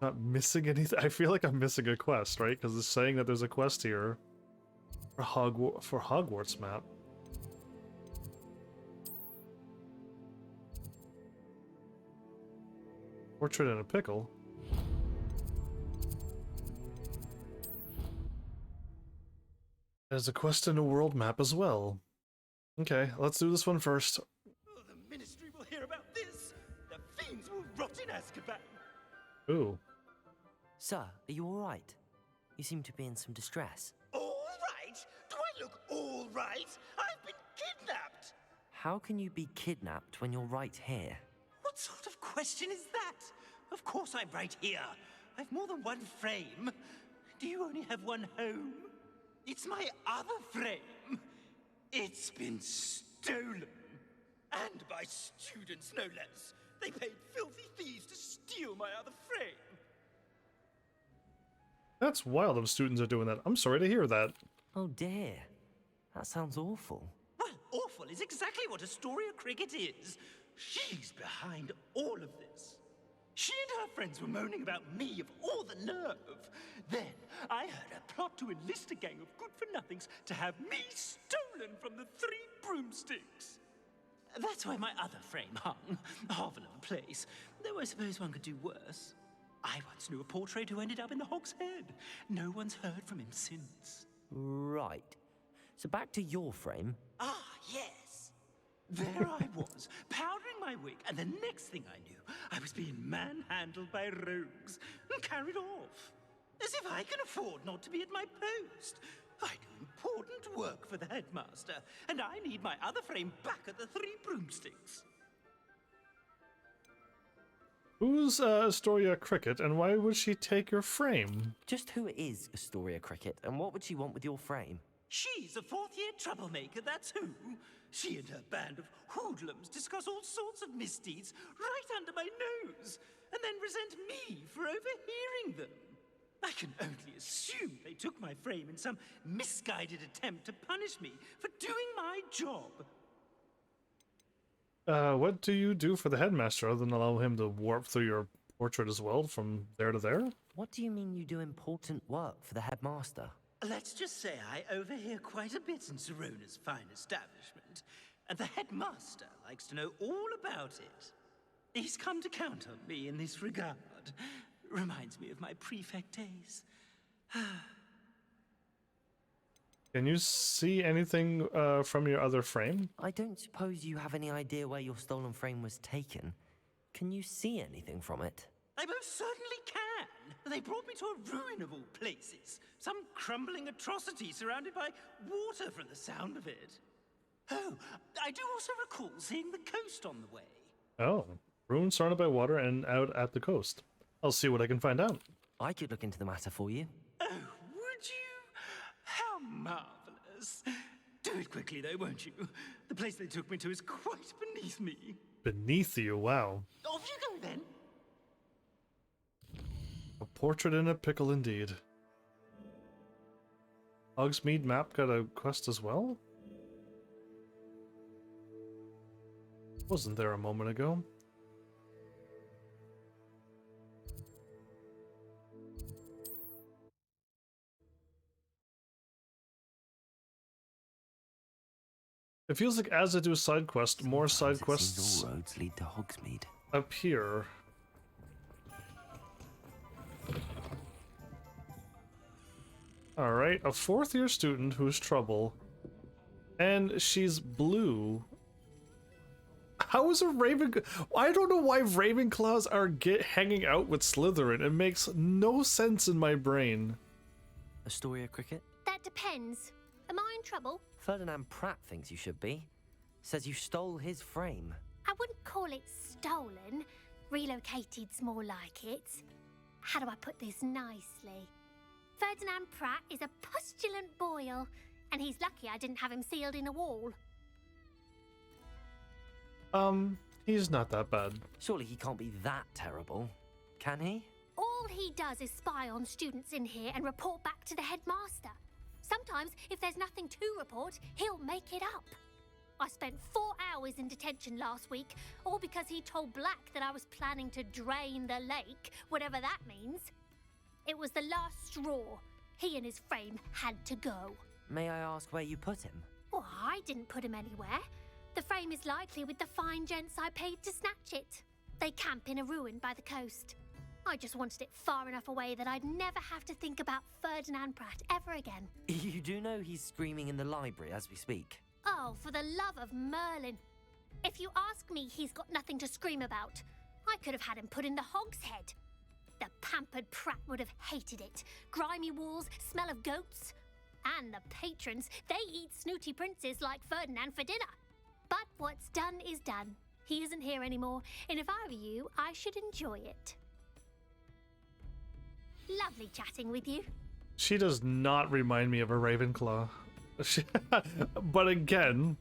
Not missing anything. I feel like I'm missing a quest, right? Because it's saying that there's a quest here for Hogwarts map. Portrait in a pickle. There's a quest in a world map as well. Okay, let's do this one first. Oh, the Ministry will hear about this. The fiends will rot in Azkaban. Ooh. Sir, are you alright? You seem to be in some distress. All right? Do I look all right? I've been kidnapped. How can you be kidnapped when you're right here? What sort of question is that? Of course I'm right here. I've more than one frame. Do you only have one home? It's my other frame. It's been stolen. And by students, no less. They paid filthy thieves to steal my other frame. That's wild if students are doing that. I'm sorry to hear that. Oh dear. That sounds awful. Well, awful is exactly what Astoria Cricket is. She's behind all of this. She and her friends were moaning about me of all the nerve. Then I heard a plot to enlist a gang of good-for-nothings to have me stolen from the Three Broomsticks. That's why my other frame hung. Half another place. Though I suppose one could do worse. I once knew a portrait who ended up in the Hog's Head. No one's heard from him since. Right. So back to your frame. Ah, yes. There I was, powdering my wig, and the next thing I knew, I was being manhandled by rogues and carried off. As if I can afford not to be at my post. I do important work for the headmaster, and I need my other frame back at the Three Broomsticks. Who's Astoria Cricket, and why would she take your frame? Just who is Astoria Cricket, and what would she want with your frame? She's a fourth-year troublemaker, that's who. She and her band of hoodlums discuss all sorts of misdeeds right under my nose, and then resent me for overhearing them. I can only assume they took my frame in some misguided attempt to punish me for doing my job. What do you do for the headmaster other than allow him to warp through your portrait as well from there to there? What do you mean you do important work for the headmaster? Let's just say I overhear quite a bit in Serona's fine establishment, and the headmaster likes to know all about it. He's come to count on me in this regard. Reminds me of my prefect days. Can you see anything from your other frame? I don't suppose you have any idea where your stolen frame was taken. Can you see anything from it? I most certainly can. They brought me to a ruin of all places. Some crumbling atrocity surrounded by water from the sound of it. Oh, I do also recall seeing the coast on the way. Oh, ruins surrounded by water and out at the coast. I'll see what I can find out. I could look into the matter for you. Oh, would you? How marvelous. Do it quickly though, won't you? The place they took me to is quite beneath me. Beneath you, wow. Off you go then. A portrait in a pickle indeed. Hogsmeade map got a quest as well? Wasn't there a moment ago? It feels like as I do side quests, more side quests all roads lead to Hogsmeade. appear. Alright, a fourth-year student who's trouble. And she's blue. How is a Raven... I don't know why Ravenclaws are hanging out with Slytherin. It makes no sense in my brain. Astoria Cricket? That depends. Am I in trouble? Ferdinand Pratt thinks you should be. Says you stole his frame. I wouldn't call it stolen. Relocated's more like it. How do I put this nicely? Ferdinand Pratt is a postulant boil, and he's lucky I didn't have him sealed in a wall. He's not that bad. Surely he can't be that terrible, can he? All he does is spy on students in here and report back to the headmaster. Sometimes, if there's nothing to report, he'll make it up. I spent 4 hours in detention last week, all because he told Black that I was planning to drain the lake, whatever that means. It was the last straw. He and his frame had to go. May I ask where you put him? Well, I didn't put him anywhere. The frame is likely with the fine gents I paid to snatch it. They camp in a ruin by the coast. I just wanted it far enough away that I'd never have to think about Ferdinand Pratt ever again. You do know he's screaming in the library as we speak. Oh, for the love of Merlin. If you ask me, he's got nothing to scream about. I could have had him put in the hogshead. The pampered Pratt would have hated it. Grimy walls, smell of goats. And the patrons, they eat snooty princes like Ferdinand for dinner. But what's done is done. He isn't here anymore, and if I were you, I should enjoy it. Lovely chatting with you. She does not remind me of a Ravenclaw. But again,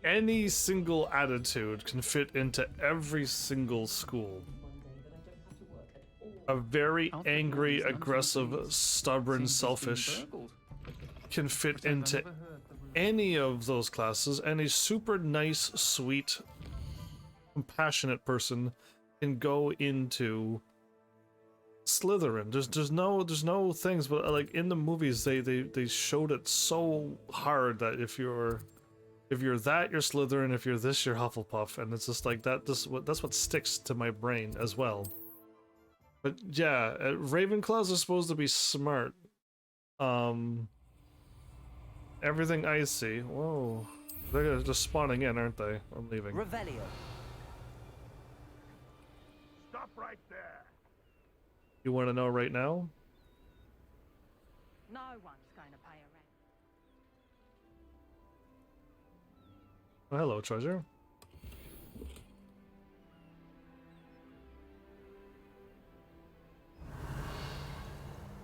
any single attitude can fit into every single school. A very angry, aggressive, stubborn, selfish can fit into any of those classes, and a super nice, sweet, compassionate person can go into Slytherin. There's no things, but like in the movies they showed it so hard that if you're that, you're Slytherin, if you're this, you're Hufflepuff, and it's just like that. That's what sticks to my brain as well. But yeah, Ravenclaws are supposed to be smart. Everything I see. Whoa, they're just spawning in, aren't they? I'm leaving. Revelio. Stop right there. You want to know right now? No one's going to pay a rent. Oh, hello, treasure.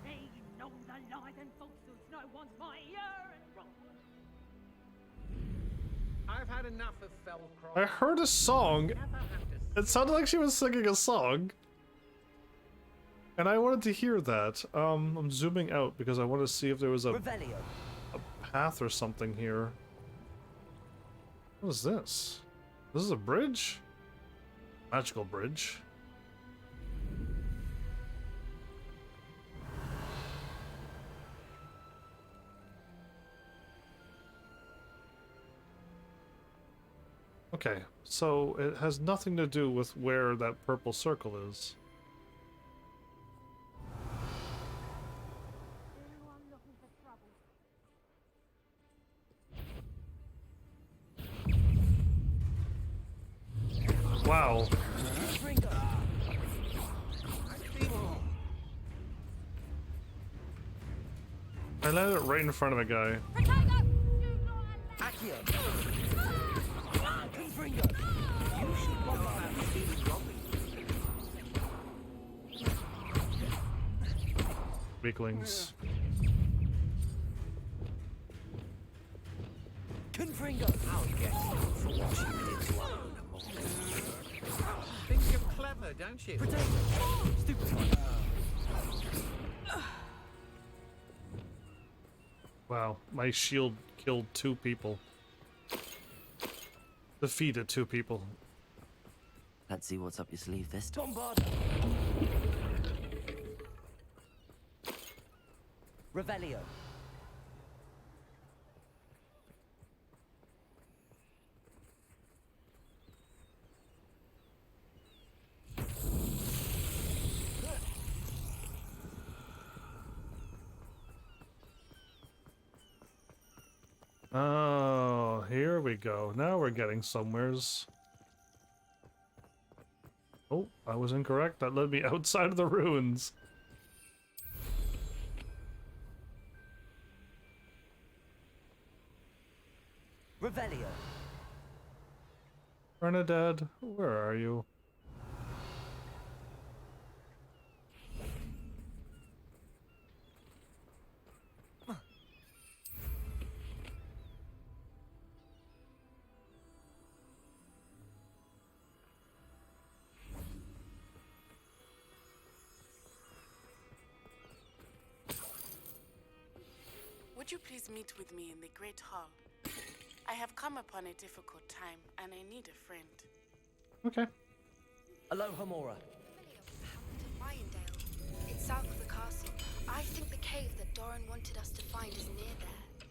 They know the lies and falsehoods no one's my ear and wrong. I've had enough of Fellcroft. I heard a song. It sounded like she was singing a song. And I wanted to hear that. I'm zooming out because I want to see if there was a path or something here. What is this? This is a bridge? Magical bridge. Okay, so it has nothing to do with where that purple circle is. Wow. I landed it right in front of a guy. Weaklings. Think you're clever, don't you? Wow, my shield killed 2 people. Defeated 2 people. Let's see what's up your sleeve this time. Revelio. Oh, here we go. Now we're getting somewheres. Oh, I was incorrect. That led me outside of the ruins. Revelio. Bernadette, where are you? Would you please meet with me in the Great Hall? I have come upon a difficult time, and I need a friend. Okay. Aloha Mora. To Wyandale. It's south of the castle. I think the cave that Doran wanted us to find is near there.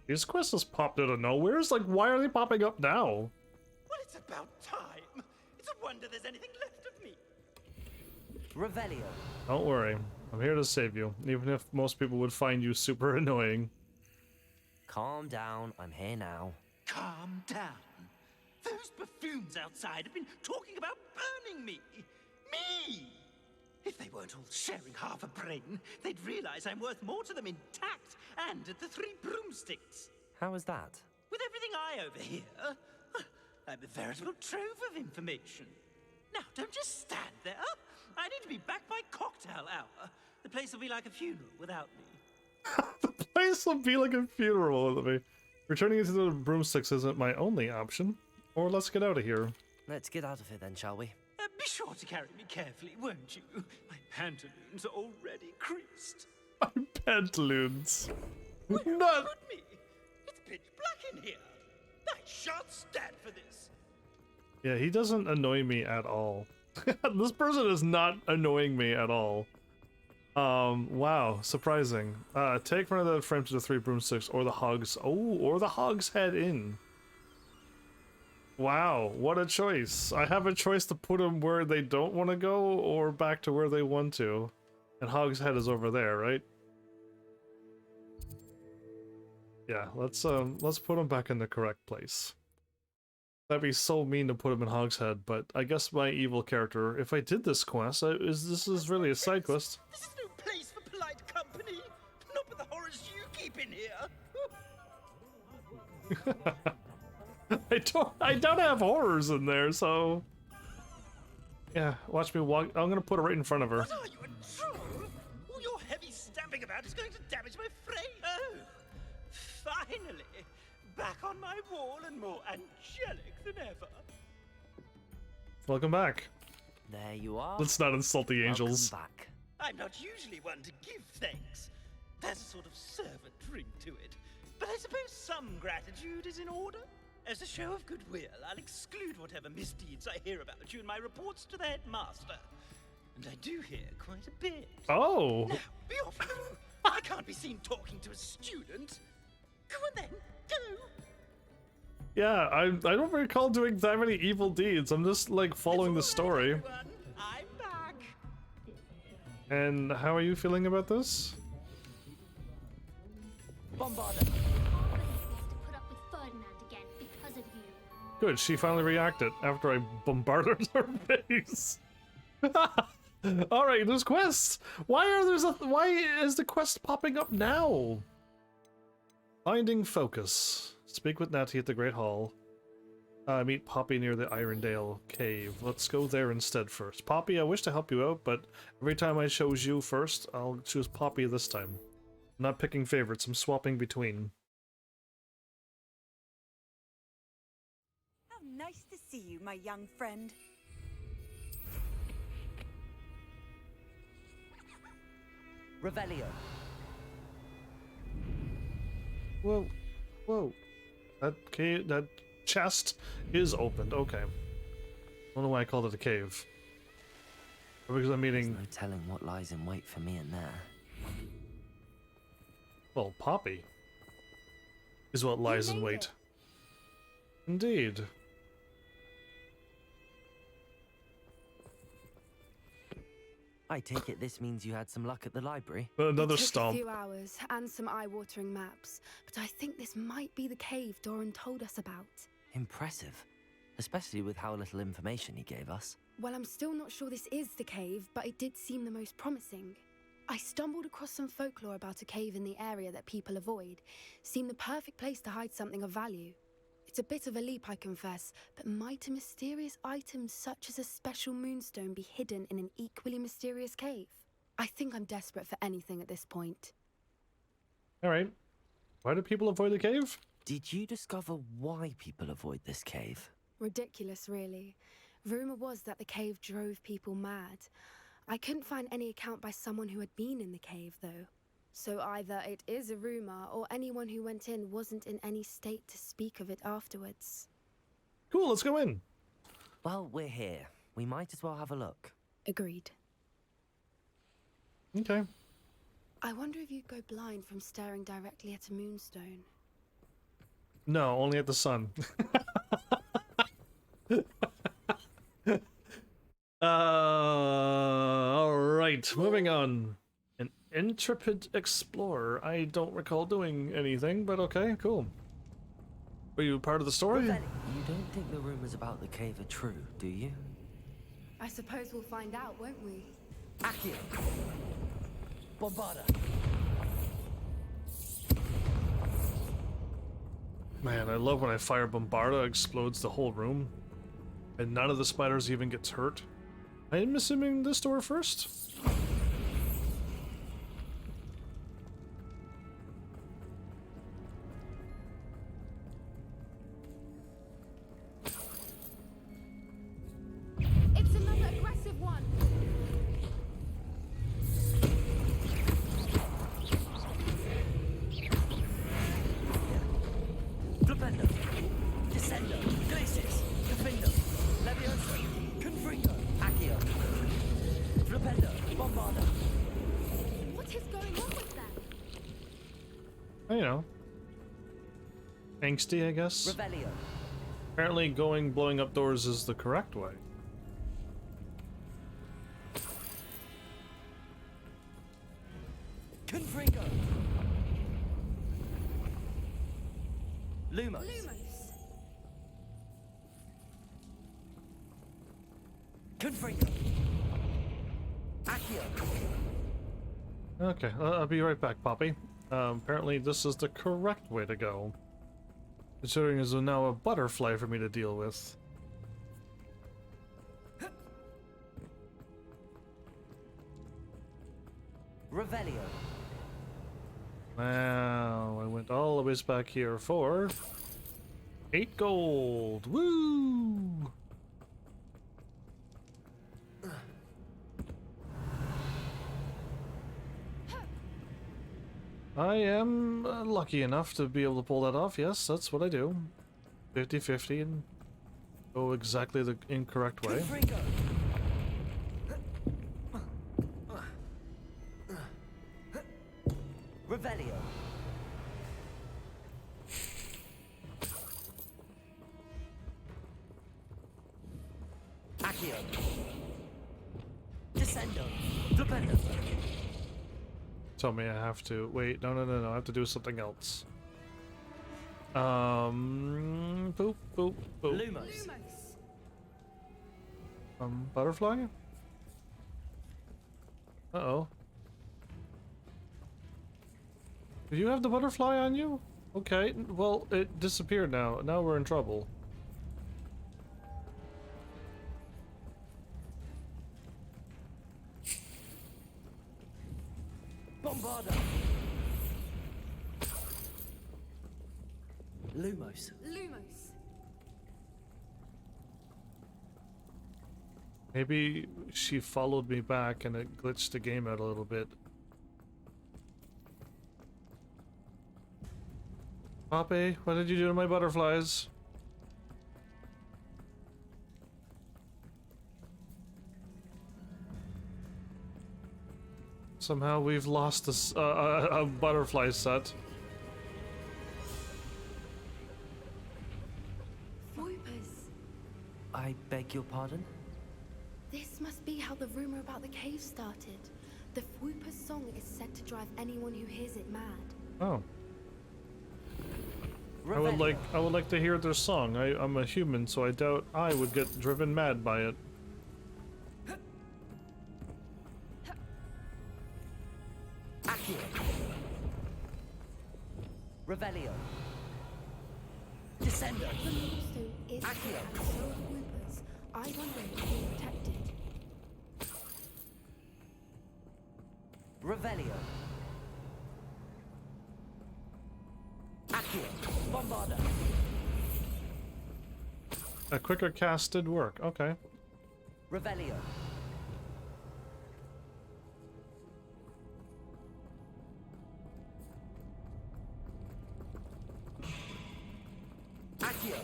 These quests just popped out of nowhere. It's like, why are they popping up now? Well, it's about time. It's a wonder there's anything left of me. Revelio. Don't worry. I'm here to save you, even if most people would find you super annoying. Calm down. I'm here now. Calm down. Those buffoons outside have been talking about burning me. Me! If they weren't all sharing half a brain, they'd realize I'm worth more to them intact and at the 3 broomsticks. How is that? With everything I overhear, I'm a veritable trove of information. Now, don't just stand there. I need to be back by cocktail hour. The place will be like a funeral without me. The place will be like a funeral with me. Returning into the broomsticks isn't my only option. Or let's get out of here. Let's get out of here then, shall we? Be sure to carry me carefully, won't you? My pantaloons are already creased. My pantaloons. Where have you put me? It's pitch black in here. I shan't stand for this. Yeah, he doesn't annoy me at all. This person is not annoying me at all. Wow, surprising. Take one of the frames to the 3 broomsticks or the hogs. Oh, or the hog's head in. Wow, what a choice. I have a choice to put them where they don't want to go or back to where they want to. And hog's head is over there, right? Yeah, let's put them back in the correct place. That'd be so mean to put him in Hogshead, but I guess my evil character, if I did this quest, this is really a side quest. This is no place for polite company. Not with the horrors you keep in here. I don't have horrors in there, so yeah. Watch me walk. I'm gonna put it right in front of her. What are you, a troll? All your heavy stamping about is going to damage my frame. Oh, finally. Back on my wall and more angelic than ever. Welcome back. There you are. Let's not insult the angels. Welcome back. I'm not usually one to give thanks. There's a sort of servant ring to it. But I suppose some gratitude is in order. As a show of goodwill, I'll exclude whatever misdeeds I hear about you in my reports to the headmaster. And I do hear quite a bit. Oh. Now, be off with you. I can't be seen talking to a student. Go on then, go. Yeah, I don't recall doing that many evil deeds. I'm just like following the story. I'm back. And how are you feeling about this? Bombarder. To put up with Ferdinand again because of you. Good, she finally reacted after I bombarded her face. Alright, there's quests. Why is the quest popping up now? Finding focus. Speak with Natty at the Great Hall. Meet Poppy near the Irondale Cave. Let's go there instead first. Poppy, I wish to help you out, but every time I chose you first, I'll choose Poppy this time. I'm not picking favorites, I'm swapping between. How nice to see you, my young friend. Revelio. Whoa. Whoa. That chest is opened. Okay. I don't know why I called it a cave. Because I'm meeting... There's no telling what lies in wait for me in there. Well, Poppy is what lies in wait. Indeed. I take it this means you had some luck at the library? Another It took stomp. a few hours and some eye-watering maps, but I think this might be the cave Doran told us about. Impressive. Especially with how little information he gave us. Well, I'm still not sure this is the cave, but it did seem the most promising. I stumbled across some folklore about a cave in the area that people avoid. Seemed the perfect place to hide something of value. It's a bit of a leap, I confess, but might a mysterious item such as a special moonstone be hidden in an equally mysterious cave? I think I'm desperate for anything at this point. Alright. Why do people avoid the cave? Did you discover why people avoid this cave? Ridiculous, really. Rumor was that the cave drove people mad. I couldn't find any account by someone who had been in the cave, though. So either it is a rumor, or anyone who went in wasn't in any state to speak of it afterwards. Cool, let's go in. Well, we're here. We might as well have a look. Agreed. Okay. I wonder if you'd go blind from staring directly at a moonstone. No, only at the sun. Alright, moving on. An intrepid explorer. I don't recall doing anything, but okay, cool. Were you part of the story? You don't think the rumors about the cave are true, do you? I suppose we'll find out, won't we? Accio! Bombarder! Man, I love when I fire Bombarda, explodes the whole room. And none of the spiders even gets hurt. I'm assuming this door first? It's another aggressive one! Flipendo! Descendo! Glacis! Defendo! Levioso! Confringo! Accio! Flipendo! Bombarda! What is going on with them? You know. Angsty, I guess. Revelio! Apparently blowing up doors is the correct way. Confringo! Lumos! Confringo! Accio! Okay, I'll be right back, Poppy. Apparently this is the correct way to go. Considering there's now a butterfly for me to deal with. Revelio! Wow, I went all the way back here for 8 gold. Woo! I am lucky enough to be able to pull that off. Yes, that's what I do. 50-50 and go exactly the incorrect way. Revelio. Accio. Descendo. Flipendo. Tell me I have to wait. No, I have to do something else. Boop, boop, boop. Lumos. Butterfly? Uh-oh. Do you have the butterfly on you? Okay, well, it disappeared now. Now we're in trouble. Bombarda. Lumos. Lumos. Maybe she followed me back and it glitched the game out a little bit. Poppy, what did you do to my butterflies? Somehow we've lost a butterfly set. Foipers. I beg your pardon? This must be how the rumor about the cave started. The Foipers song is said to drive anyone who hears it mad. Oh. I would like to hear their song. I'm a human, so I doubt I would get driven mad by it. Accio. Revelio. Descendo. The millstone is Accio. and so are Foipers. I wonder if it's being protected. Revelio. Accio. Bombarda. A quicker cast did work. Okay. Revelio. Accio.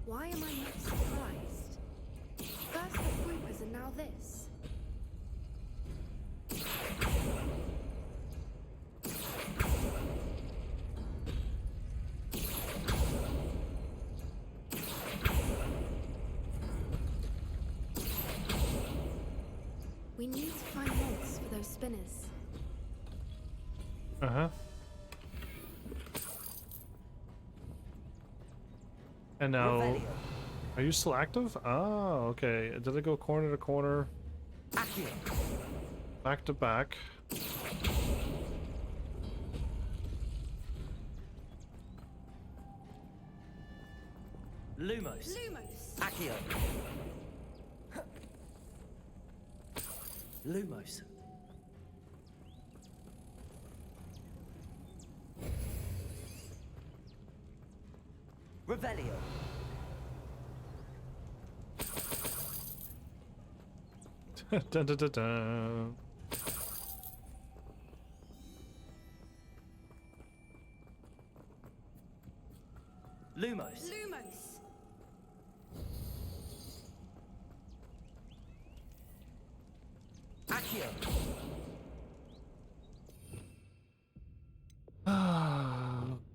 Why am I not surprised? First the Foipers and now this. We need to find moths for those spinners. Uh-huh. And now, Revelio. are you still active? Oh, okay. Did I go corner to corner? Accio. Back to back. Lumos. Lumos. Accio. Lumos. Revelio. Dun, dun, dun, dun. Lumos. Lumos. Accio.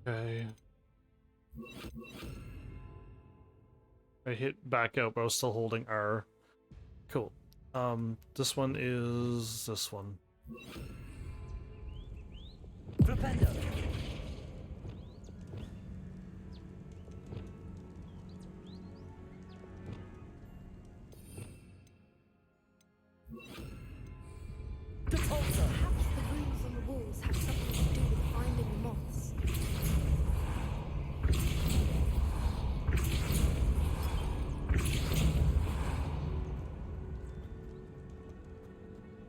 Okay. I hit back out, but I was still holding R. Cool. This one is this one. Flipendo. Perhaps the runes on the walls have something to do with finding the moths.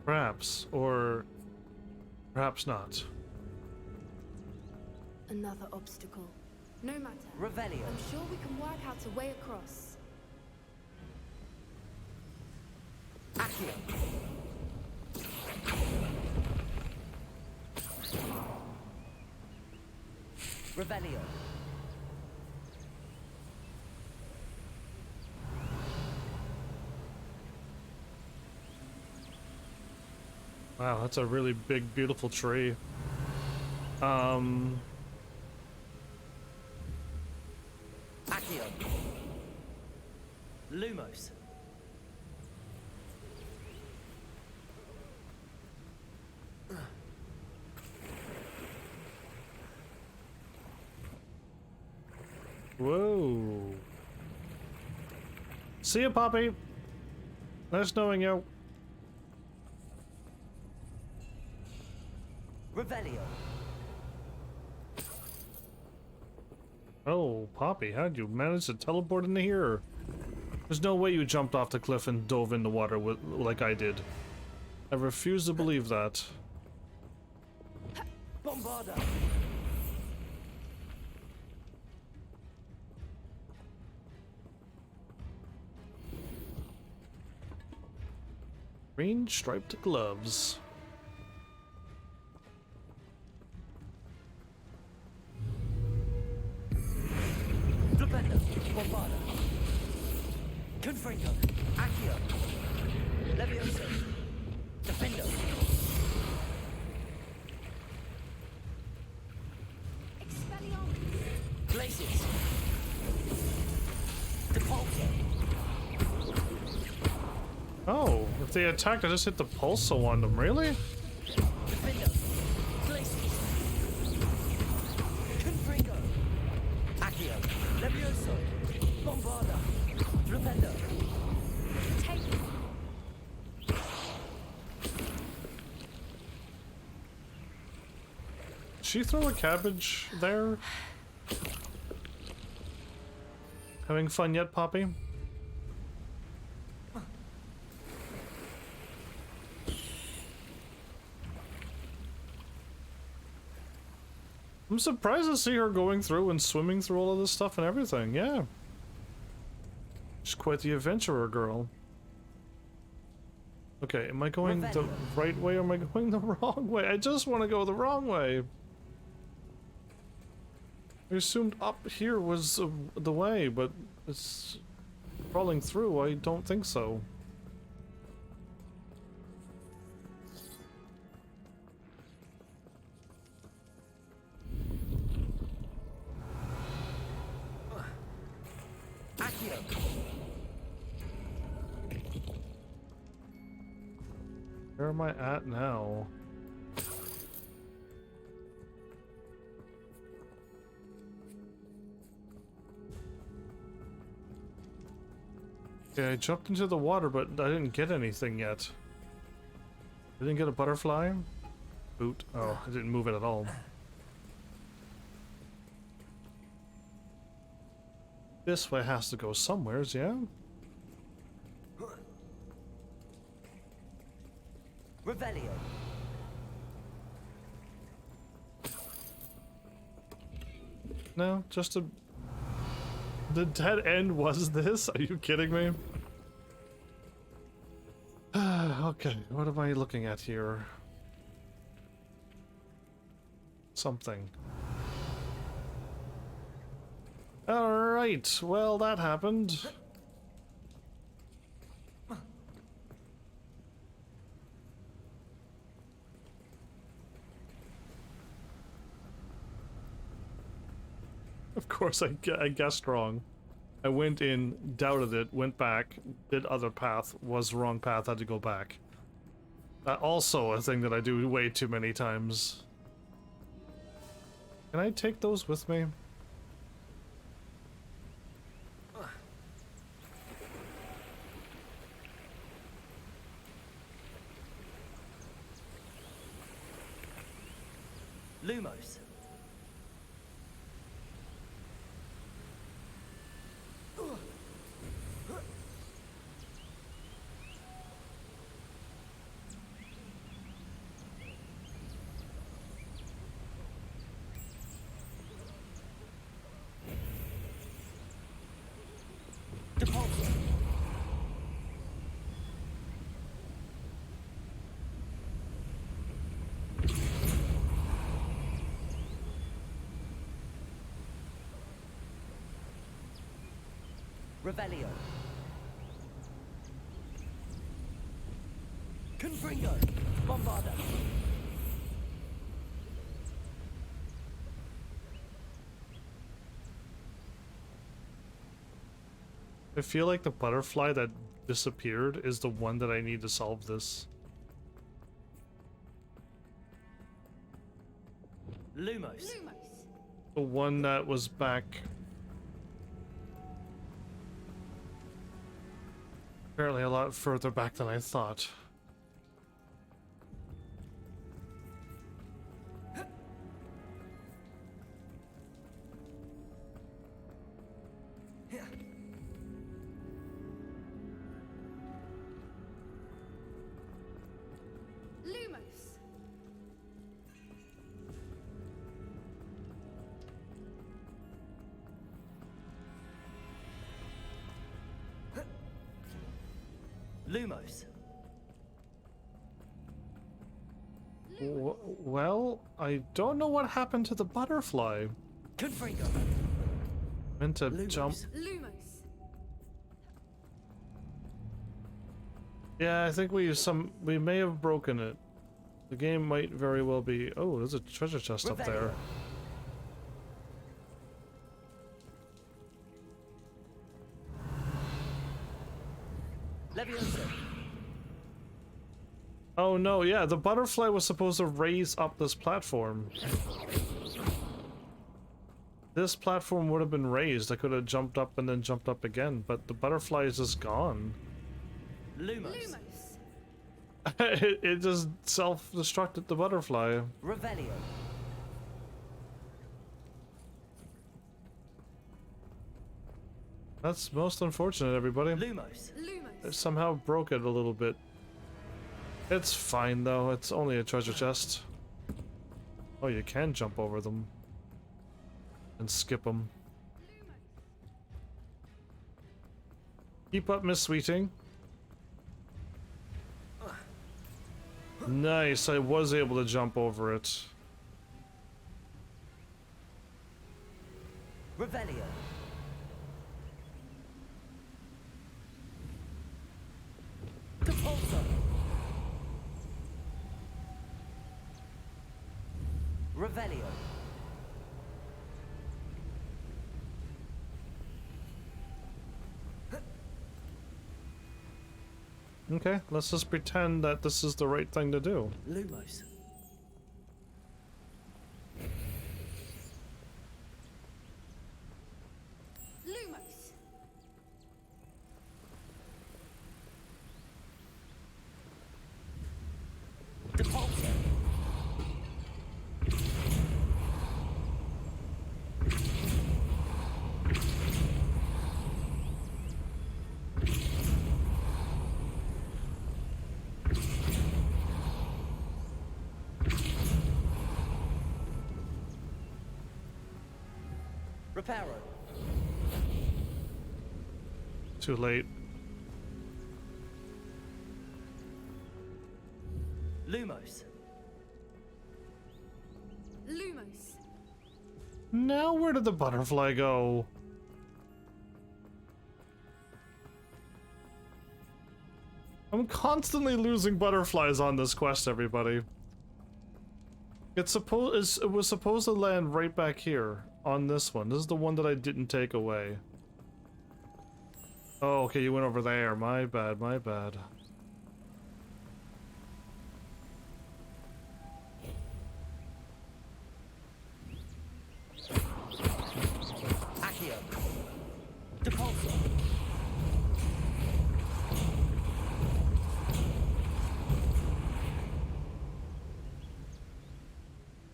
Perhaps, or perhaps not. Another obstacle. No matter. Revelio. I'm sure we can work out a way across. Accio. Revelio. Wow, that's a really big, beautiful tree. Accio. Lumos. Whoa. See ya, Poppy. Nice knowing you. Revelio. Oh, Poppy, how'd you manage to teleport into here? There's no way you jumped off the cliff and dove in the water like I did. I refuse to believe that. Bombarda. Green striped gloves. Flipendo. Bombarda. Confringo. Accio. Levioso. Defendo. Expelliarmus. Glacius. Depulso. Oh, if they attacked, I just hit the pulso on them. Really? Defendo. Glacius. Confringo. Accio. Levioso. Bombarda. Flipendo. Take. Did she throw a cabbage there? Having fun yet, Poppy? I'm surprised to see her going through and swimming through all of this stuff and everything, yeah. She's quite the adventurer girl. Okay, am I going the right way or am I going the wrong way? I just want to go the wrong way. I assumed up here was the way, but it's crawling through. I don't think so. Accio. Where am I at now? Yeah, I jumped into the water, but I didn't get anything yet. I didn't get a butterfly? Boot. Oh, I didn't move it at all. This way has to go somewheres, yeah? Revelio. No, just a... The dead end was this? Are you kidding me? Okay, what am I looking at here? Something. Alright, well that happened. Of course I guessed wrong. I went in, doubted it, went back, did other path, was the wrong path, had to go back. Also a thing that I do way too many times. Can I take those with me? Lumos. Revelio. Confringo. Bombarda. I feel like the butterfly that disappeared is the one that I need to solve this. Lumos. The one that was back. Apparently a lot further back than I thought. Lumos. Well, I don't know what happened to the butterfly. Confringo. Meant to jump. Lumos. Yeah, I think we may have broken it. The game might very well be. Oh, there's a treasure chest up there. Leviosa. Oh no, yeah, the butterfly was supposed to raise up this platform. This platform would have been raised. I could have jumped up and then jumped up again, but the butterfly is just gone. Lumos. It just self-destructed the butterfly. Revelio. That's most unfortunate, everybody. Lumos. I somehow broke it a little bit. It's fine though, it's only a treasure chest. Oh, you can jump over them. And skip them. Keep up, Miss Sweeting. Nice, I was able to jump over it. Revelio. Compulsor. Revelio. Okay, let's just pretend that this is the right thing to do. Lumos. Lumos. Depulsor. Reparo. Too late. Lumos. Lumos. Now where did the butterfly go? I'm constantly losing butterflies on this quest, everybody. It was supposed to land right back here on this one. This is the one that I didn't take away. Oh, okay, you went over there. My bad, my bad. Accio. Depulsor.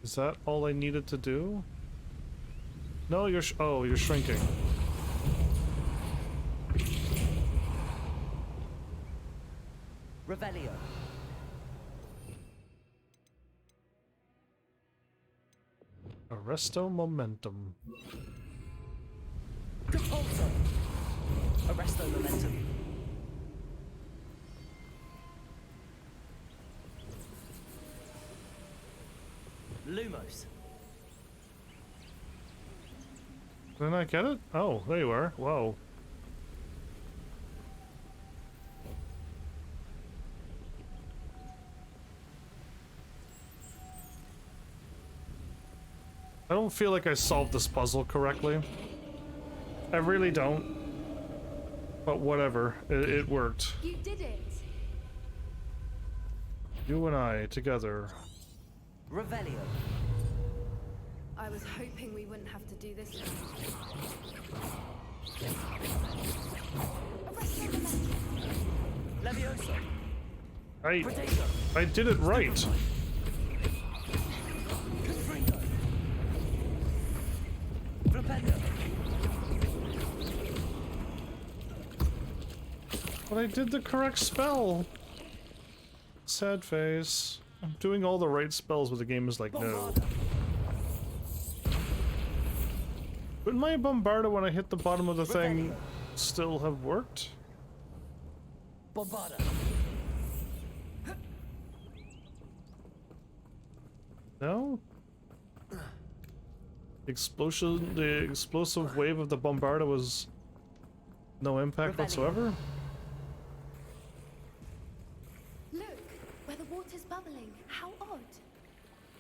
Is that all I needed to do? No, you're you're shrinking. Revelio. Arresto momentum. Compulsor. Arresto momentum. Lumos. Did I not get it? Oh, there you are. Whoa. I don't feel like I solved this puzzle correctly. I really don't. But whatever, it worked. You did it! You and I, together. Revelio. I was hoping we wouldn't have to do this now. Levioso. I did it right. But I did the correct spell. Sad face. I'm doing all the right spells, but the game is like, no. Would my Bombarda, when I hit the bottom of the thing, still have worked? Bombarda. No? The explosive wave of the Bombarda was no impact whatsoever? Look, where the water's bubbling. How odd.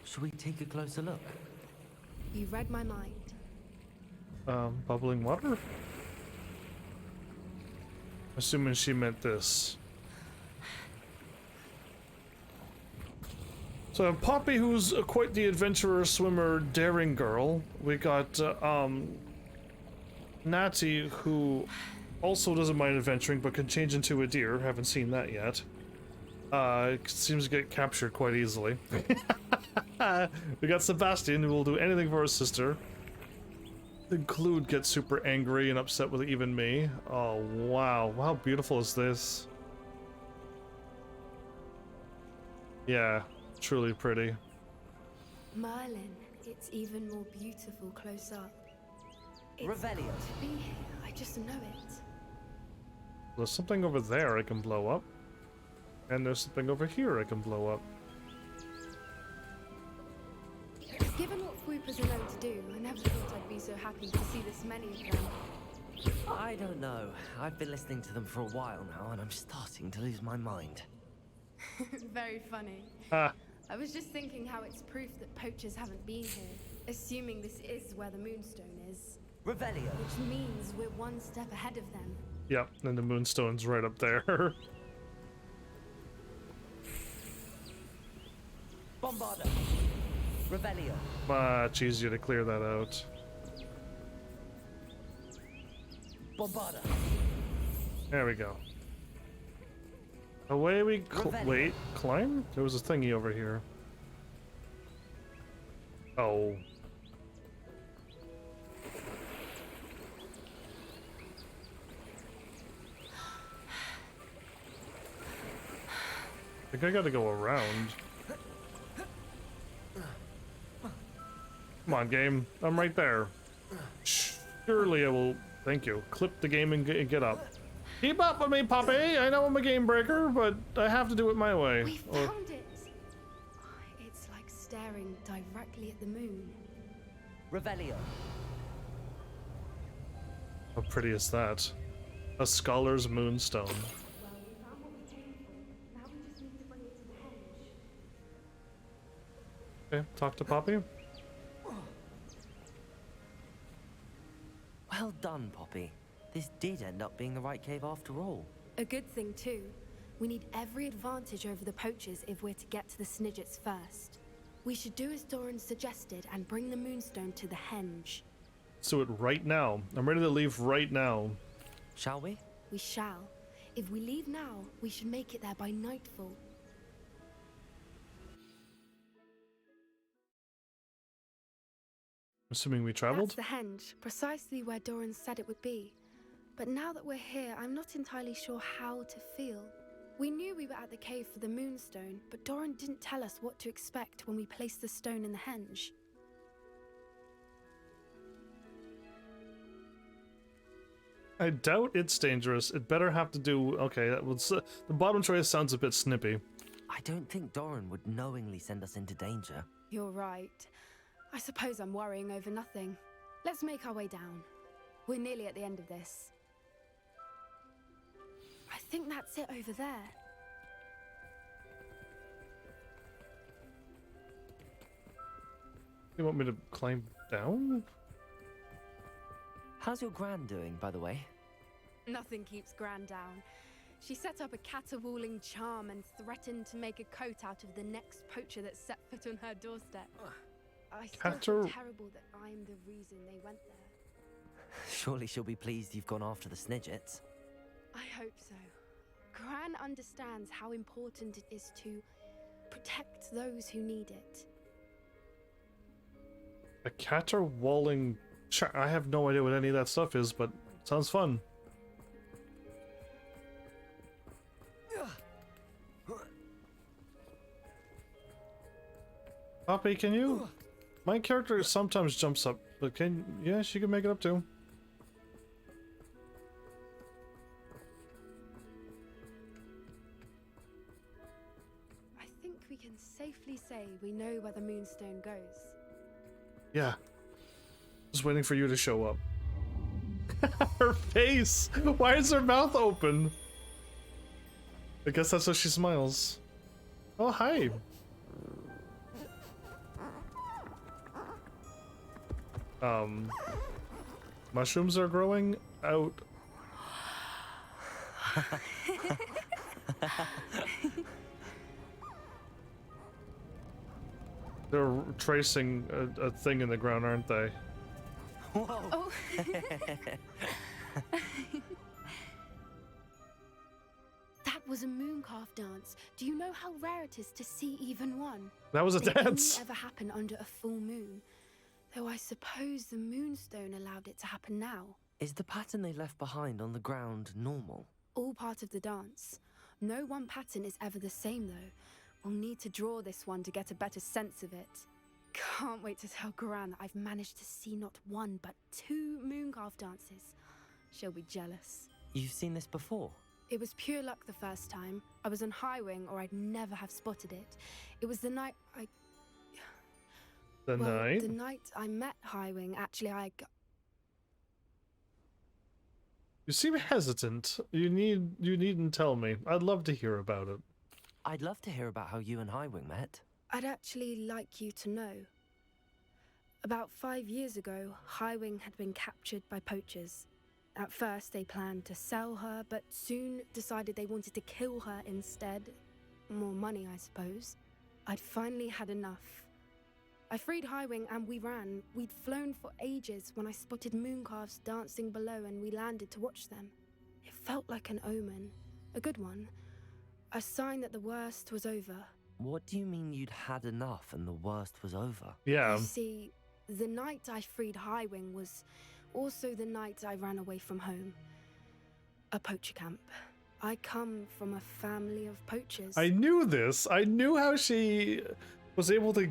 Should we take a closer look? You read my mind. Bubbling water? Assuming she meant this. So Poppy, who's quite the adventurer, swimmer, daring girl. We got Natty, who also doesn't mind adventuring but can change into a deer. Haven't seen that yet. Seems to get captured quite easily. We got Sabastian, who will do anything for his sister. Include get super angry and upset with even me. Oh wow, how beautiful is this? Yeah, truly pretty. Merlin, it's even more beautiful close up. It's Revelio. To be here, I just know it. There's something over there I can blow up. And there's something over here I can blow up. Given what Whoopers are known to do, I never thought I'd be so happy to see this many of them. I don't know. I've been listening to them for a while now, and I'm starting to lose my mind. Very funny. Ah. I was just thinking how it's proof that poachers haven't been here, assuming this is where the Moonstone is. Revelio. Which means we're one step ahead of them. Yep, and the Moonstone's right up there. Bombarda. Revelio. Much easier to clear that out. Bombarda. There we go. Away we wait, climb? There was a thingy over here. Oh. I think I gotta go around. Come on, game. I'm right there. Surely I will... Thank you. Clip the game and get up. Keep up with me, Poppy! I know I'm a game breaker, but I have to do it my way. We found it! It's like staring directly at the moon. Revelio. How pretty is that? A scholar's moonstone. Well, we found what we came for. Now we just need to bring it to the henge. Okay, talk to Poppy. Well done, Poppy. This did end up being the right cave after all. A good thing, too. We need every advantage over the poachers if we're to get to the Snidgets first. We should do as Doran suggested and bring the Moonstone to the henge. Let's do it right now. I'm ready to leave right now. Shall we? We shall. If we leave now, we should make it there by nightfall. Assuming we traveled? That's the henge, precisely where Doran said it would be. But now that we're here, I'm not entirely sure how to feel. We knew we were at the cave for the Moonstone, but Doran didn't tell us what to expect when we placed the stone in the henge. I doubt it's dangerous. It better have to do... Okay, that was, the bottom choice sounds a bit snippy. I don't think Doran would knowingly send us into danger. You're right. I suppose I'm worrying over nothing. Let's make our way down. We're nearly at the end of this. I think that's it over there. You want me to climb down? How's your gran doing, by the way? Nothing keeps Gran down. She set up a caterwauling charm and threatened to make a coat out of the next poacher that set foot on her doorstep. I still feel terrible that I'm the reason they went there. Surely she'll be pleased you've gone after the Snidgets. I hope so. Gran understands how important it is to protect those who need it. A caterwauling I have no idea what any of that stuff is, but it sounds fun. Poppy, can you? My character sometimes jumps up, but yeah, she can make it up too. I think we can safely say we know where the Moonstone goes. Yeah. Just waiting for you to show up. Her face! Why is her mouth open? I guess that's how she smiles. Oh, hi. Mushrooms are growing out. They're tracing a thing in the ground, aren't they? Whoa. Oh. That was a mooncalf dance. Do you know how rare it is to see even one? That was a They dance. only ever happen under a full moon. Though I suppose the Moonstone allowed it to happen now. Is the pattern they left behind on the ground normal? All part of the dance. No one pattern is ever the same though. We'll need to draw this one to get a better sense of it. Can't wait to tell Gran that I've managed to see not one but 2 mooncalf dances. She'll be jealous. You've seen this before? It was pure luck the first time. I was on Highwing or I'd never have spotted it. It was the night I... The night? The night I met Highwing, actually You seem hesitant. You needn't tell me. I'd love to hear about it. I'd love to hear about how you and Highwing met. I'd actually like you to know. About 5 years ago, Highwing had been captured by poachers. At first, they planned to sell her, but soon decided they wanted to kill her instead. More money, I suppose. I'd finally had enough. I freed Highwing and we ran. We'd flown for ages when I spotted mooncalves dancing below and we landed to watch them. It felt like an omen. A good one. A sign that the worst was over. What do you mean you'd had enough and the worst was over? Yeah. You see, the night I freed Highwing was also the night I ran away from home. A poacher camp. I come from a family of poachers. I knew this. I knew how she was able to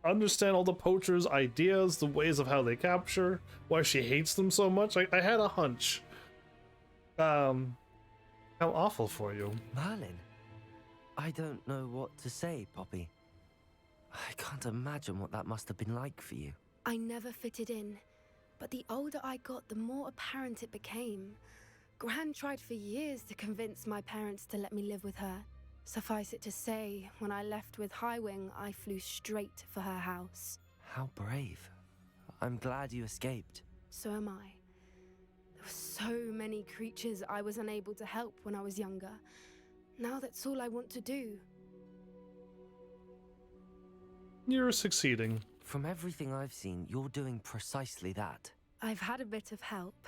understand all the poachers' ideas, the ways of how they capture, why she hates them so much. I had a hunch. How awful for you. Merlin, I don't know what to say, Poppy. I can't imagine what that must have been like for you. I never fitted in, but the older I got, the more apparent it became. Gran tried for years to convince my parents to let me live with her. Suffice it to say, when I left with Highwing, I flew straight for her house. How brave. I'm glad you escaped. So am I. There were so many creatures I was unable to help when I was younger. Now that's all I want to do. You're succeeding. From everything I've seen, you're doing precisely that. I've had a bit of help.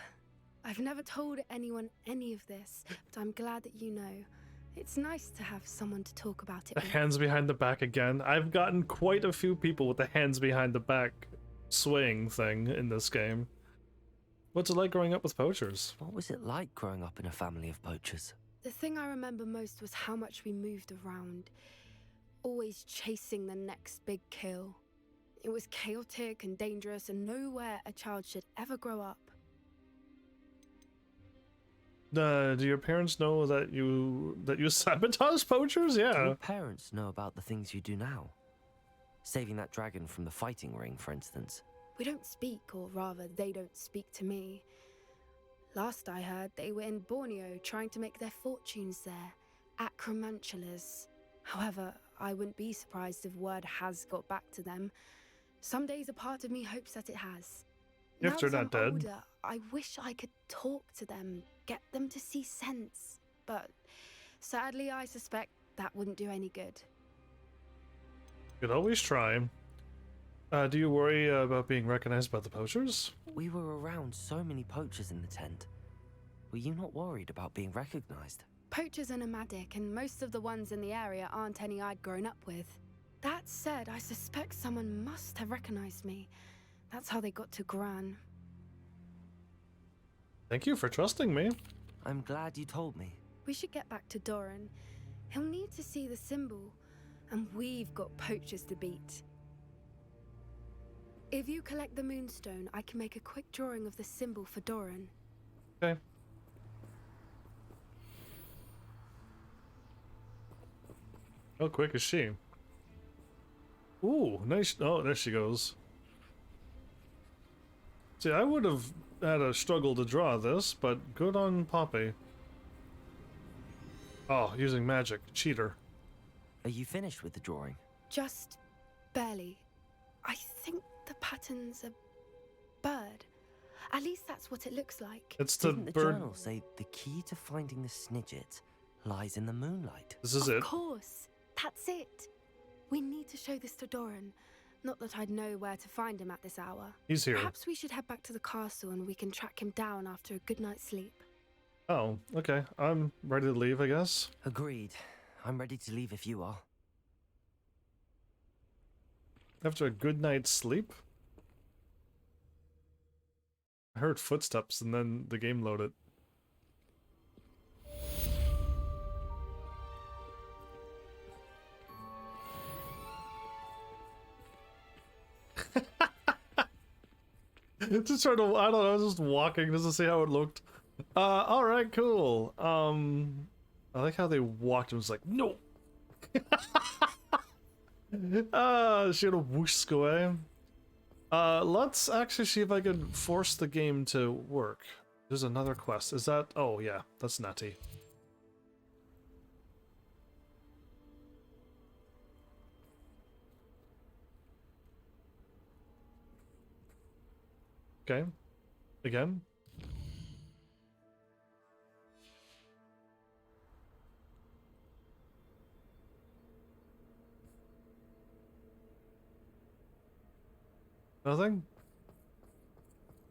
I've never told anyone any of this, but I'm glad that you know. It's nice to have someone to talk about it The with. hands behind the back again. I've gotten quite a few people with the hands behind the back swaying thing in this game. What's it like growing up with poachers? What was it like growing up in a family of poachers? The thing I remember most was how much we moved around, always chasing the next big kill. It was chaotic and dangerous, and nowhere a child should ever grow up. Do your parents know that you sabotage poachers? Yeah. Do your parents know about the things you do now? Saving that dragon from the fighting ring, for instance. We don't speak, or rather, they don't speak to me. Last I heard, they were in Borneo trying to make their fortunes there, acromantulas. However, I wouldn't be surprised if word has got back to them. Some days a part of me hopes that it has. If Now they're that not I'm dead. older, I wish I could talk to them, get them to see sense. But sadly, I suspect that wouldn't do any good. You could always try. Do you worry about being recognized by the poachers? We were around so many poachers in the tent. Were you not worried about being recognized? Poachers are nomadic, and most of the ones in the area aren't any I'd grown up with. That said, I suspect someone must have recognized me. That's how they got to Gran. Thank you for trusting me. I'm glad you told me. We should get back to Doran. He'll need to see the symbol, and we've got poachers to beat. If you collect the moonstone, I can make a quick drawing of the symbol for Doran. Okay. How quick is she? Ooh, nice. Oh, there she goes. See, I would have had a struggle to draw this, but good on Poppy. Oh, using magic. Cheater. Are you finished with the drawing? Just barely. I think the pattern's a bird. At least that's what it looks like. It's the Didn't the bird. journal say the key to finding the Snidget lies in the moonlight? This is Of it. course. That's it. We need to show this to Doran. Not that I'd know where to find him at this hour. He's here. Perhaps we should head back to the castle and we can track him down after a good night's sleep. Oh, okay. I'm ready to leave, I guess. Agreed. I'm ready to leave if you are. After a good night's sleep? I heard footsteps and then the game loaded. Just trying to, I don't know, I was just walking just to see how it looked. Alright, cool. I like how they walked and was like, no! She had a whoosh away. Let's actually see if I can force the game to work. There's another quest. Is that, oh yeah, that's Natty. Okay. Again. Nothing?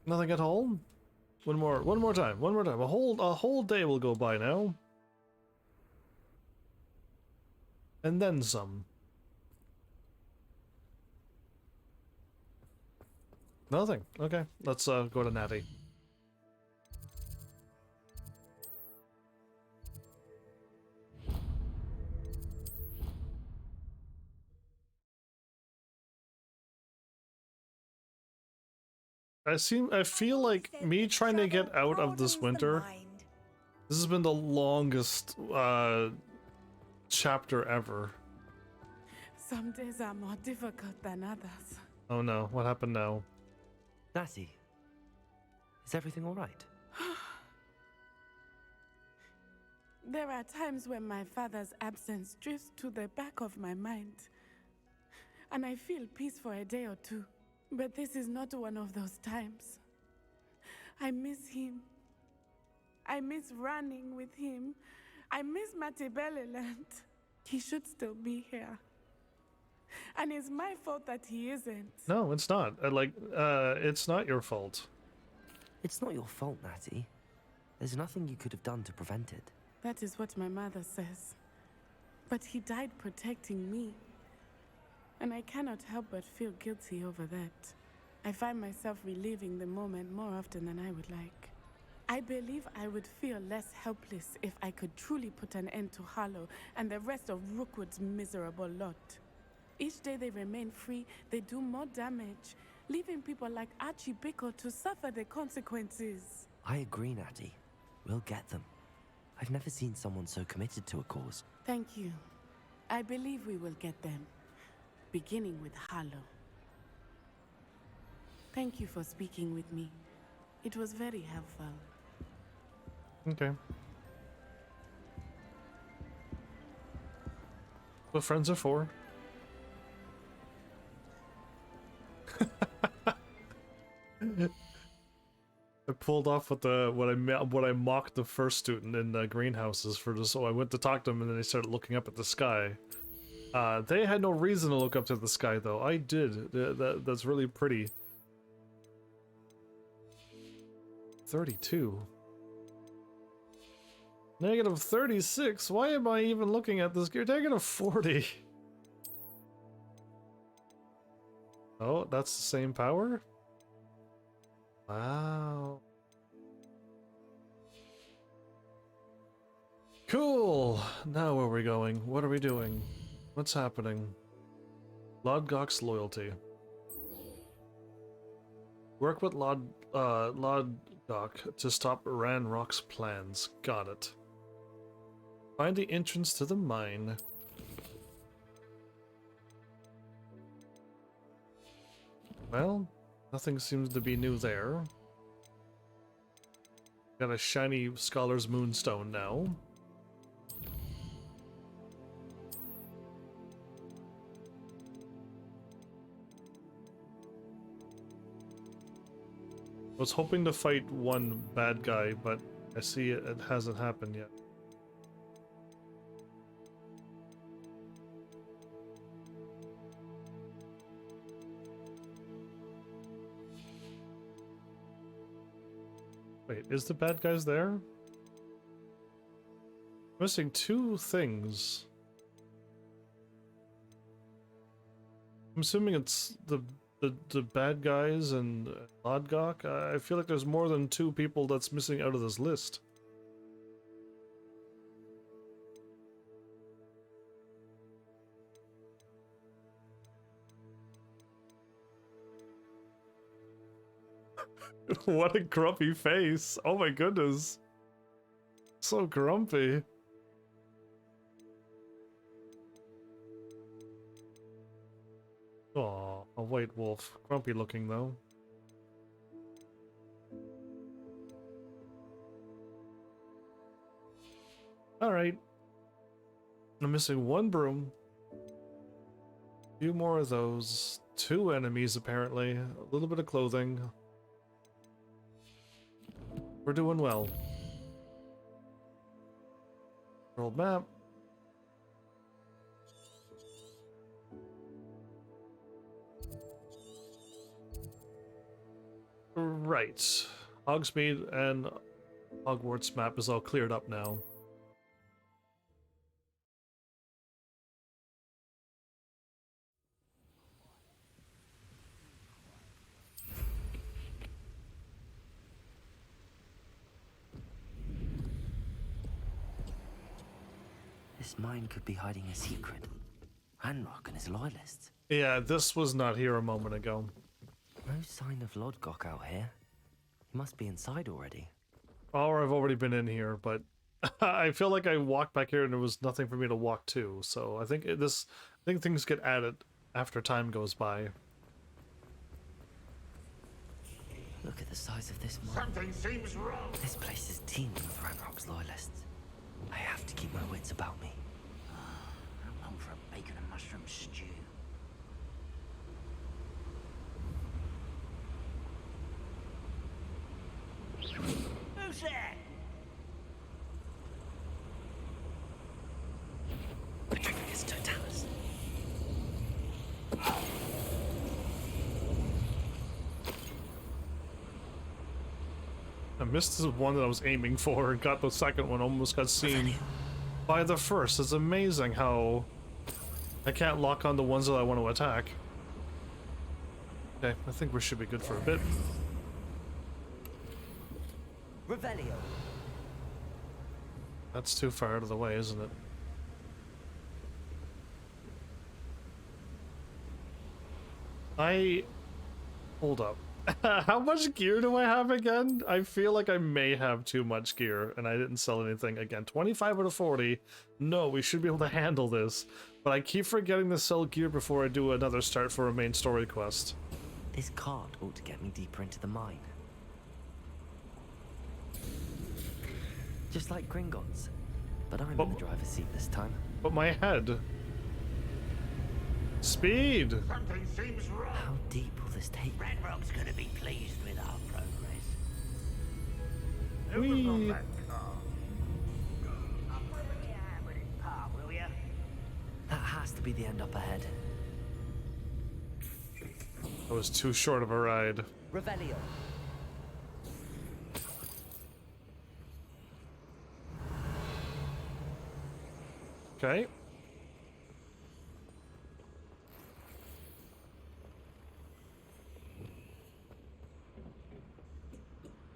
Nothing at all? One more time. A whole day will go by now. And then some. Nothing. Okay, let's go to Natty. I feel like me trying to get out of this winter. This has been the longest chapter ever. Some days are more difficult than others. Oh no, what happened now? Natty, is everything all right? There are times when my father's absence drifts to the back of my mind, and I feel peace for a day or two. But this is not one of those times. I miss him. I miss running with him. I miss Matibeleland. He should still be here. And it's my fault that he isn't. No, it's not. It's not your fault. It's not your fault, Natty. There's nothing you could have done to prevent it. That is what my mother says. But he died protecting me. And I cannot help but feel guilty over that. I find myself reliving the moment more often than I would like. I believe I would feel less helpless if I could truly put an end to Harlow and the rest of Rookwood's miserable lot. Each day they remain free, they do more damage, leaving people like Archie Bickle to suffer the consequences. I agree, Natty. We'll get them. I've never seen someone so committed to a cause. Thank you. I believe we will get them. Beginning with Harlow. Thank you for speaking with me. It was very helpful. Okay. What friends are for. I pulled off with what I mocked the first student in greenhouses for this. So I went to talk to them, and then they started looking up at the sky. They had no reason to look up to the sky, though. I did. That's really pretty. 32. Negative 36. Why am I even looking at this gear? Negative 40. Oh, that's the same power? Wow. Cool. Now where are we going? What are we doing? What's happening? Lodgok's loyalty. Work with Lodgok to stop Ranrock's plans. Got it. Find the entrance to the mine. Well, nothing seems to be new there. Got a shiny Scholar's Moonstone now. I was hoping to fight one bad guy, but I see it hasn't happened yet. Wait, is the bad guys there? Missing two things. I'm assuming it's the bad guys and Lodgok. I feel like there's more than two people that's missing out of this list. What a grumpy face. Oh my goodness. So grumpy. Aw, a white wolf. Grumpy looking though. Alright. I'm missing one broom. A few more of those. Two enemies apparently. A little bit of clothing. We're doing well. World map. Right. Hogsmeade and Hogwarts map is all cleared up now. This mine could be hiding a secret. Ranrock and his loyalists. Yeah, this was not here a moment ago. No sign of Lodgok out here. He must be inside already. Or I've already been in here, but I feel like I walked back here and there was nothing for me to walk to. So I think things get added after time goes by. Look at the size of this mine. Something seems wrong. This place is teeming with Ranrock's loyalists. I have to keep my wits about me. I long for a bacon and mushroom stew. Who's there? Patricius Totalis. I missed the one that I was aiming for and got the second one, almost got seen by the first. It's amazing how I can't lock on the ones that I want to attack. Okay, I think we should be good for a bit. Revelio. That's too far out of the way, isn't it? Hold up. How much gear do I have again? I feel like I may have too much gear and I didn't sell anything again. 25 out of 40. No, we should be able to handle this. But I keep forgetting to sell gear before I do another start for a main story quest. This cart ought to get me deeper into the mine. Just like Gringotts. But I'm in the driver's seat this time. But my head... Speed! Something seems wrong. How deep will this take? Red Rock's gonna be pleased with our progress. Who was on that car? Will ya? That has to be the end up ahead. That was too short of a ride. Revelio. Okay.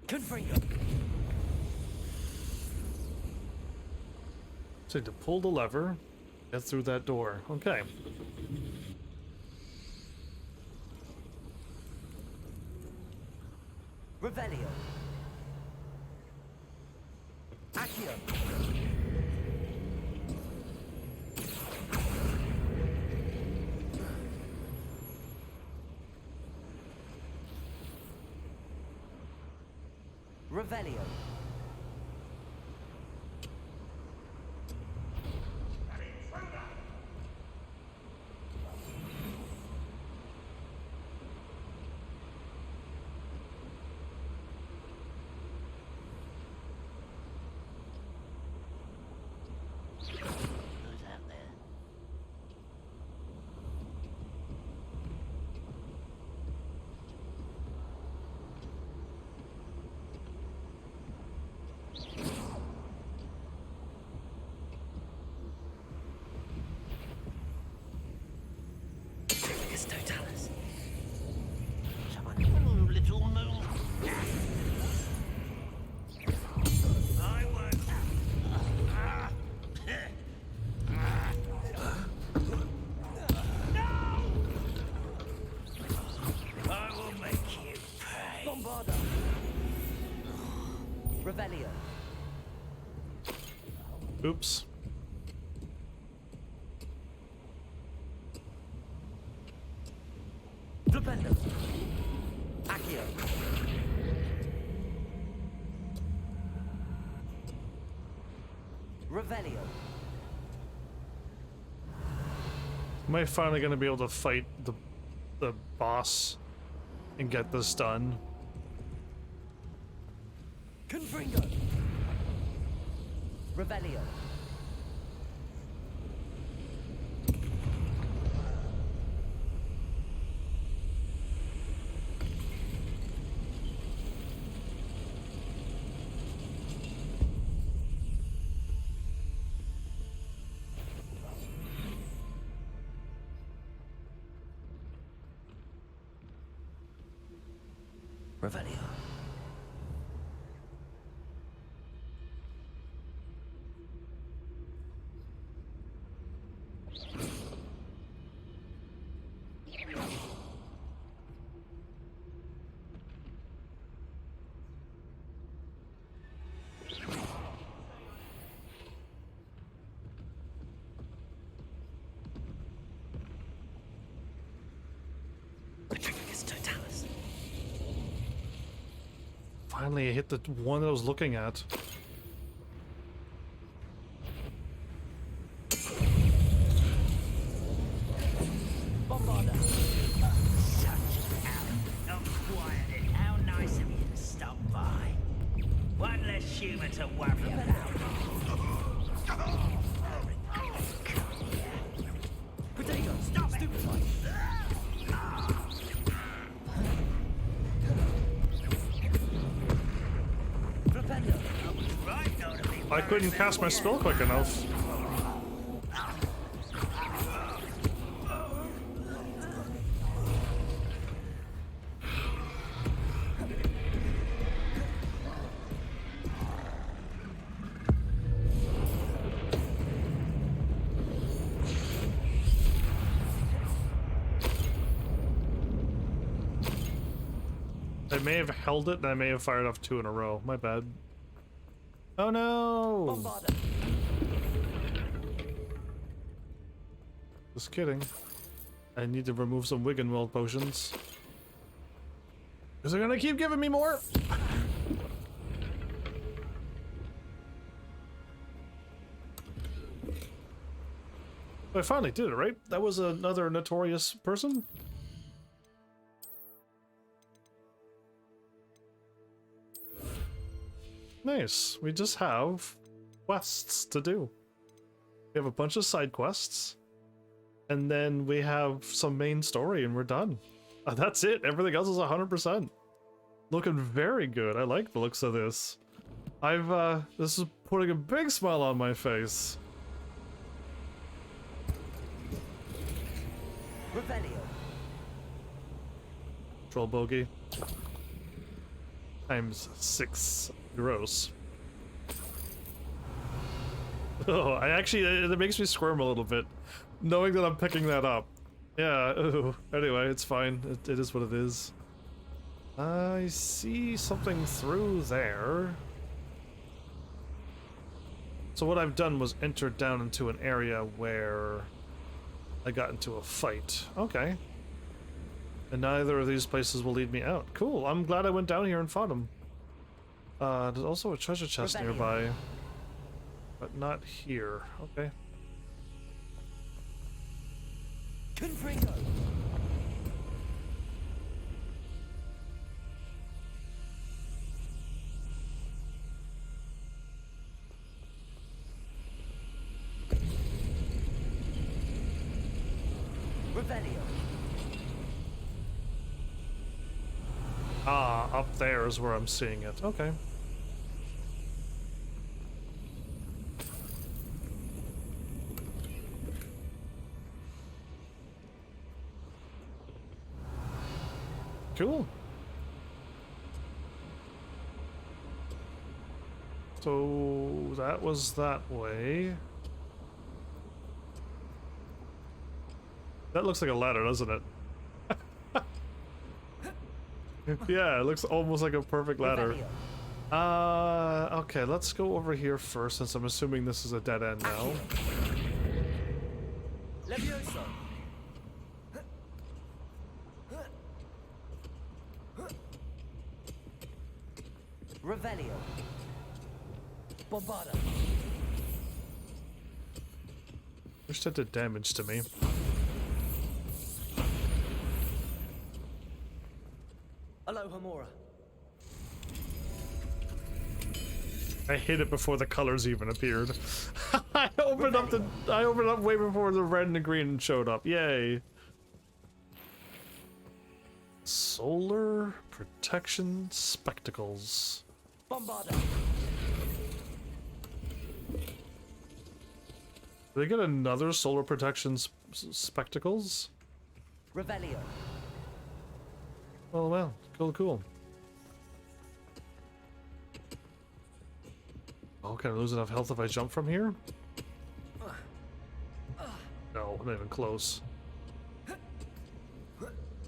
Confringo. So to pull the lever, get through that door. Okay. Revelio. Accio. Revelio. Who's out there? It's Totalis. Someone, little moon. I won't. I will make you pay. Bombarda. Revelio. Oops. Flipendo. Accio. Revelio. Am I finally gonna be able to fight the boss and get this done? Confringo. Revelio. Revelio. It's Totalis. Finally, I hit the one that I was looking at. Bombarda. Oh, quiet it. How nice of you to stop by. One less human to worry about. Potato. Stop it. Stupid one. Flipendo. Right, though, to be I couldn't cast my spell quick enough. I may have held it and I may have fired off 2 in a row. My bad. Oh no! Bombarda. Just kidding. I need to remove some Wiggenweld potions. Is it gonna keep giving me more? I finally did it, right? That was another notorious person? Nice. We just have quests to do. We have a bunch of side quests. And then we have some main story and we're done. That's it. Everything else is 100%. Looking very good. I like the looks of this. This is putting a big smile on my face. Revelio. Troll bogey. Times 6. Gross. Oh, it makes me squirm a little bit. Knowing that I'm picking that up. Yeah, ooh. Anyway, it's fine. It is what it is. I see something through there. So what I've done was enter down into an area where I got into a fight. Okay. And neither of these places will lead me out. Cool, I'm glad I went down here and fought him. There's also a treasure chest nearby. But not here. Okay. Confringo. Revelio. Ah, up there is where I'm seeing it. Okay. Cool. So that was that way. That looks like a ladder, doesn't it? Yeah, it looks almost like a perfect ladder. Okay, let's go over here first, since I'm assuming this is a dead end now. Levioso. Revelio. Bombarda. Wish that did damage to me. Aloha Mora. I hit it before the colors even appeared. I opened up way before the red and the green showed up. Yay. Solar protection spectacles. Bombarda. Did I get another solar protection spectacles? Revelio. Oh well, cool. Oh, can I lose enough health if I jump from here? No, not even close.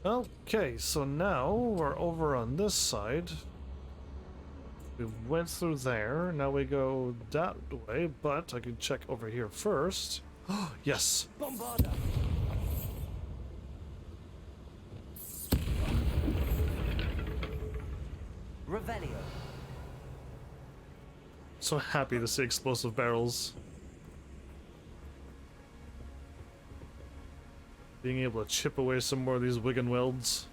Okay, so now we're over on this side. We went through there, now we go that way, but I can check over here first. Yes! Bombarda. Revelio. So happy to see explosive barrels. Being able to chip away some more of these Wigan welds.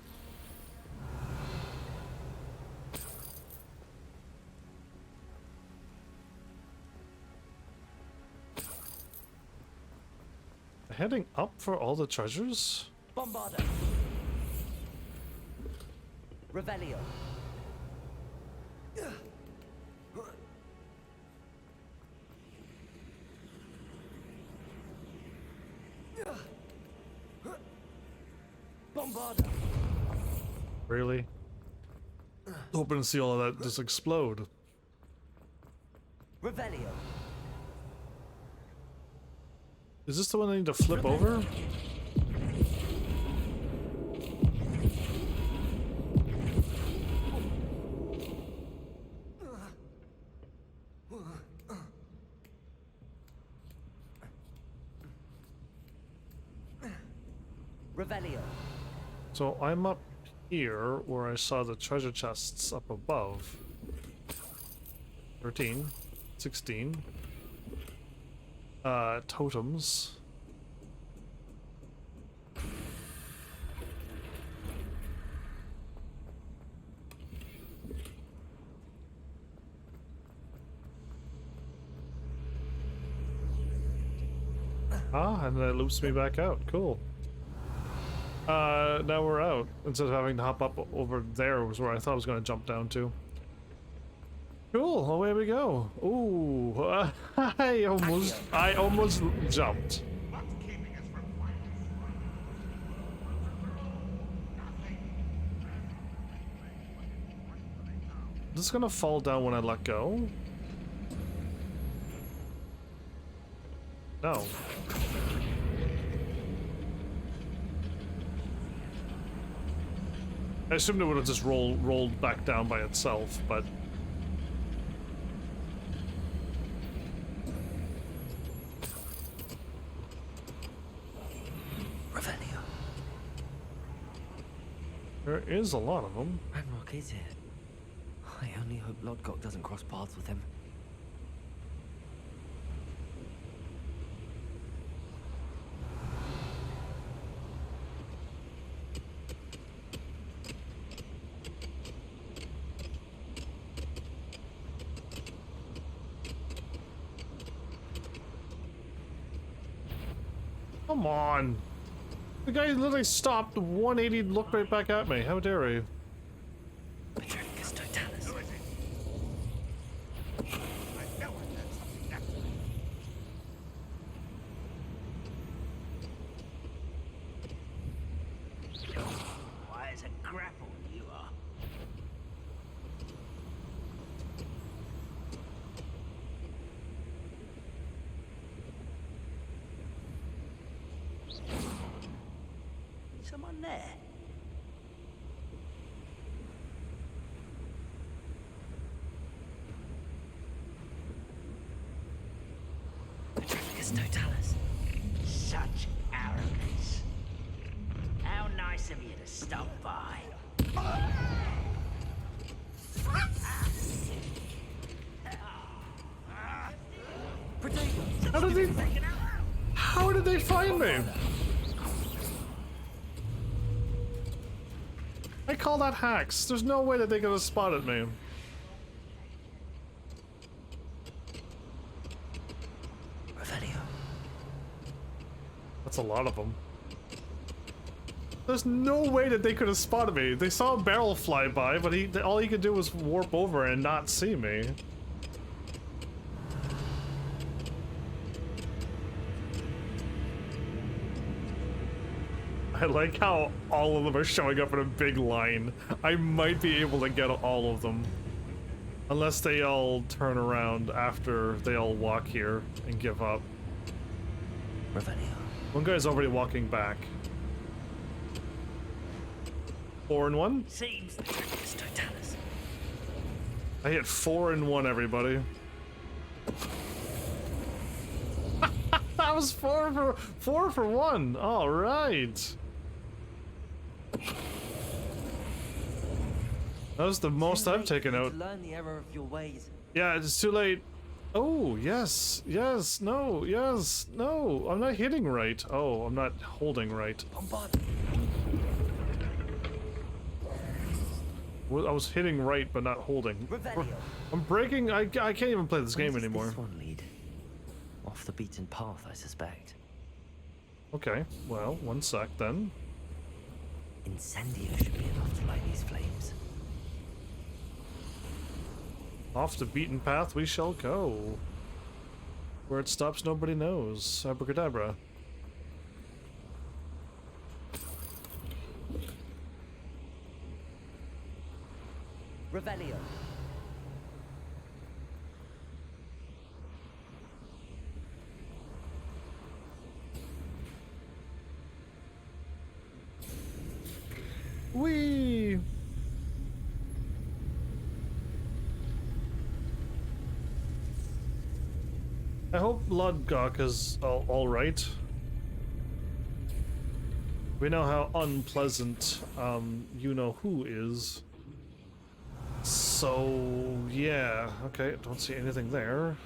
Heading up for all the treasures? Bombarda. Revelio. Bombarda. Really? Hoping to see all of that just explode. Revelio. Is this the one I need to flip over? Revelio. So I'm up here where I saw the treasure chests up above. 13, 16. Totems. Ah, and then it loops me back out. Cool. Now we're out. Instead of having to hop up over there was where I thought I was going to jump down to. Cool, away we go. Ooh, I almost jumped. This is gonna fall down when I let go? No. I assumed it would have just rolled back down by itself, but... Revelio. There is a lot of them. Ranrock is here. I only hope Lodgok doesn't cross paths with him. Come on. The guy literally stopped 180 and looked right back at me. How dare he? Why is a grapple you are? Someone there? Petrificus totalis. Such arrogance. How nice of you to stop by. How did they find me? I call that hacks. There's no way that they could have spotted me. Revelio. That's a lot of them. There's no way that they could have spotted me. They saw a barrel fly by, but all he could do was warp over and not see me. I like how all of them are showing up in a big line. I might be able to get all of them. Unless they all turn around after they all walk here and give up. Revelio. One guy's already walking back. 4 and 1? Seems Petrificus totalis. I hit 4 and 1, everybody. That was 4 for 1. All right. That was the most I've taken out. Learn the error of your ways. Yeah, it's too late. Oh, yes, yes, no, yes, no. I'm not hitting right. Oh, I'm not holding right. I was hitting right, but not holding. I'm breaking. I can't even play this game anymore. This one lead? Off the beaten path, I suspect. Okay, well, 1 sec then. Incendio should be enough to light these flames. Off the beaten path we shall go. Where it stops, nobody knows. Abracadabra. Revelio. Whee! I hope Lodgok is all right. We know how unpleasant you-know-who is. So, yeah. Okay, don't see anything there.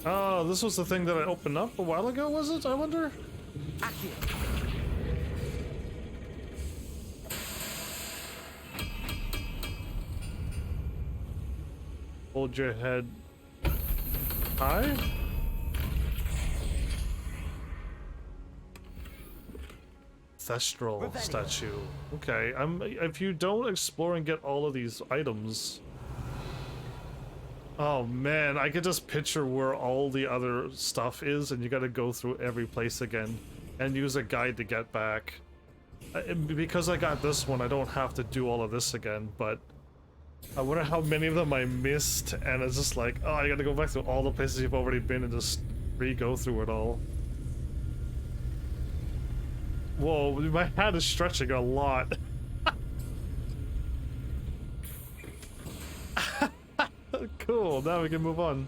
Oh, this was the thing that I opened up a while ago, was it? I wonder? Hold your head. Hi? Thestral statue. Okay, if you don't explore and get all of these items... Oh man, I could just picture where all the other stuff is and you gotta go through every place again and use a guide to get back. Because I got this one, I don't have to do all of this again, but I wonder how many of them I missed, and it's just like, oh, I gotta go back to all the places you've already been and just re-go through it all. Whoa, my hand is stretching a lot. Cool, now we can move on.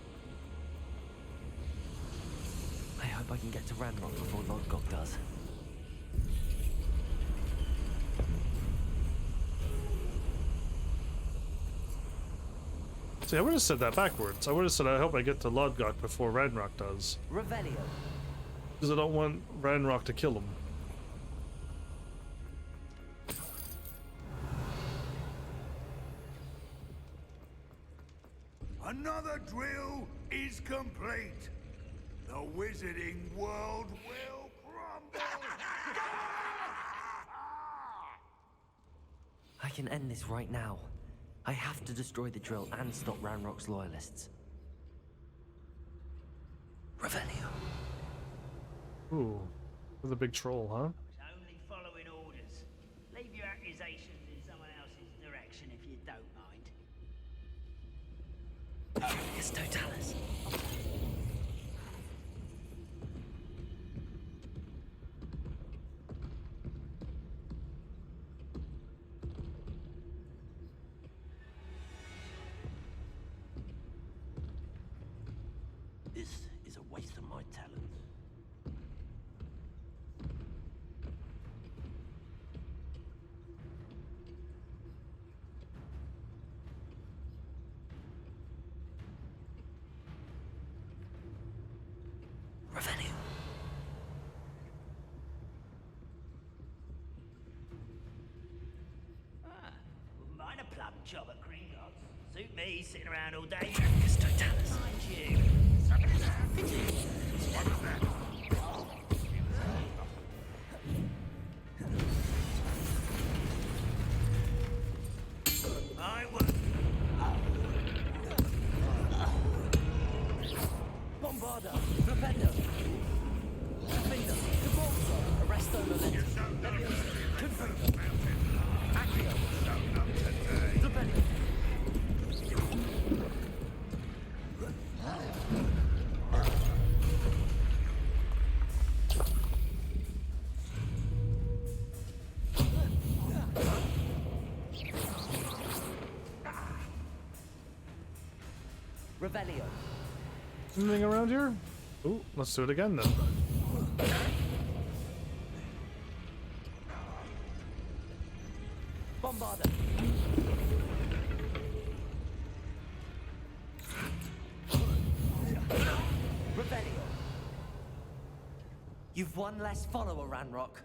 I hope I can get to Ranrock before Lodgok does. See, I would have said that backwards. I would have said I hope I get to Lodgok before Ranrock does. Revelio. Because I don't want Ranrock to kill him. Another drill is complete. The wizarding world will crumble. I can end this right now. I have to destroy the drill and stop Ranrock's loyalists. Revelio. Ooh, with a big troll, huh? Only following orders. Leave your accusations in someone else's direction if you don't mind. It's Totalis. This is a waste of my talent. Revelio. Wouldn't mind a plum job at Gringotts. Suit me, sitting around all day. It's Totalis. Mind you. I will. Bombarda. Flipendo. Defender. Devolver. Arresto Momentum. Confringo. Accio. Flipendo. Revelio. Anything around here? Ooh, let's do it again then. Bombarda. Revelio. You've one less follower, Ranrock.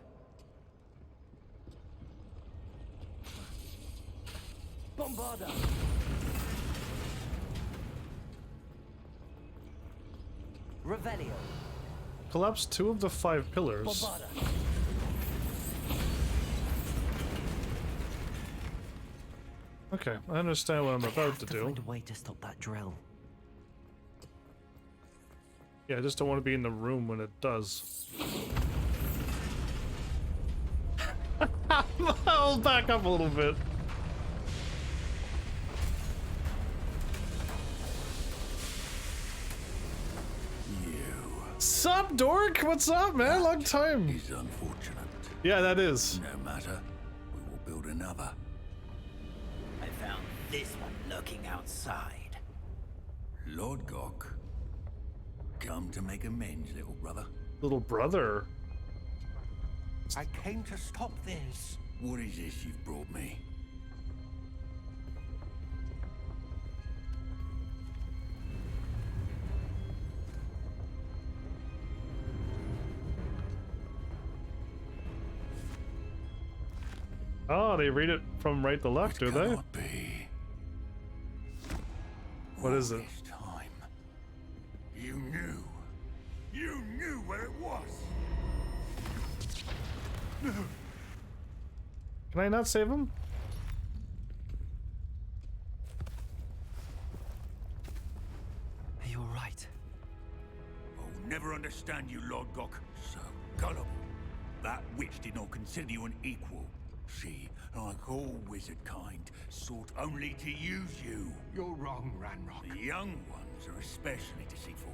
Bombarda. Revelio. Collapse 2 of the 5 pillars. Bombarda. Okay, I understand what I'm about to do. Find a way to stop that drill. Yeah, I just don't want to be in the room when it does. I'll back up a little bit. Sup, dork? What's up, man? Long time. Is unfortunate. Yeah, that is. No matter. We will build another. I found this one lurking outside. Lord Gok. Come to make amends, little brother. Little brother? I came to stop this. What is this you've brought me? Oh, they read it from right to left, do they? Be. What is it? This time it was. Can I not save him? You're right. I'll never understand you, Lord Gok. So gullible. That witch did not consider you an equal. She, like all wizard kind, sought only to use you. You're wrong, Ranrock. The young ones are especially deceitful.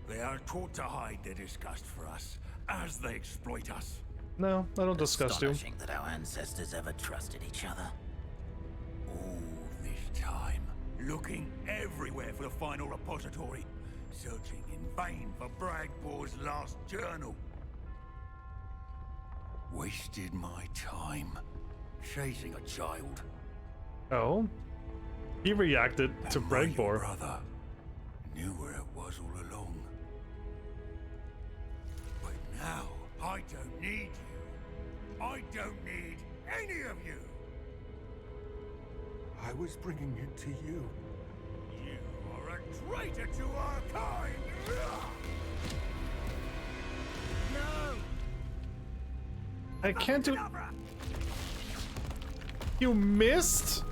They are taught to hide their disgust for us, as they exploit us. No, I don't disgust you. Astonishing that our ancestors ever trusted each other. All this time, looking everywhere for the final repository, searching in vain for Bragbor's last journal. Wasted my time chasing a child. Oh, he reacted to Bragbor. Brother knew where it was all along. But now I don't need you. I don't need any of you. I was bringing it to you. You are a traitor to our kind. No! I can't do. You missed?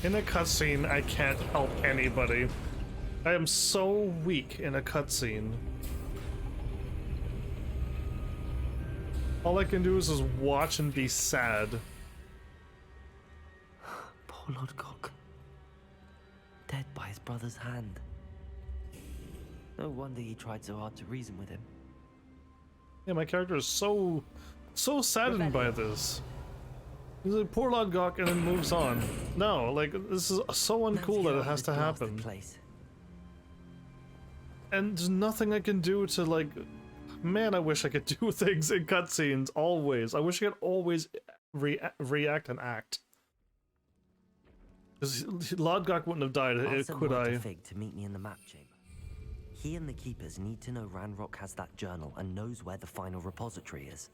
In a cutscene, I can't help anybody. I am so weak in a cutscene. All I can do is just watch and be sad. Poor Lord Gok. Dead by his brother's hand. No wonder he tried so hard to reason with him. Yeah, my character is so saddened by this. He's like, poor Lord Gok, and then moves on. No, like, this is so uncool that it has to happen. And there's nothing I can do to, like... Man, I wish I could do things in cutscenes, always. I wish I could always react and act. Because Lord Gok wouldn't have died, could I? Fig to meet me in the map chamber. He and the Keepers need to know Ranrock has that journal and knows where the final repository is.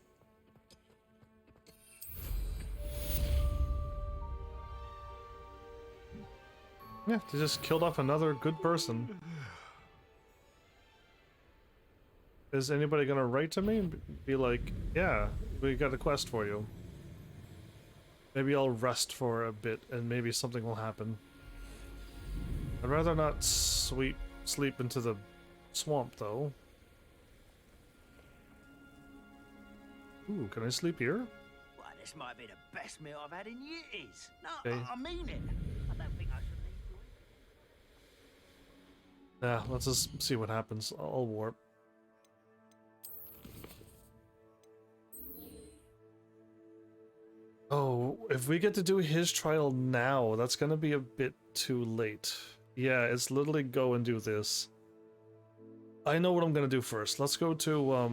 Yeah, they just killed off another good person. Is anybody gonna write to me and be like, yeah, we got a quest for you? Maybe I'll rest for a bit and maybe something will happen. I'd rather not sleep into the swamp though. Ooh, can I sleep here? Well, this might be the best meal I've had in years. No, Okay. I mean it. I don't think I should leave you. Yeah, let's just see what happens. I'll warp. Oh, if we get to do his trial now, that's gonna be a bit too late. Yeah, it's literally go and do this. I know what I'm gonna do first. Let's go to, oh,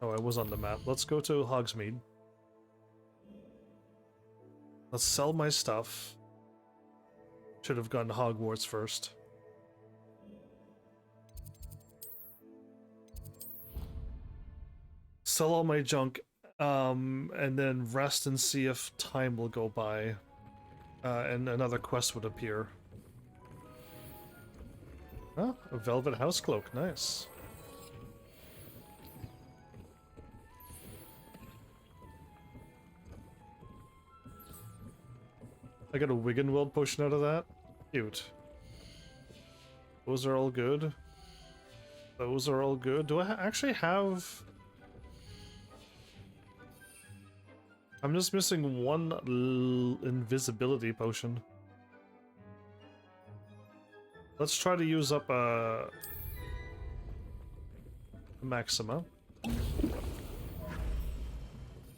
I was on the map. Let's go to Hogsmeade. Let's sell my stuff. Should have gone to Hogwarts first. Sell all my junk, and then rest and see if time will go by, and another quest would appear. Oh, a velvet house cloak, nice. I got a Wiggenweld potion out of that. Cute. Those are all good. Those are all good. Do I actually have... I'm just missing one invisibility potion. Let's try to use up a Maxima.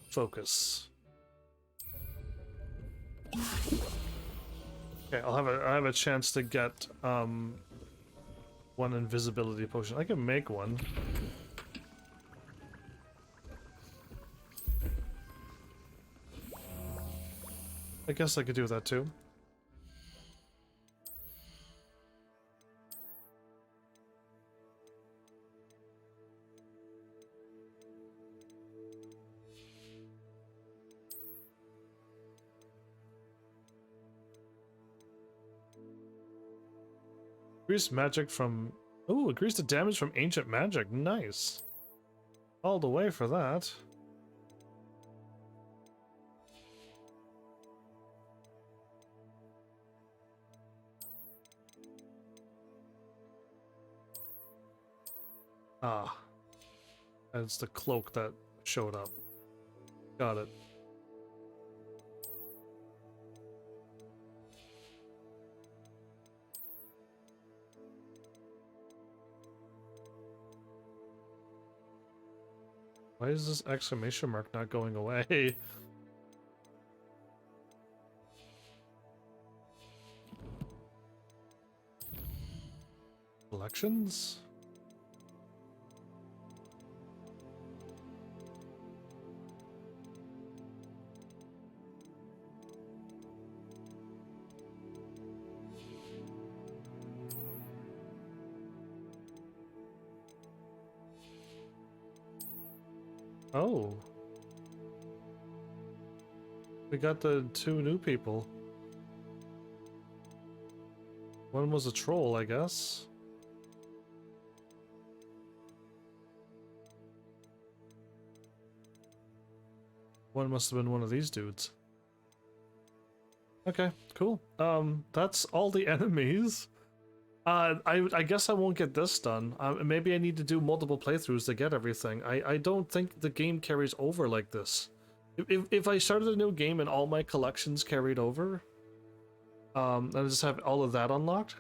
Focus. Okay, I have a chance to get one invisibility potion. I can make one. I guess I could do that too. Increased magic from... Ooh, increased the damage from ancient magic. Nice. All the way for that. Ah. That's the cloak that showed up. Got it. Why is this exclamation mark not going away? Collections? Oh. We got the 2 new people. One was a troll, I guess. One must have been one of these dudes. Okay, cool. That's all the enemies. I guess I won't get this done. Maybe I need to do multiple playthroughs to get everything. I don't think the game carries over like this. If I started a new game and all my collections carried over, and I just have all of that unlocked,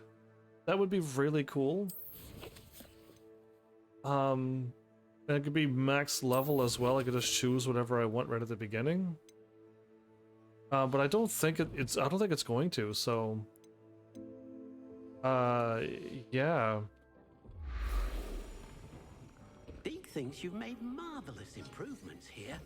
that would be really cool. It could be max level as well. I could just choose whatever I want right at the beginning. But I don't think I don't think it's going to. So. Yeah. Deke thinks you've made marvelous improvements here.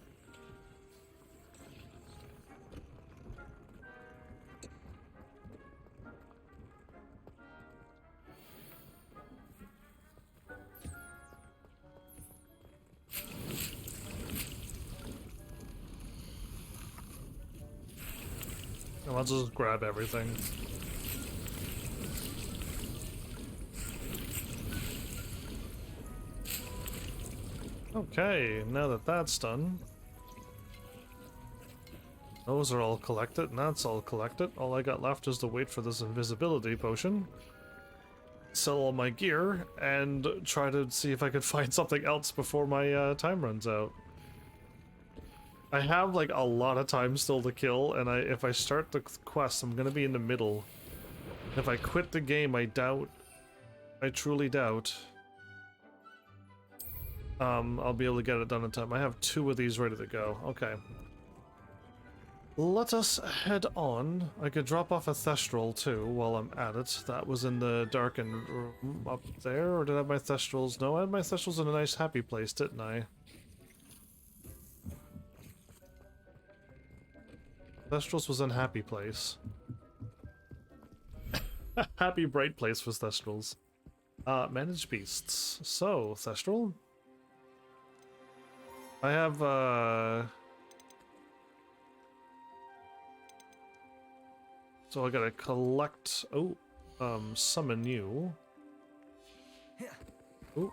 I'll just grab everything. Okay, now that that's done, those are all collected, and that's all collected. All I got left is to wait for this invisibility potion, sell all my gear, and try to see if I could find something else before my time runs out. I have like a lot of time still to kill, and if I start the quest, I'm gonna be in the middle. If I quit the game, I truly doubt I'll be able to get it done in time. I have 2 of these ready to go. Okay. Let us head on. I could drop off a Thestral too while I'm at it. That was in the darkened room up there, or did I have my Thestrals? No, I had my Thestrals in a nice happy place, didn't I? Thestrals was in happy place. Happy bright place was Thestrals. Manage beasts. So, Thestral. I have, so I gotta collect, summon you. Ooh.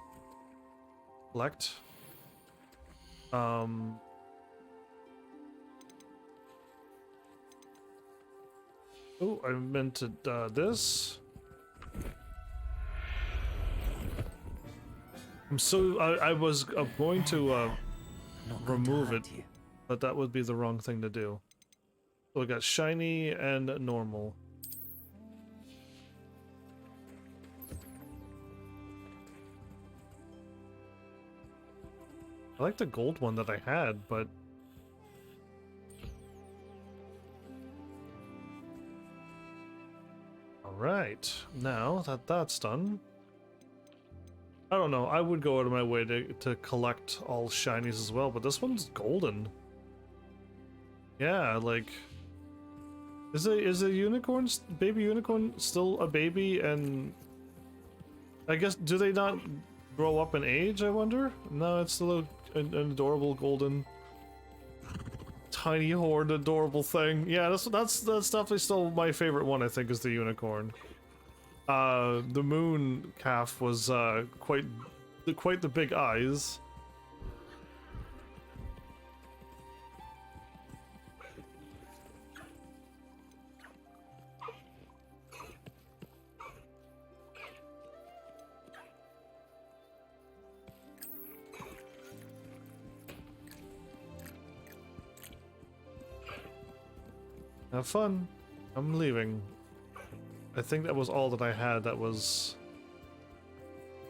Collect. Oh, I meant to, this. I was going to, remove it, but that would be the wrong thing to do. So I got shiny and normal. I like the gold one that I had, but alright, now that that's done, I don't know, I would go out of my way to collect all shinies as well, but this one's golden. Yeah, like, is a unicorn, baby unicorn still a baby? And I guess, do they not grow up in age, I wonder? No, it's still an adorable golden tiny horned adorable thing. Yeah, that's definitely still my favorite one, I think, is the unicorn. The moon calf was quite the big eyes. Have fun. I'm leaving. I think that was all that I had. That was...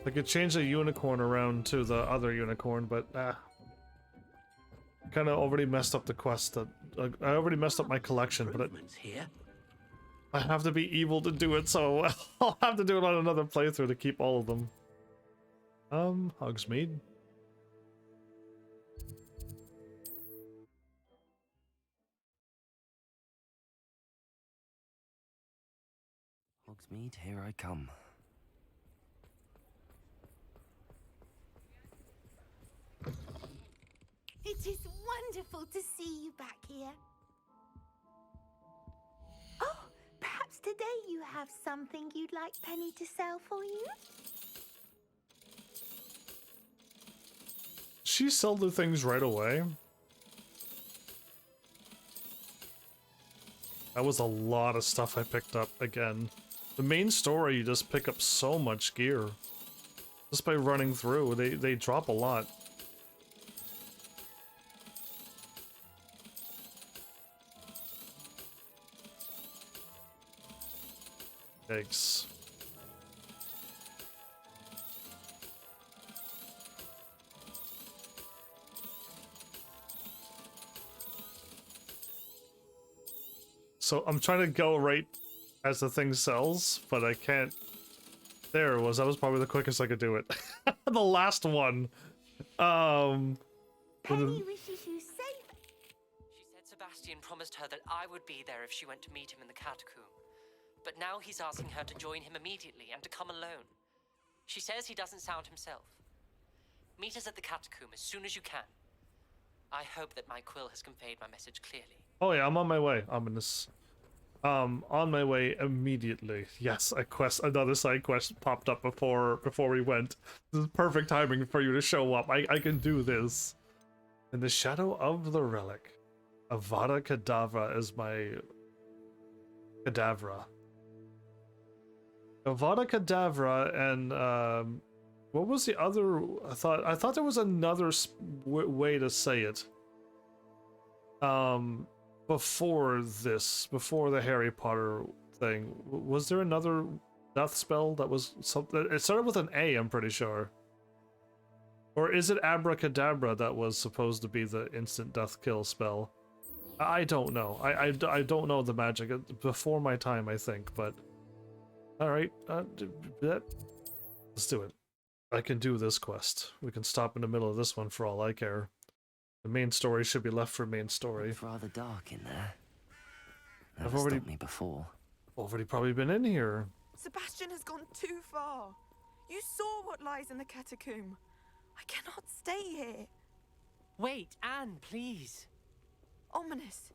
I could change the unicorn around to the other unicorn, but kind of already messed up the quest. That I already messed up my collection, but I have to be evil to do it, so I'll have to do it on another playthrough to keep all of them. Hogsmeade. Hogsmeade, here I come. It is wonderful to see you back here. Oh, perhaps today you have something you'd like Penny to sell for you? She sell the things right away. That was a lot of stuff I picked up again. The main story, you just pick up so much gear. Just by running through, they drop a lot. Thanks. So I'm trying to go right as the thing sells, but I can't. There it was. That was probably the quickest I could do it. The last one. Penny wishes you safe. She said Sabastian promised her that I would be there if she went to meet him in the catacomb. But now he's asking her to join him immediately and to come alone. She says he doesn't sound himself. Meet us at the catacomb as soon as you can. I hope that my quill has conveyed my message clearly. Oh yeah, I'm on my way. Ominous. On my way immediately. Yes, another side quest popped up before we went. This is perfect timing for you to show up. I can do this. In the shadow of the relic, Avada Kedavra is my Kedavra. Avada Kedavra and what was the other? I thought there was another way to say it. Before the Harry Potter thing, was there another death spell that was something? It started with an A, I'm pretty sure. Or is it Abracadabra that was supposed to be the instant death kill spell? I don't know. I don't know the magic. Before my time, I think, but... Alright, let's do it. I can do this quest. We can stop in the middle of this one for all I care. The main story should be left for main story. It's rather dark in there. I've Never already stopped me before. Already probably been in here. Sebastian has gone too far. You saw what lies in the catacomb. I cannot stay here. Wait, Anne, please. Ominous.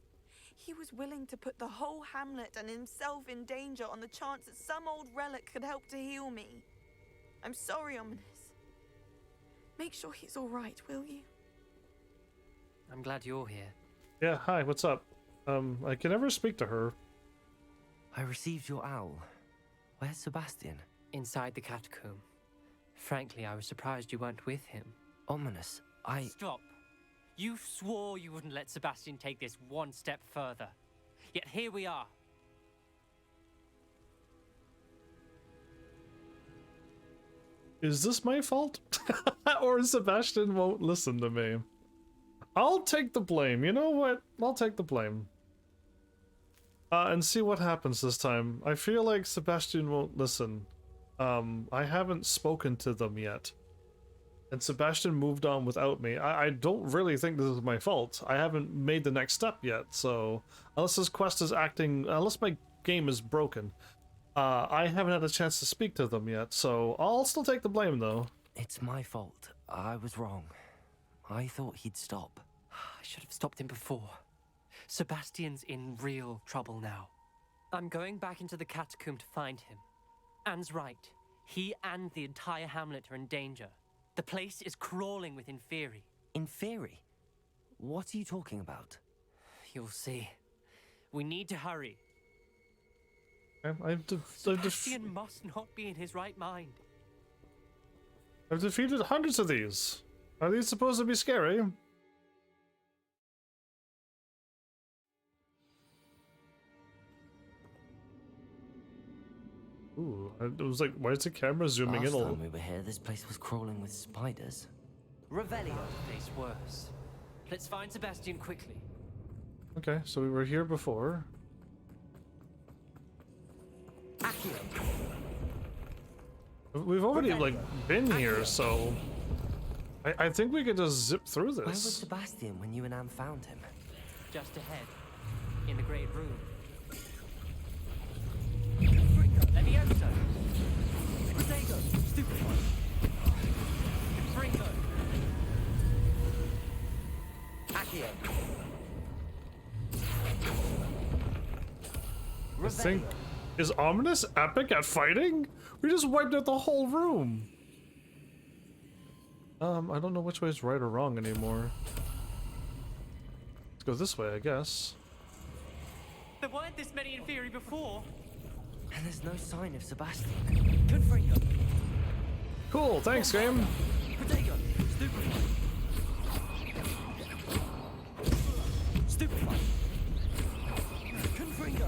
He was willing to put the whole hamlet and himself in danger on the chance that some old relic could help to heal me. I'm sorry, Ominous. Make sure he's all right, will you? I'm glad you're here. Yeah, hi, what's up? I can never speak to her. I received your owl. Where's Sabastian? Inside the catacomb. Frankly, I was surprised you weren't with him. Ominous, Stop. You swore you wouldn't let Sabastian take this one step further. Yet here we are. Is this my fault? Or Sebastian won't listen to me? I'll take the blame. You know what? I'll take the blame. And see what happens this time. I feel like Sebastian won't listen. I haven't spoken to them yet. And Sebastian moved on without me. I don't really think this is my fault. I haven't made the next step yet, so... Unless this quest is acting... Unless my game is broken. I haven't had a chance to speak to them yet, so I'll still take the blame, though. It's my fault. I was wrong. I thought he'd stop. I should have stopped him before. Sebastian's in real trouble now. I'm going back into the catacomb to find him. Anne's right. He and the entire hamlet are in danger. The place is crawling with Inferi. Inferi? What are you talking about? You'll see. We need to hurry. Sebastian must not be in his right mind. I've defeated hundreds of these. Are these supposed to be scary? Ooh, it was like, why is the camera zooming Last in a time little? we were here, this place was crawling with spiders. Revelio. Place worse. Let's find Sabastian quickly. Okay, so we were here before. We've already like been here, so I think we could just zip through this. Where was Sabastian when you and Anne found him? Just ahead, in the great room. Levioso! Protego! Stupid one! Fringo! Accio! I think, is Ominous epic at fighting? We just wiped out the whole room. I don't know which way is right or wrong anymore. Let's go this way, I guess. There weren't this many Inferi before. And there's no sign of Sabastian. Good Fringo. Cool, thanks, game. Protego! Stupid one! Stupid one! Confringo!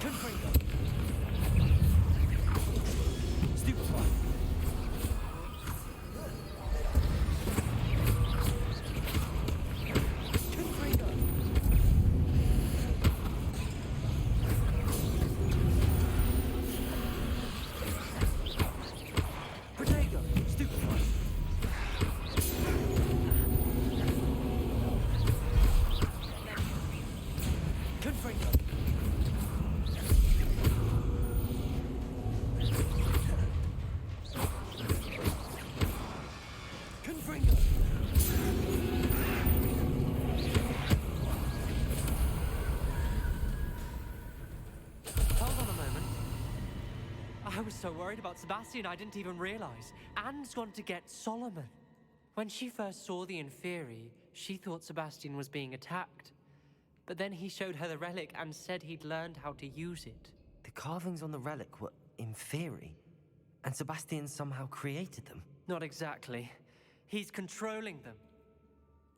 Confringo! Stupid one! Confringo! Protego! Stupid one! Confringo! Confringo! Hold on a moment. I was so worried about Sabastian I didn't even realize. Anne's gone to get Solomon. When she first saw the Inferi, she thought Sabastian was being attacked. But then he showed her the relic and said he'd learned how to use it. The carvings on the relic were Inferi, and Sabastian somehow created them. Not exactly. He's controlling them.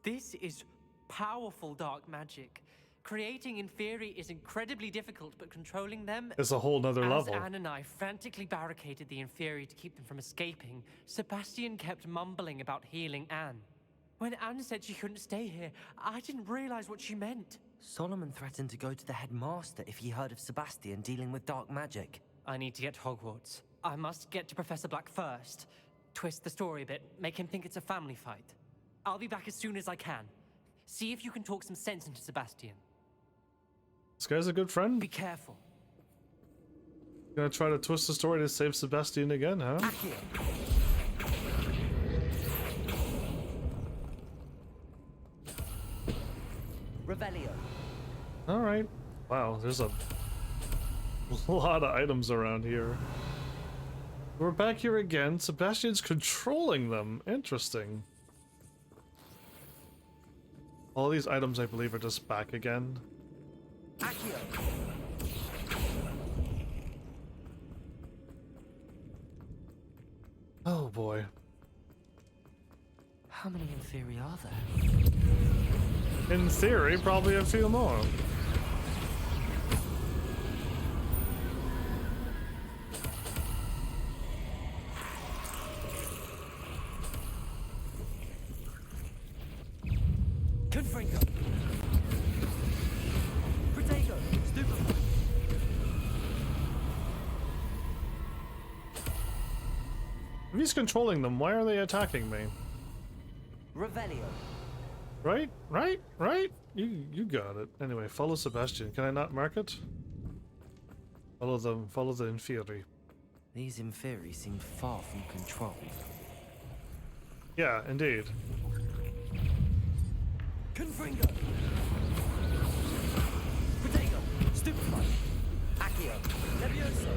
This is powerful dark magic. Creating Inferi is incredibly difficult, but controlling them... It's a whole nother level. As Anne and I frantically barricaded the Inferi to keep them from escaping, Sabastian kept mumbling about healing Anne. When Anne said she couldn't stay here, I didn't realize what she meant. Solomon threatened to go to the headmaster if he heard of Sabastian dealing with dark magic. I need to get to Hogwarts. I must get to Professor Black first. Twist the story a bit, make him think it's a family fight. I'll be back as soon as I can. See if you can talk some sense into Sabastian. This guy's a good friend. Be careful. Gonna try to twist the story to save Sabastian again, huh? Revelio. Alright. Wow, there's a lot of items around here. We're back here again. Sebastian's controlling them. Interesting. All these items, I believe, are just back again. Oh boy. How many Inferi are there? In theory, probably a few more. Confringo! Protego! Stupid! If he's controlling them, why are they attacking me? Revelio. Right? You got it. Anyway, follow Sabastian. Can I not mark it? Follow the Inferi. These Inferi seemed far from controlled. Yeah, indeed. Confringo. Protego. Stupefy. Accio. Levioso.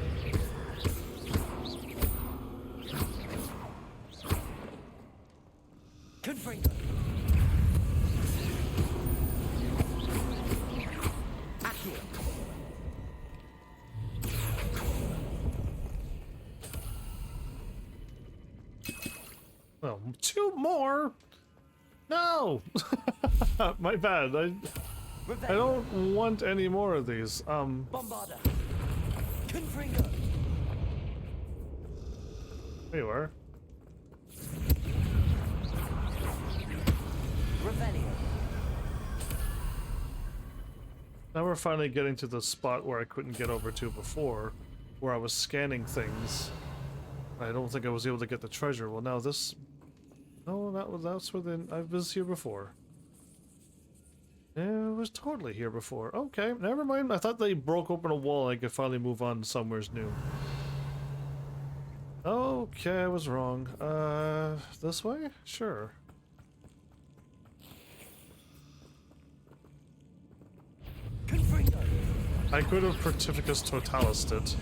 Confringo. Accio. Oh, 2 more? No! My bad. I don't want any more of these. Bombarda. Confringo. There you are. Revelio. Now we're finally getting to the spot where I couldn't get over to before, where I was scanning things. I don't think I was able to get the treasure. Well, now this... No, that's where I was here before. It was totally here before. Okay, never mind. I thought they broke open a wall and I could finally move on to somewhere new. Okay, I was wrong. This way? Sure. I could have Pertificus Totalis it.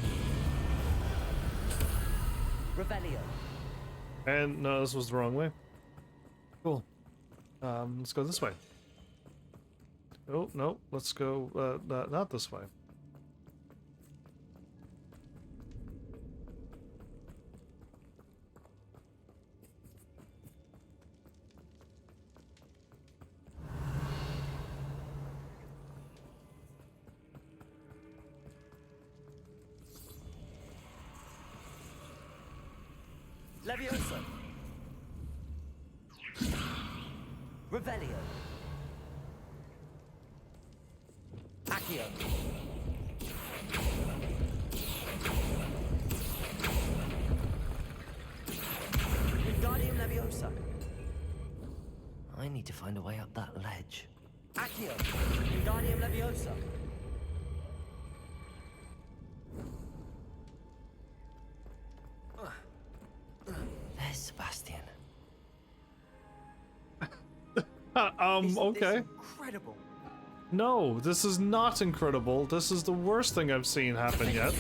Revelio. And no, this was the wrong way. Cool. Let's go this way. Oh, no, let's go, not this way. Levioso. Revelio. Accio. Wingardium Leviosa. I need to find a way up that ledge. Accio. Wingardium Leviosa. There's Sabastian. Okay. Incredible. No, this is not incredible. This is the worst thing I've seen happen yet.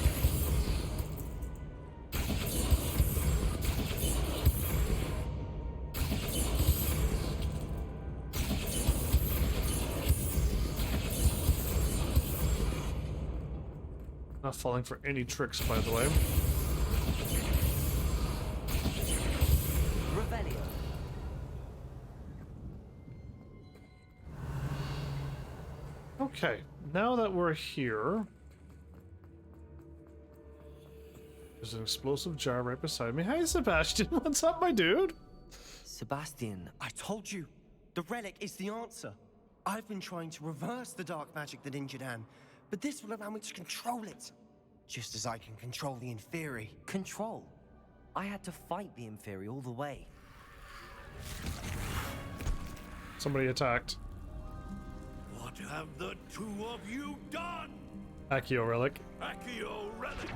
Not falling for any tricks, by the way. Revelio. Okay, now that we're here, there's an explosive jar right beside me. Hi, Sebastian. What's up, my dude? Sebastian. I told you, the relic is the answer. I've been trying to reverse the dark magic that injured Anne, but this will allow me to control it. Just as I can control the Inferi. Control? I had to fight the Inferi all the way. Somebody attacked. What have the two of you done? Accio relic. Accio relic.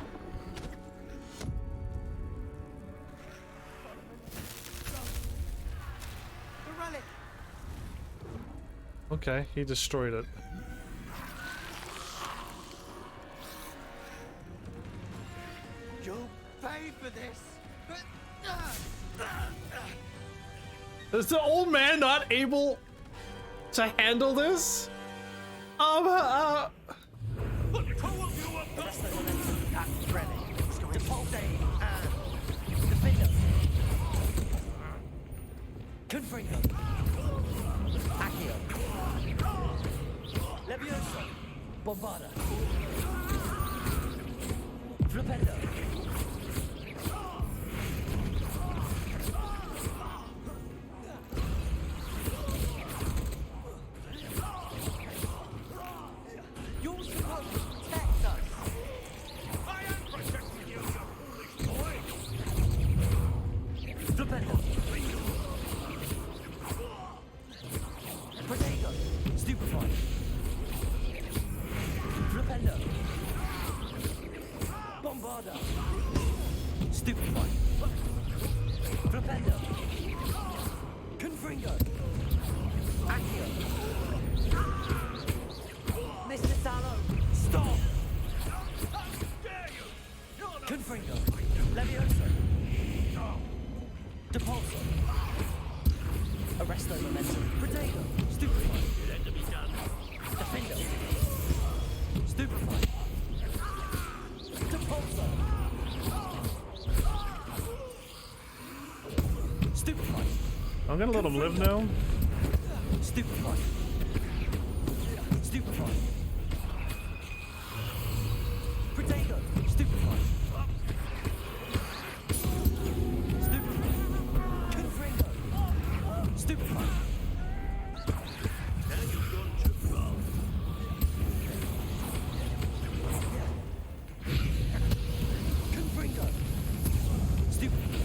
The relic. Okay, he destroyed it. You'll pay for this. Is the old man not able to handle this? The two of you have done. That relic is going to Defaulting and Defender. Confringo. Accio. Levioso. Bombarda. Flipendo. You're supposed to protect us. I am protecting you, you foolish boy. Flipendo. Protego. Stupefy. Flipendo. Bombarda. Stupefy. Flipendo. Confringo. Accio. Depulso. Arresto momentum. Potato. Stupefy. Let them be done. Defendo. Stupefy. Depulso. Stupefy. I'm gonna let him live now. Stupefy. Stupefy. Potato. Stupefy. Stupefy. Confringo. Stupefy. Now you've gone too far. Confringo. Stupefy.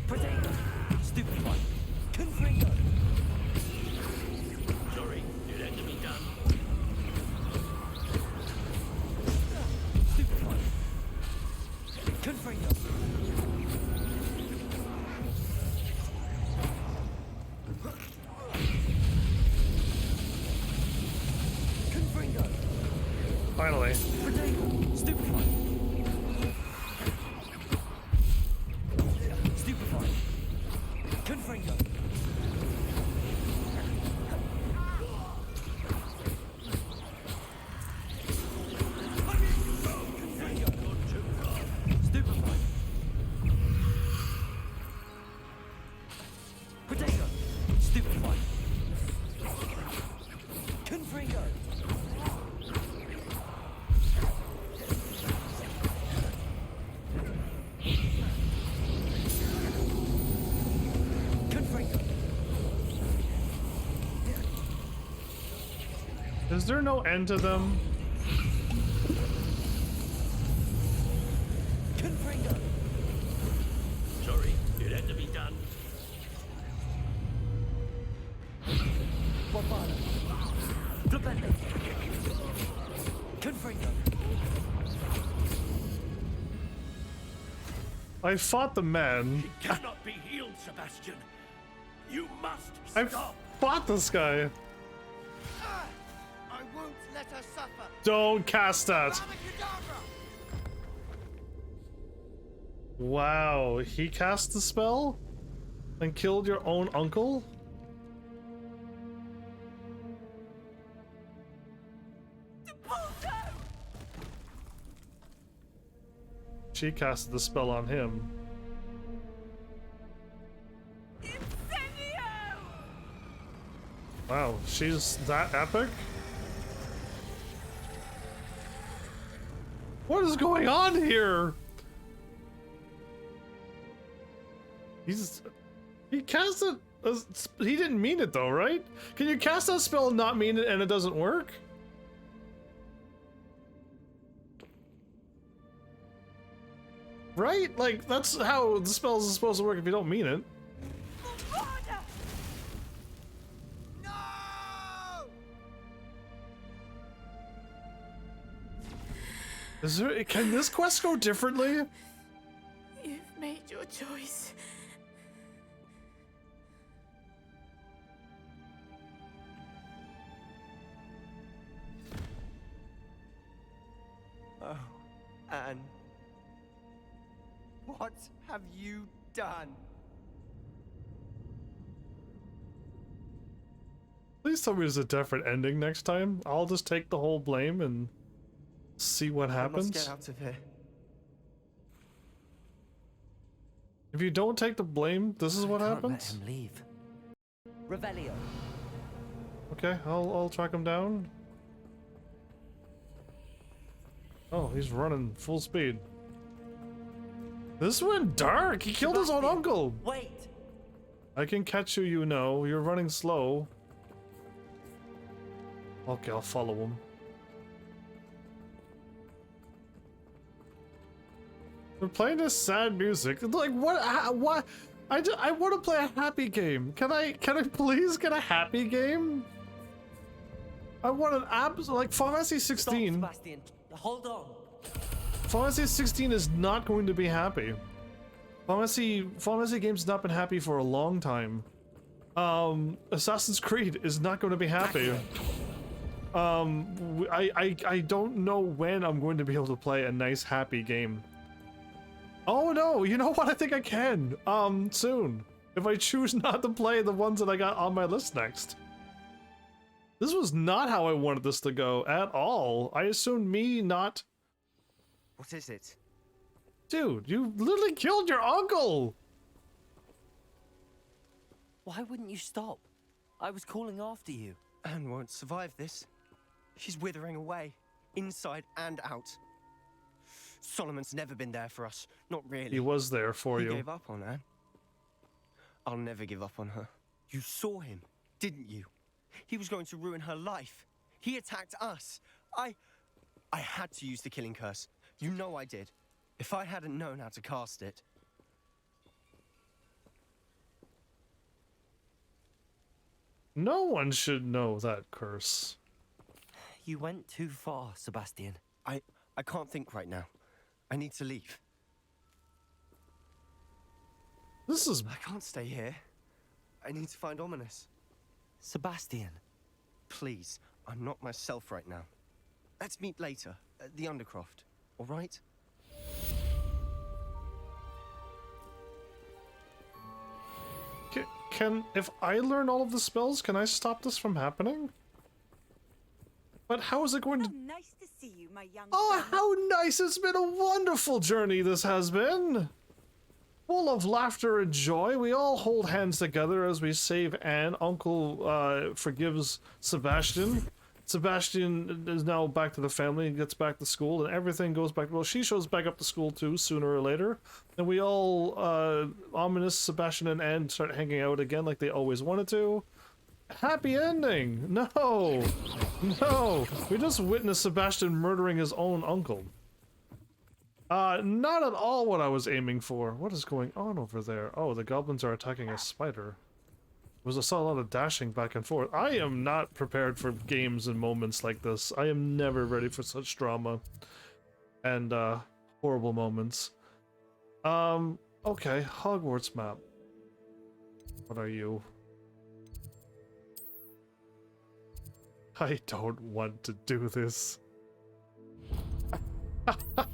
Potato. Stupefy. Confringo. Sorry, it had to be done. Stupefy. Confringo. Confringo. Finally. Potato. Stupefy. Stupefy. Confringo. Stupefy. Potato. Stupefy. Confringo. Confringo. Is there no end to them? Confringo. Sorry, it had to be done. Bombada. Depende. Confringo. I fought the man. Cannot be healed, Sebastian. You must I stop. fought this guy. I won't let her suffer. Don't cast that. Wow, he cast the spell and killed your own uncle? She casted the spell on him. Wow, she's that epic? What is going on here? He cast it. He didn't mean it though, right? Can you cast that spell and not mean it and it doesn't work? Right? Like, that's how the spells are supposed to work if you don't mean it. Is there, can this quest go differently? You've made your choice. Oh, Anne. What have you done? Please tell me there's a different ending next time. I'll just take the whole blame and see what happens. I must get out of here. If you don't take the blame, this is what Can't happens? let him leave. Revelio. Okay, I'll track him down. Oh, he's running full speed. This went dark! He killed his own uncle! Wait! I can catch you, you know. You're running slow. Okay, I'll follow him. We're playing this sad music. Like, what? I want to play a happy game. Can I please get a happy game? I want an absolute, like, Final Fantasy 16. Stop, Sebastian. Hold on. Final Fantasy 16 is not going to be happy. Final Fantasy games have not been happy for a long time. Assassin's Creed is not going to be happy. I don't know when I'm going to be able to play a nice, happy game. Oh no, you know what? I think I can. Soon. If I choose not to play the ones that I got on my list next. This was not how I wanted this to go at all. I assumed me not... What is it? Dude, you literally killed your uncle! Why wouldn't you stop? I was calling after you. Anne won't survive this. She's withering away, inside and out. Solomon's never been there for us, not really. He was there for you. He gave up on Anne. I'll never give up on her. You saw him, didn't you? He was going to ruin her life. He attacked us. I had to use the killing curse. You know I did. If I hadn't known how to cast it... No one should know that curse. You went too far, Sabastian. I can't think right now. I need to leave. This is... I can't stay here. I need to find Ominous. Sabastian. Please, I'm not myself right now. Let's meet later, at the Undercroft, all right? If I learn all of the spells, can I stop this from happening? But how is it going to... Nice to see you, my young Oh, how nice! It's been a wonderful journey this has been! Full of laughter and joy, we all hold hands together as we save Anne. Uncle forgives Sebastian. Sebastian is now back to the family and gets back to school, and everything goes back. Well, she shows back up to school too, sooner or later. And we all, Ominous, Sebastian, and Anne start hanging out again like they always wanted to. Happy ending! No! No! We just witnessed Sebastian murdering his own uncle. Not at all what I was aiming for. What is going on over there? Oh, the goblins are attacking a spider. I saw a lot of dashing back and forth. I am not prepared for games and moments like this. I am never ready for such drama and horrible moments. Okay, Hogwarts map. What are you? I don't want to do this.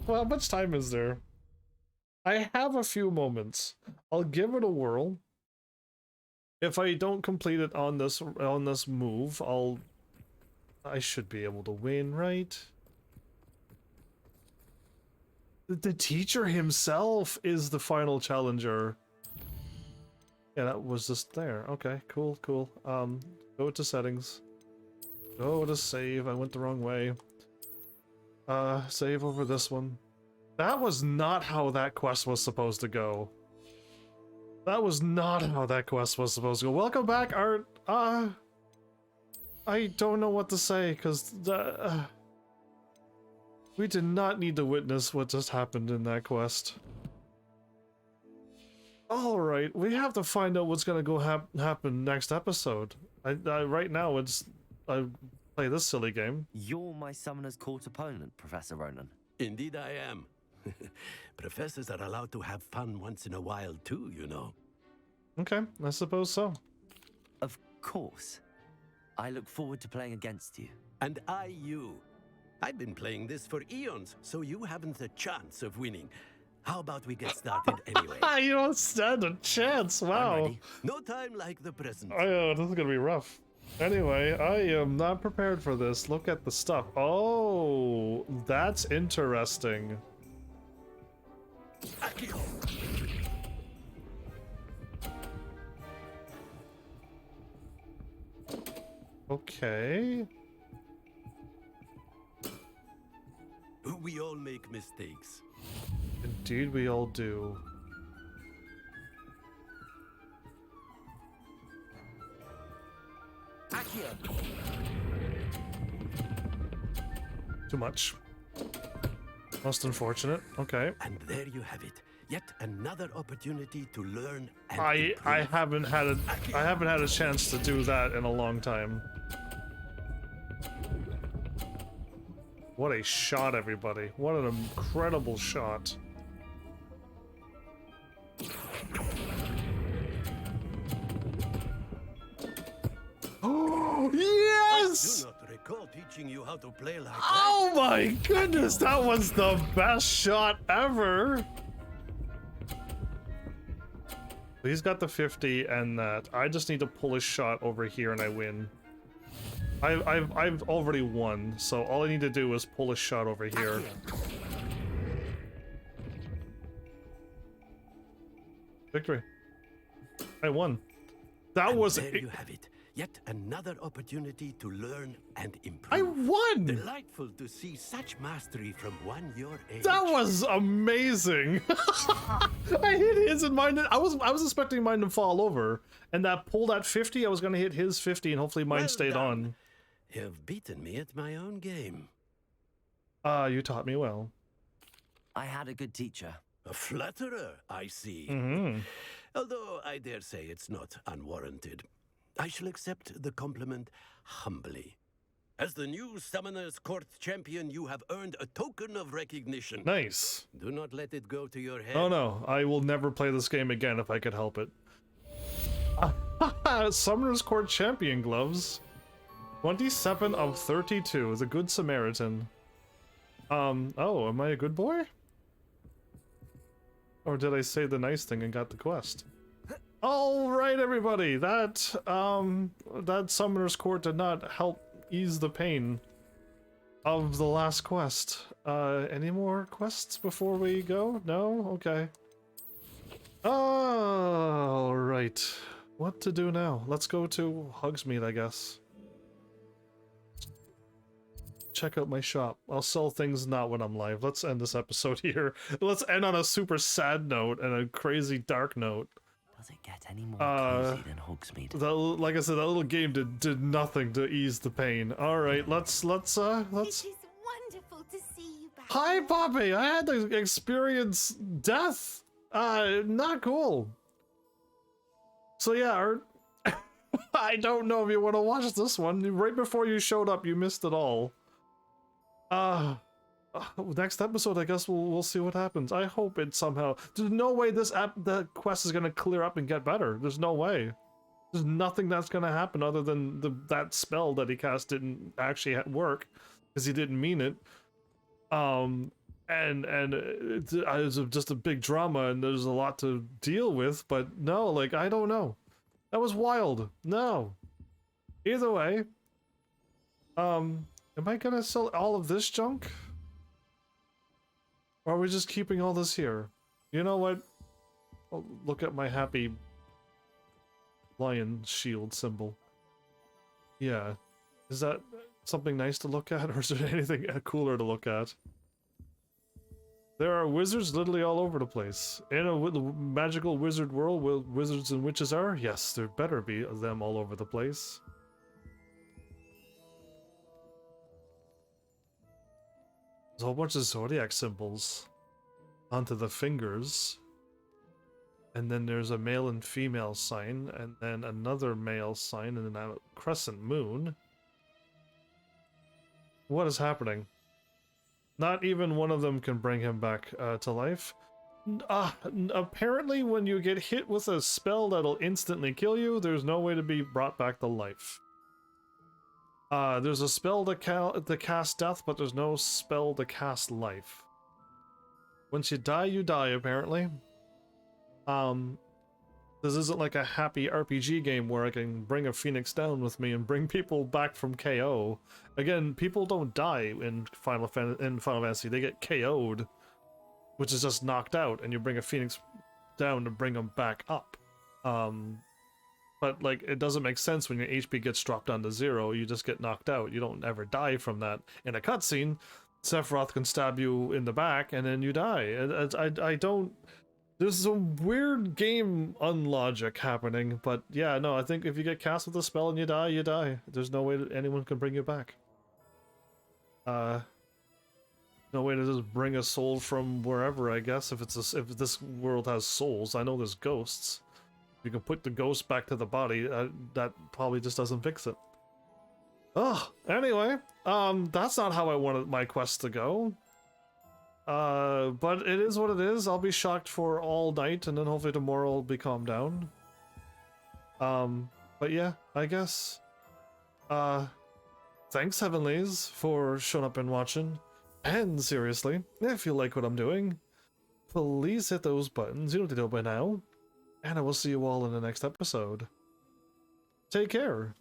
Well, how much time is there? I have a few moments. I'll give it a whirl. If I don't complete it on this move, I should be able to win, right? The teacher himself is the final challenger. Yeah, that was just there. Okay, cool, cool. Go to settings. Go to save. I went the wrong way. Save over this one. That was not how that quest was supposed to go. That was not how that quest was supposed to go. Welcome back, Art. I don't know what to say, because we did not need to witness what just happened in that quest. Alright, we have to find out what's gonna go happen next episode. Right now, I play this silly game. You're my Summoner's Court opponent, Professor Ronan. Indeed I am. Professors are allowed to have fun once in a while too, you know. Okay, I suppose so. Of course. I look forward to playing against you. And you. I've been playing this for eons, so you haven't a chance of winning. How about we get started anyway? You don't stand a chance, wow. No time like the present. Oh, this is gonna be rough. Anyway, I am not prepared for this. Look at the stuff. Oh, that's interesting. Okay. We all make mistakes. Indeed, we all do. Too much. Most unfortunate. Okay. And there you have it. Yet another opportunity to learn and I haven't had a chance to do that in a long time. What a shot, everybody. What an incredible shot. Yes! I do not recall teaching you how to play like Oh my goodness, that was the best shot ever. He's got the 50 and that. I just need to pull a shot over here and I win. I've already won, so all I need to do is pull a shot over here. Victory. I won. That and was there you have it. Yet another opportunity to learn and improve. I won! Delightful to see such mastery from one your age. That was amazing. I hit his and mine. I was expecting mine to fall over, and that pulled at 50. I was gonna hit his 50, and hopefully mine stayed on. You've beaten me at my own game. You taught me well. I had a good teacher. A flatterer, I see. Although I dare say it's not unwarranted. I shall accept the compliment humbly. As the new Summoner's Court champion, you have earned a token of recognition. Nice. Do not let it go to your head. Oh no, I will never play this game again if I could help it. Summoner's Court champion gloves. 27 of 32, the Good Samaritan. Oh, am I a good boy? Or did I say the nice thing and got the quest? All right, everybody, that Summoner's Court did not help ease the pain of the last quest. Any more quests before we go? No? Okay. All right. What to do now? Let's go to Hogsmeade, I guess. Check out my shop. I'll sell things not when I'm live. Let's end this episode here. Let's end on a super sad note and a crazy dark note. Does it get any more cozy than Hogsmeade? Like I said, that little game did nothing to ease the pain. All right, let's. It is wonderful to see you back. Hi, Poppy. I had to experience death. Not cool. So yeah, I don't know if you want to watch this one. Right before you showed up, you missed it all. Next episode, I guess we'll see what happens. I hope it somehow. There's no way the quest is gonna clear up and get better. There's no way. There's nothing that's gonna happen other than that spell that he cast didn't actually work because he didn't mean it. And it was just a big drama, and there's a lot to deal with. But no, like I don't know. That was wild. No. Either way. Am I gonna sell all of this junk? Or are we just keeping all this here? You know what? I'll look at my happy lion shield symbol. Yeah. Is that something nice to look at, or is there anything cooler to look at? There are wizards literally all over the place. In a magical wizard world where wizards and witches are? Yes, there better be them all over the place. There's a whole bunch of zodiac symbols onto the fingers. And then there's a male and female sign, and then another male sign, and then a crescent moon. What is happening? Not even one of them can bring him back to life. Apparently when you get hit with a spell that'll instantly kill you, there's no way to be brought back to life. There's a spell to cast death, but there's no spell to cast life. Once you die, apparently. This isn't like a happy RPG game where I can bring a phoenix down with me and bring people back from KO. Again, people don't die in Final Fantasy, they get KO'd, which is just knocked out, and you bring a phoenix down to bring them back up. But like, it doesn't make sense when your HP gets dropped down to 0, you just get knocked out. You don't ever die from that. In a cutscene, Sephiroth can stab you in the back and then you die. I don't... There's some weird game unlogic happening, but yeah, no, I think if you get cast with a spell and you die, you die. There's no way that anyone can bring you back. No way to just bring a soul from wherever, I guess, if this world has souls. I know there's ghosts. You can put the ghost back to the body, that probably just doesn't fix it. Oh, anyway, that's not how I wanted my quest to go. But it is what it is. I'll be shocked for all night, and then hopefully tomorrow will be calmed down. But yeah, I guess Thanks, Heavenlies, for showing up and watching. And seriously, if you like what I'm doing, please hit those buttons. You know what to do by now. And I will see you all in the next episode. Take care.